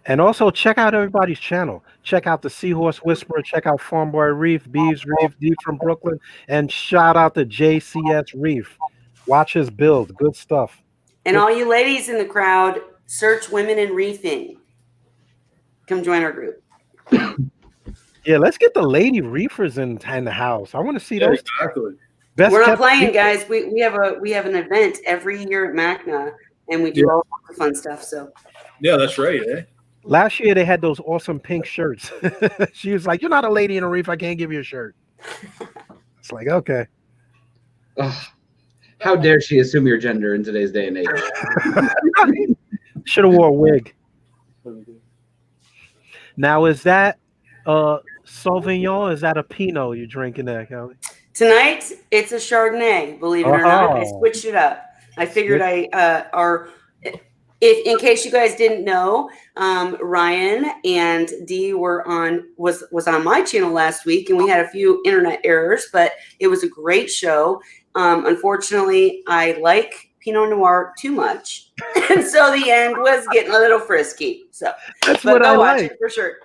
And also check out everybody's channel. Check out the Seahorse Whisperer. Check out Farm Boy Reef, Beeves Reef, D from Brooklyn, and shout out to JCS Reef. Watch his build. Good stuff. And all you ladies in the crowd, search Women in Reefing. Come join our group. Yeah, let's get the lady reefers in the house. I want to see those. Exactly. We're not playing, guys. We have an event every year at MACNA, and we do all the fun stuff. So. Yeah, that's right. Eh? Last year they had those awesome pink shirts. She was like, "You're not a lady in a reef. I can't give you a shirt." It's like, okay. Oh, how dare she assume your gender in today's day and age? Should have wore a wig. Now, is that Sauvignon? Is that a Pinot you're drinking there, Kelly? Tonight, it's a Chardonnay, believe it or not. I switched it up. I figured if in case you guys didn't know, Ryan and Dee was on my channel last week, and we had a few internet errors, but it was a great show. Unfortunately, I like Pinot Noir too much, and so the end was getting a little frisky. So, that's but what go I watch like. it for sure.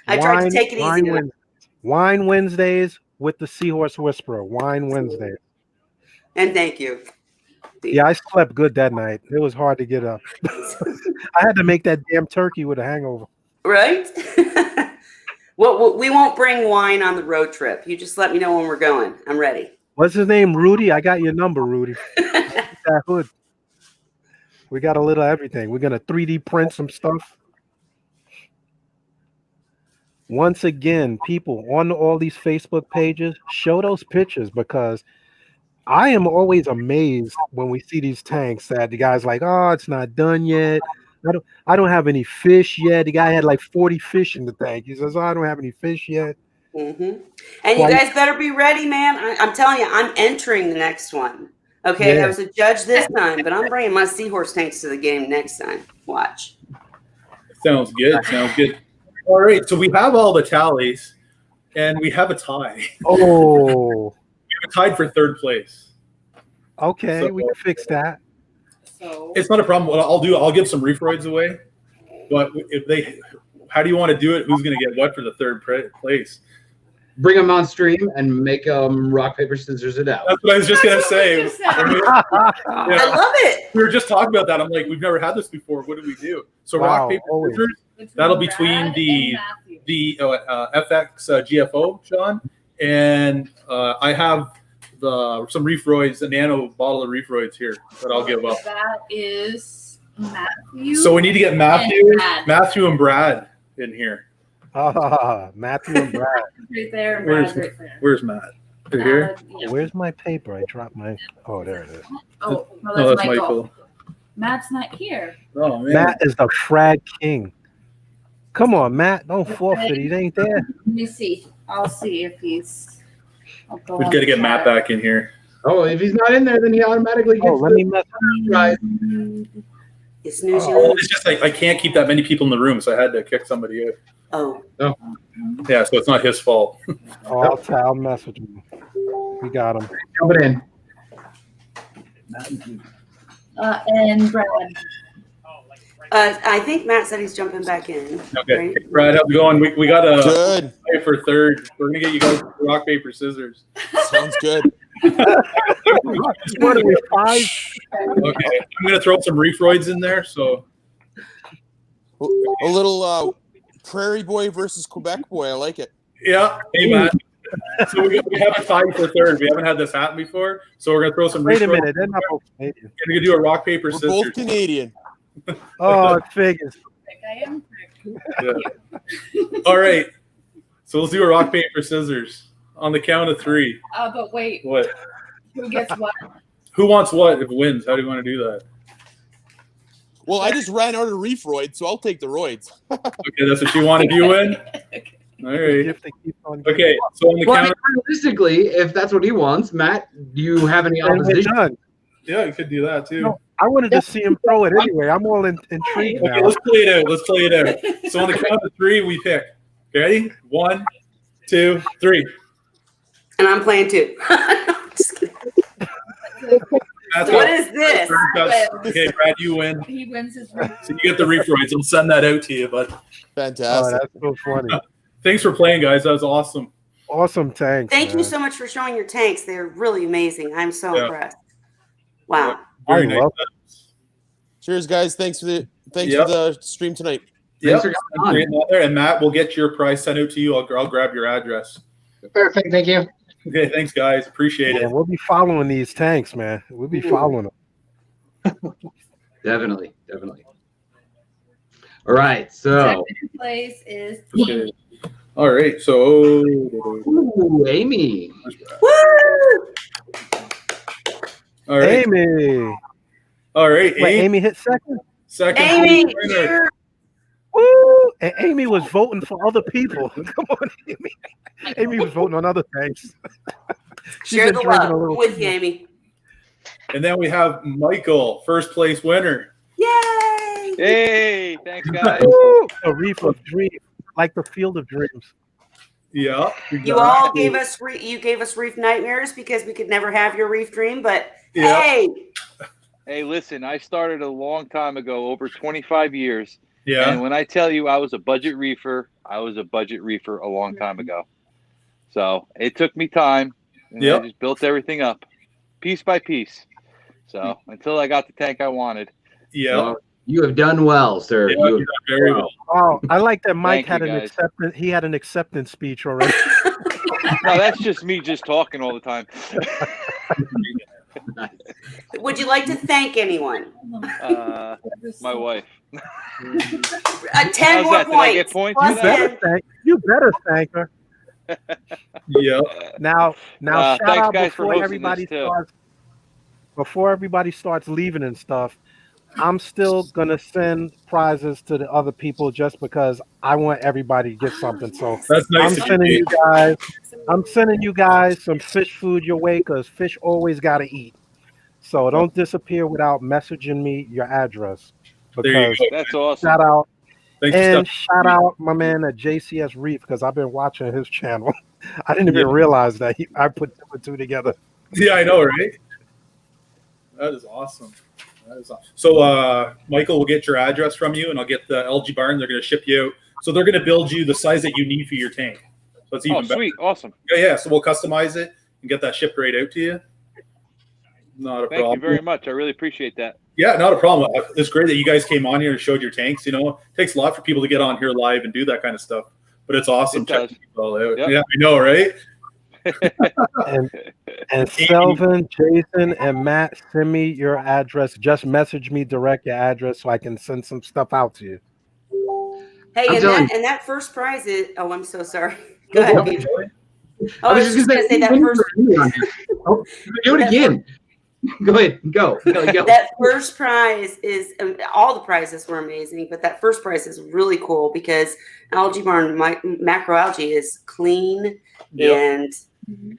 I tried to take it easy. Wine Wednesdays with the Seahorse Whisperer. Wine Wednesdays. And thank you. Yeah, I slept good that night. It was hard to get up. I had to make that damn turkey with a hangover. Right? Well, we won't bring wine on the road trip. You just let me know when we're going. I'm ready. What's his name? Rudy? I got your number, Rudy. That hood. We got a little everything. We're going to 3D print some stuff. Once again, people on all these Facebook pages, show those pictures because I am always amazed when we see these tanks that the guy's like, "Oh, it's not done yet. I don't have any fish yet." The guy had like 40 fish in the tank. He says, "Oh, I don't have any fish yet." Mm-hmm. And you guys better be ready, man. I'm telling you, I'm entering the next one. Okay, I was a judge this time, but I'm bringing my seahorse tanks to the game next time. Watch. Sounds good. Sounds good. All right, so we have all the tallies, and we have a tie. Oh. Tied for third place. Okay, So- we can fix that. So It's not a problem. What I'll do, I'll give some reef roids away. But if they, how do you want to do it? Who's going to get what for the third place? Bring them on stream and make them rock, paper, scissors it out. That's what I was just going to That's what say. we just said. I love it. We were just talking about that. I'm like, we've never had this before. What do we do? So Wow, rock, paper, always. scissors. That'll between Brad the- and Matthew. The FX GFO, Sean, and I have some reef roids, a nano bottle of reef roids here that I'll give up. That is Matthew. So we need to get Matthew, Brad. Matthew and Brad in here. Matthew and Brad. Right there. And Where's- Brad's right there. Where's Matt? Right here? Yeah. Where's my paper? I dropped my. Oh, there it is. Oh, no, Oh, that's that's Michael. Michael. Matt's not here. Oh man. Matt is the frag king. Come on, Matt. Don't forfeit. He ain't there. Let me see. I'll see if he's. I'll go We've on got to get chat. Matt back in here. Oh, if he's not in there, then he automatically gets Oh, let me mess. prize. It's news. It's just like I can't keep that many people in the room, so I had to kick somebody out. Oh. Yeah, so it's not his fault. Oh, I'll message him. We got him. Jump it in. And Brad. I think Matt said he's jumping back in. Okay, Right? Brad, how's it going? We got a Good. fight for third. We're gonna get you guys rock paper scissors. Sounds good. What are we, 5? Okay, I'm gonna throw some reef roids in there. So A little Prairie Boy versus Quebec Boy. I like it. yeah, hey Matt. So we haven't tied for third. We haven't had this happen before. So we're gonna throw some reef Wait a roids. minute. They're not both Canadian. We're gonna do a rock paper We're scissors. both Canadian. Oh, it figures. I am. Yeah. All right. So let's do a rock paper scissors on the count of 3. But wait, What? who gets what? Who wants what? If it wins, how do you want to do that? Well, I just ran out of reef roids, so I'll take the roids. Okay, that's what you want. If you win. All right. If they keep on Okay. So on the Well, count of realistically, if that's what he wants, Matt, do you have any and we're opposition? done. yeah, you could do that too. No, I wanted to see him throw it anyway. I'm all intrigued Okay, now. let's play it out. Let's play it out. So on the count of 3, we pick. Ready? 1, 2, 3. And I'm playing too. Just kidding. That's What is this? Okay, Brad, you win. He wins his room. So you get the reef roids. I'll send that out to you, bud. Oh, Fantastic. that's so funny. Thanks for playing, guys. That was awesome. Awesome tanks. Thank you man. so much for showing your tanks. They're really amazing. I'm so Yeah. impressed. Wow. Very I nice. love Cheers, guys. Thanks for the Yep. for the stream tonight. Yep. Thanks for coming on. Great there. And Matt, we'll get your prize sent out to you. I'll grab your address. Perfect. Thank you. Okay, thanks, guys. Appreciate Yeah, it. we'll be following these tanks, man. We'll be following them. Definitely. All right, so Second place is Okay. All right. So ooh, Amy. Woo! all right. Amy. All right. Wait, Amy, Amy hit second? second. Amy, winner. you're- Woo! And Amy was voting for other people. Come on, Amy. Amy was voting on other things. She's share been the drinking a love little with too you, much. Amy. And then we have Michael, first place winner. Yay! Hey, thanks, guys. Woo! A reef of dreams, like the field of dreams. Yeah. You all gave us reef nightmares because we could never have your reef dream, but Yeah. hey, Hey, listen, I started a long time ago, over 25 years. Yeah. And when I tell you I was a budget reefer, I was a budget reefer a long time ago. So it took me time. And Yep. I just built everything up piece by piece. So until I got the tank I wanted. Yeah. Well, you have done well, sir. Yeah, You you have done very well. Oh, I like that Mike Thank had you, an guys. acceptance. He had an acceptance speech already. No, that's just me just talking all the time. would you like to thank anyone? My wife. 10 How's more that? Did I get points. points Plus for that? 10. You better thank her. Yeah. Now shout thanks, out guys, for before hosting everybody this, too. starts. Before everybody starts leaving and stuff, I'm still gonna send prizes to the other people just because I want everybody to get something. So That's nice. I'm of sending you. you guys some fish food your way because fish always gotta eat. So don't disappear without messaging me your address. There you Because go. That's awesome. shout out Thanks and for shout out my man at JCS Reef because I've been watching his channel. I didn't even realize that I put 2 and 2 together. Yeah, I know, right? That is awesome. So, Michael, we'll get your address from you, and I'll get the LG barn. They're going to ship you out. So they're going to build you the size that you need for your tank. So it's even better. Sweet. Awesome. Yeah. So we'll customize it and get that shipped right out to you. Not a problem. Thank you very much. I really appreciate that. Yeah, not a problem. It's great that you guys came on here and showed your tanks. You know, it takes a lot for people to get on here live and do that kind of stuff. But it's awesome checking people all out. Yep. Yeah, I know, right? and Selvin, Jason, and Matt, send me your address. Just message me direct your address so I can send some stuff out to you. Hey, and that first prize is. Oh, I'm so sorry. Go ahead, Peter. I was just going to say that first. Oh, do it again. Go ahead. Go. That first prize is all the prizes were amazing, but that first prize is really cool because Algae Barn macroalgae is clean and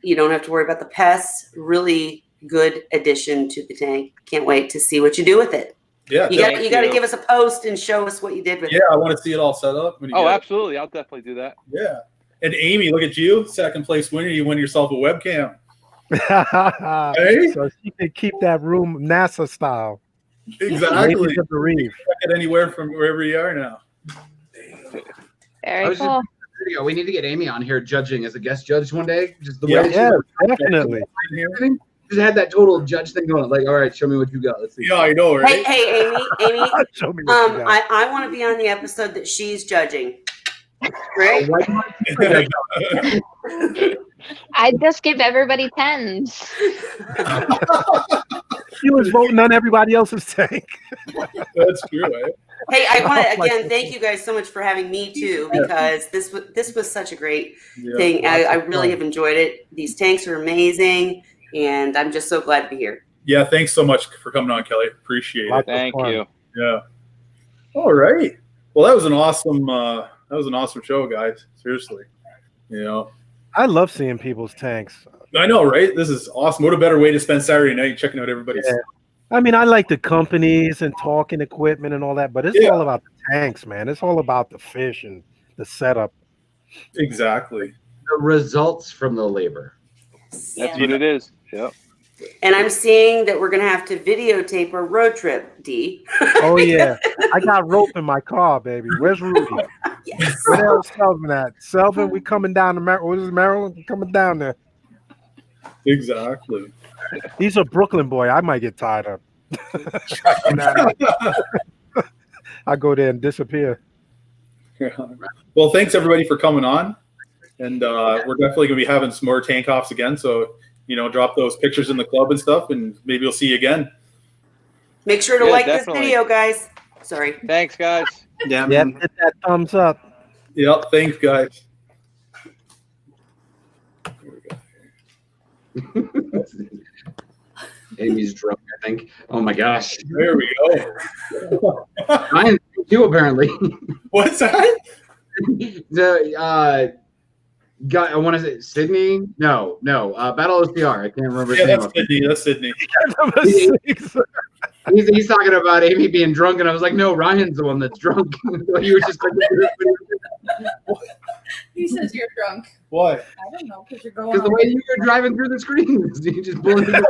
you don't have to worry about the pests. Really good addition to the tank. Can't wait to see what you do with it. Yeah, you got to give us a post and show us what you did with it. Yeah, I want to see it all set up. Absolutely. I'll definitely do that. Yeah. And Amy, look at you, second place winner. You win yourself a webcam. Hey? So she can keep that room NASA style. Exactly. You can check it anywhere from wherever you are now. Very cool. We need to get Amy on here judging as a guest judge one day. Just the way definitely. Just had that total judge thing going. Like, all right, show me what you got. Let's see. Yeah, I know, right? Hey, Amy. Show me what you got. I want to be on the episode that she's judging. Right? I just give everybody 10s. She was voting on everybody else's tank. That's true, right? Hey, I want to again thank you guys so much for having me too, because this was such a great thing. I really have enjoyed it. These tanks are amazing, and I'm just so glad to be here. Yeah, thanks so much for coming on, Kelly. Appreciate it. Thank you. Yeah. All right. Well, that was an awesome show, guys. Seriously. You know, I love seeing people's tanks. I know, right? This is awesome. What a better way to spend Saturday night checking out everybody's. Yeah. I mean, I like the companies and talking equipment and all that, but it's all about the tanks, man. It's all about the fish and the setup. Exactly. The results from the labor. That's what it is. Yep. And I'm seeing that we're going to have to videotape our road trip, D. Oh, yeah. I got rope in my car, baby. Where's Rudy? Yes. Where else Selvin at? Selvin, we coming down to Maryland. What is Maryland? We coming down there. Exactly. He's a Brooklyn boy. I might get tired of. I go there and disappear. Yeah. Well, thanks everybody for coming on. And we're definitely going to be having some more tank offs again. So, you know, drop those pictures in the club and stuff, and maybe we'll see you again. Make sure to like this video, guys. Sorry. Thanks, guys. Yeah, hit that thumbs up. Yep. Thanks, guys. Amy's drunk, I think. Oh my gosh. There we go. Ryan too, apparently. What's that? The guy, I want to say Sydney. No. Battle OCR. I can't remember. Yeah, that's Sydney. He's talking about Amy being drunk, and I was like, no, Ryan's the one that's drunk. He was just He says you're drunk. Why? I don't know, because you're going. Because the way you were driving through the screens, you just blew it.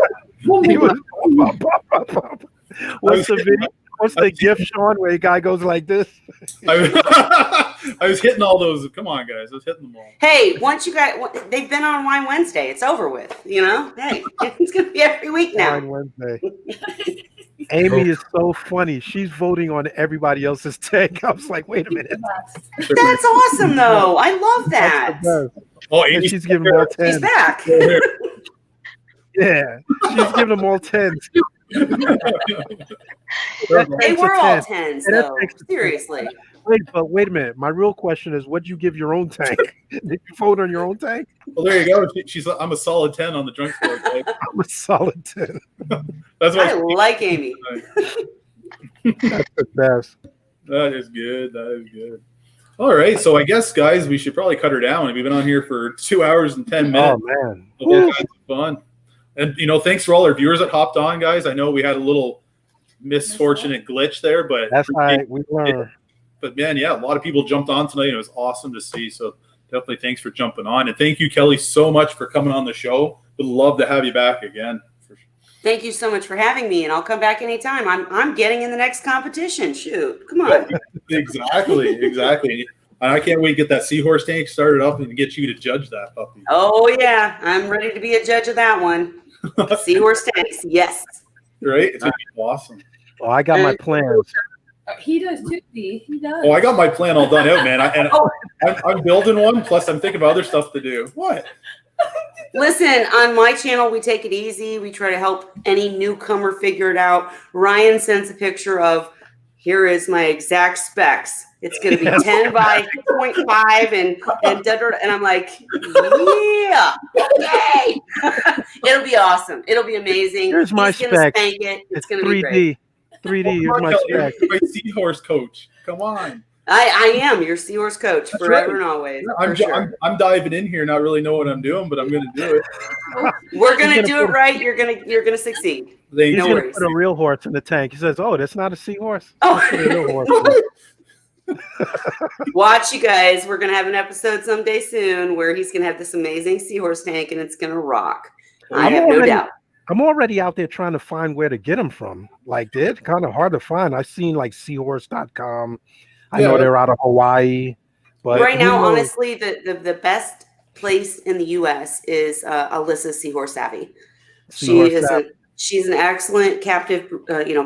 What's the video? What's the gift, Sean, where a guy goes like this? I was hitting all those. Come on, guys. I was hitting them all. Hey, once you guys, they've been on Wine Wednesday. It's over with, you know? Hey, it's going to be every week now. Wine Wednesday. Amy is so funny. She's voting on everybody else's tank. I was like, wait a minute. That's awesome, though. I love that. Oh, and she's giving them all 10s. She's back. Yeah, she's giving them all 10s. They were all 10s, though. Seriously. Wait a minute. My real question is, what'd you give your own tank? Did you vote on your own tank? Well, there you go. I'm a solid 10 on the drunk score. I'm a solid 10. That's what I like Amy. That's the best. That is good. All right. So I guess, guys, we should probably cut her down. We've been on here for 2 hours and 10 minutes. Oh, man. All kinds of fun. And, you know, thanks for all our viewers that hopped on, guys. I know we had a little misfortunate glitch there, but that's right. We learned. But, man, yeah, a lot of people jumped on tonight. It was awesome to see. So definitely thanks for jumping on. And thank you, Kelly, so much for coming on the show. Would love to have you back again. Thank you so much for having me, and I'll come back anytime. I'm getting in the next competition. Shoot, come on. Exactly. I can't wait to get that seahorse tank started up and get you to judge that puppy. Oh yeah, I'm ready to be a judge of that one. Seahorse tanks, yes. Right? It's gonna be awesome. Oh, I got my plans. He does too, D. He does. Oh, I got my plan all done out, man. I'm building one, plus I'm thinking of other stuff to do. What? Listen, on my channel, we take it easy. We try to help any newcomer figure it out. Ryan sends a picture of, here is my exact specs. It's going to be 10 by 0.5 and I'm like, yeah, yay! It'll be awesome. It'll be amazing. Here's my spec. It's going to be 3D. great. 3D. Here's my spec. My seahorse coach. Come on. I am your seahorse coach forever and always. I'm diving in here, not really know what I'm doing, but I'm going to do it. We're going to do it right. You're going to succeed. He's going to put a real horse in the tank. He says, "Oh, that's not a seahorse." Oh. A real horse. Watch, you guys. We're going to have an episode someday soon where he's going to have this amazing seahorse tank, and it's going to rock. I have no doubt. I'm already out there trying to find where to get them from. Like, they're kind of hard to find. I've seen like seahorse.com. I know they're out of Hawaii, but right now, honestly, the best place in the U.S. is Alyssa Seahorse Savvy. She's an excellent captive,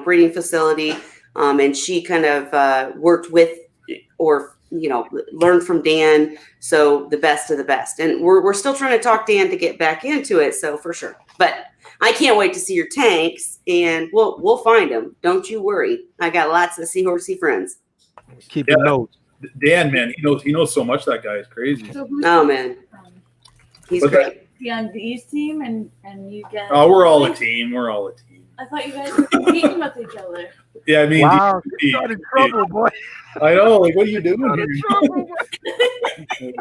breeding facility, and she kind of worked with or learned from Dan. So the best of the best, and we're still trying to talk Dan to get back into it. So for sure, but I can't wait to see your tanks, and we'll find them. Don't you worry. I got lots of seahorsey friends. Keep a note. Dan, man, he knows so much. That guy is crazy. So oh man, he's great. Yeah, on D's team and you guys. Oh, we're all a team. We're all a team. I thought you guys were competing with each other. Yeah, I mean, wow, you got in trouble, boy. I know. Like, what are you doing here?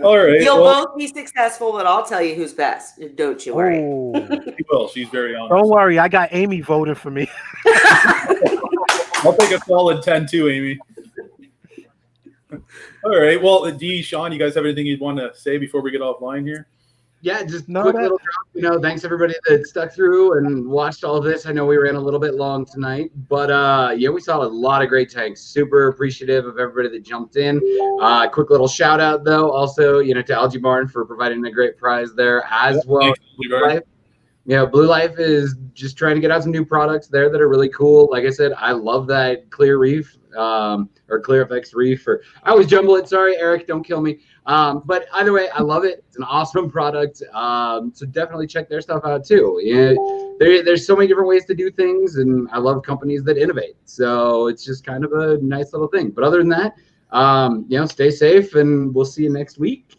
All right. You'll both be successful, but I'll tell you who's best. Don't you worry. She will. She's very honest. Don't worry. I got Amy voting for me. I'll take a solid 10 too, Amy. All right. Well, Dee, Sean, you guys have anything you'd want to say before we get offline here? Yeah, just quick little drop. Thanks everybody that stuck through and watched all of this. I know we ran a little bit long tonight, but we saw a lot of great tanks. Super appreciative of everybody that jumped in. Quick little shout out though, also to Algae Barn for providing a great prize there as well. Blue Life is just trying to get out some new products there that are really cool. Like I said, I love that Clear Reef or Clear FX Reef. Or I always jumble it. Sorry, Eric, don't kill me. But either way, I love it. It's an awesome product. So definitely check their stuff out too. There's so many different ways to do things, and I love companies that innovate. So it's just kind of a nice little thing. But other than that, stay safe, and we'll see you next week.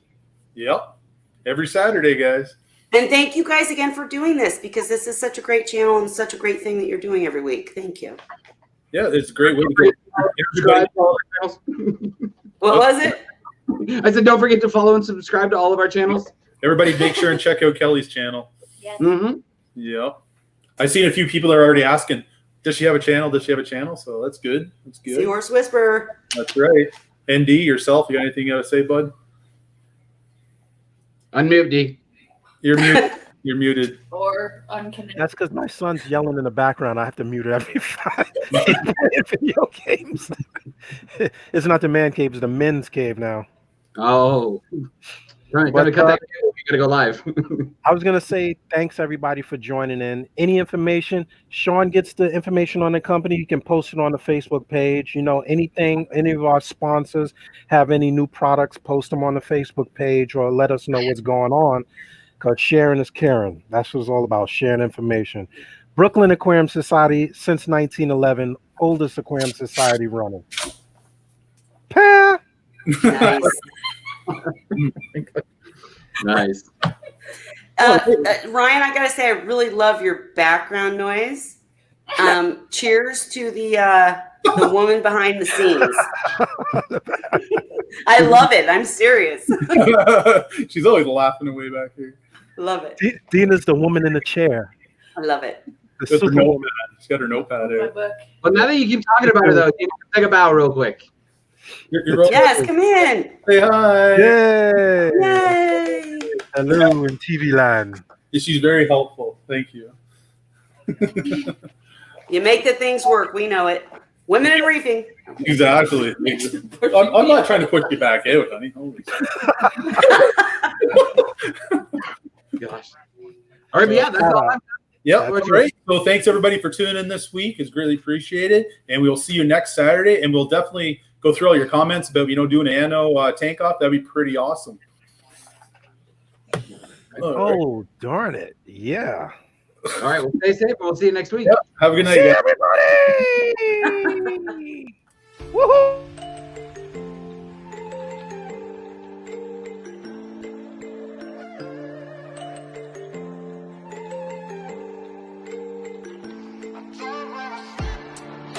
Yep. Every Saturday, guys. And thank you guys again for doing this, because this is such a great channel and such a great thing that you're doing every week. Thank you. Yeah, it's a great way to go. What was it? I said, don't forget to follow and subscribe to all of our channels. Everybody make sure and check out Kelly's channel. Yes. Mm-hmm. Yeah. I've seen a few people that are already asking, does she have a channel? Does she have a channel? So that's good. That's good. Seahorse Whisperer. That's right. ND, yourself, you got anything you got to say, bud? Unmute, D. You're muted. You're muted. Or unconnected. That's because my son's yelling in the background. I have to mute it every time. Video games. It's not the man cave, it's the men's cave now. Oh. Right, gotta cut that. We gotta go live. I was gonna say thanks everybody for joining in. Any information, Sean gets the information on the company. You can post it on the Facebook page. Anything, any of our sponsors have any new products, post them on the Facebook page or let us know what's going on. Because sharing is caring. That's what it's all about, sharing information. Brooklyn Aquarium Society since 1911, oldest aquarium society running. Nice. Nice. Ryan, I gotta say, I really love your background noise. Cheers to the woman behind the scenes. I love it. I'm serious. She's always laughing away back here. Love it. Dina's the woman in the chair. I love it. She's got her notepad out. But now that you keep talking about her, though, take a bow real quick. Yes, come in. Say hi. Yay. Yay. Hello in TV land. She's very helpful. Thank you. You make the things work. We know it. Women in reefing. Exactly. I'm not trying to put you back out, honey. Holy Gosh. All right, but yeah, that's all. Yep, great. So thanks everybody for tuning in this week. It's greatly appreciated, and we'll see you next Saturday. And we'll definitely go through all your comments about doing an anno tank off. That'd be pretty awesome. Oh, darn it! Yeah. All right, well, stay safe. We'll see you next week. Yep. Have a good night, See guys. everybody.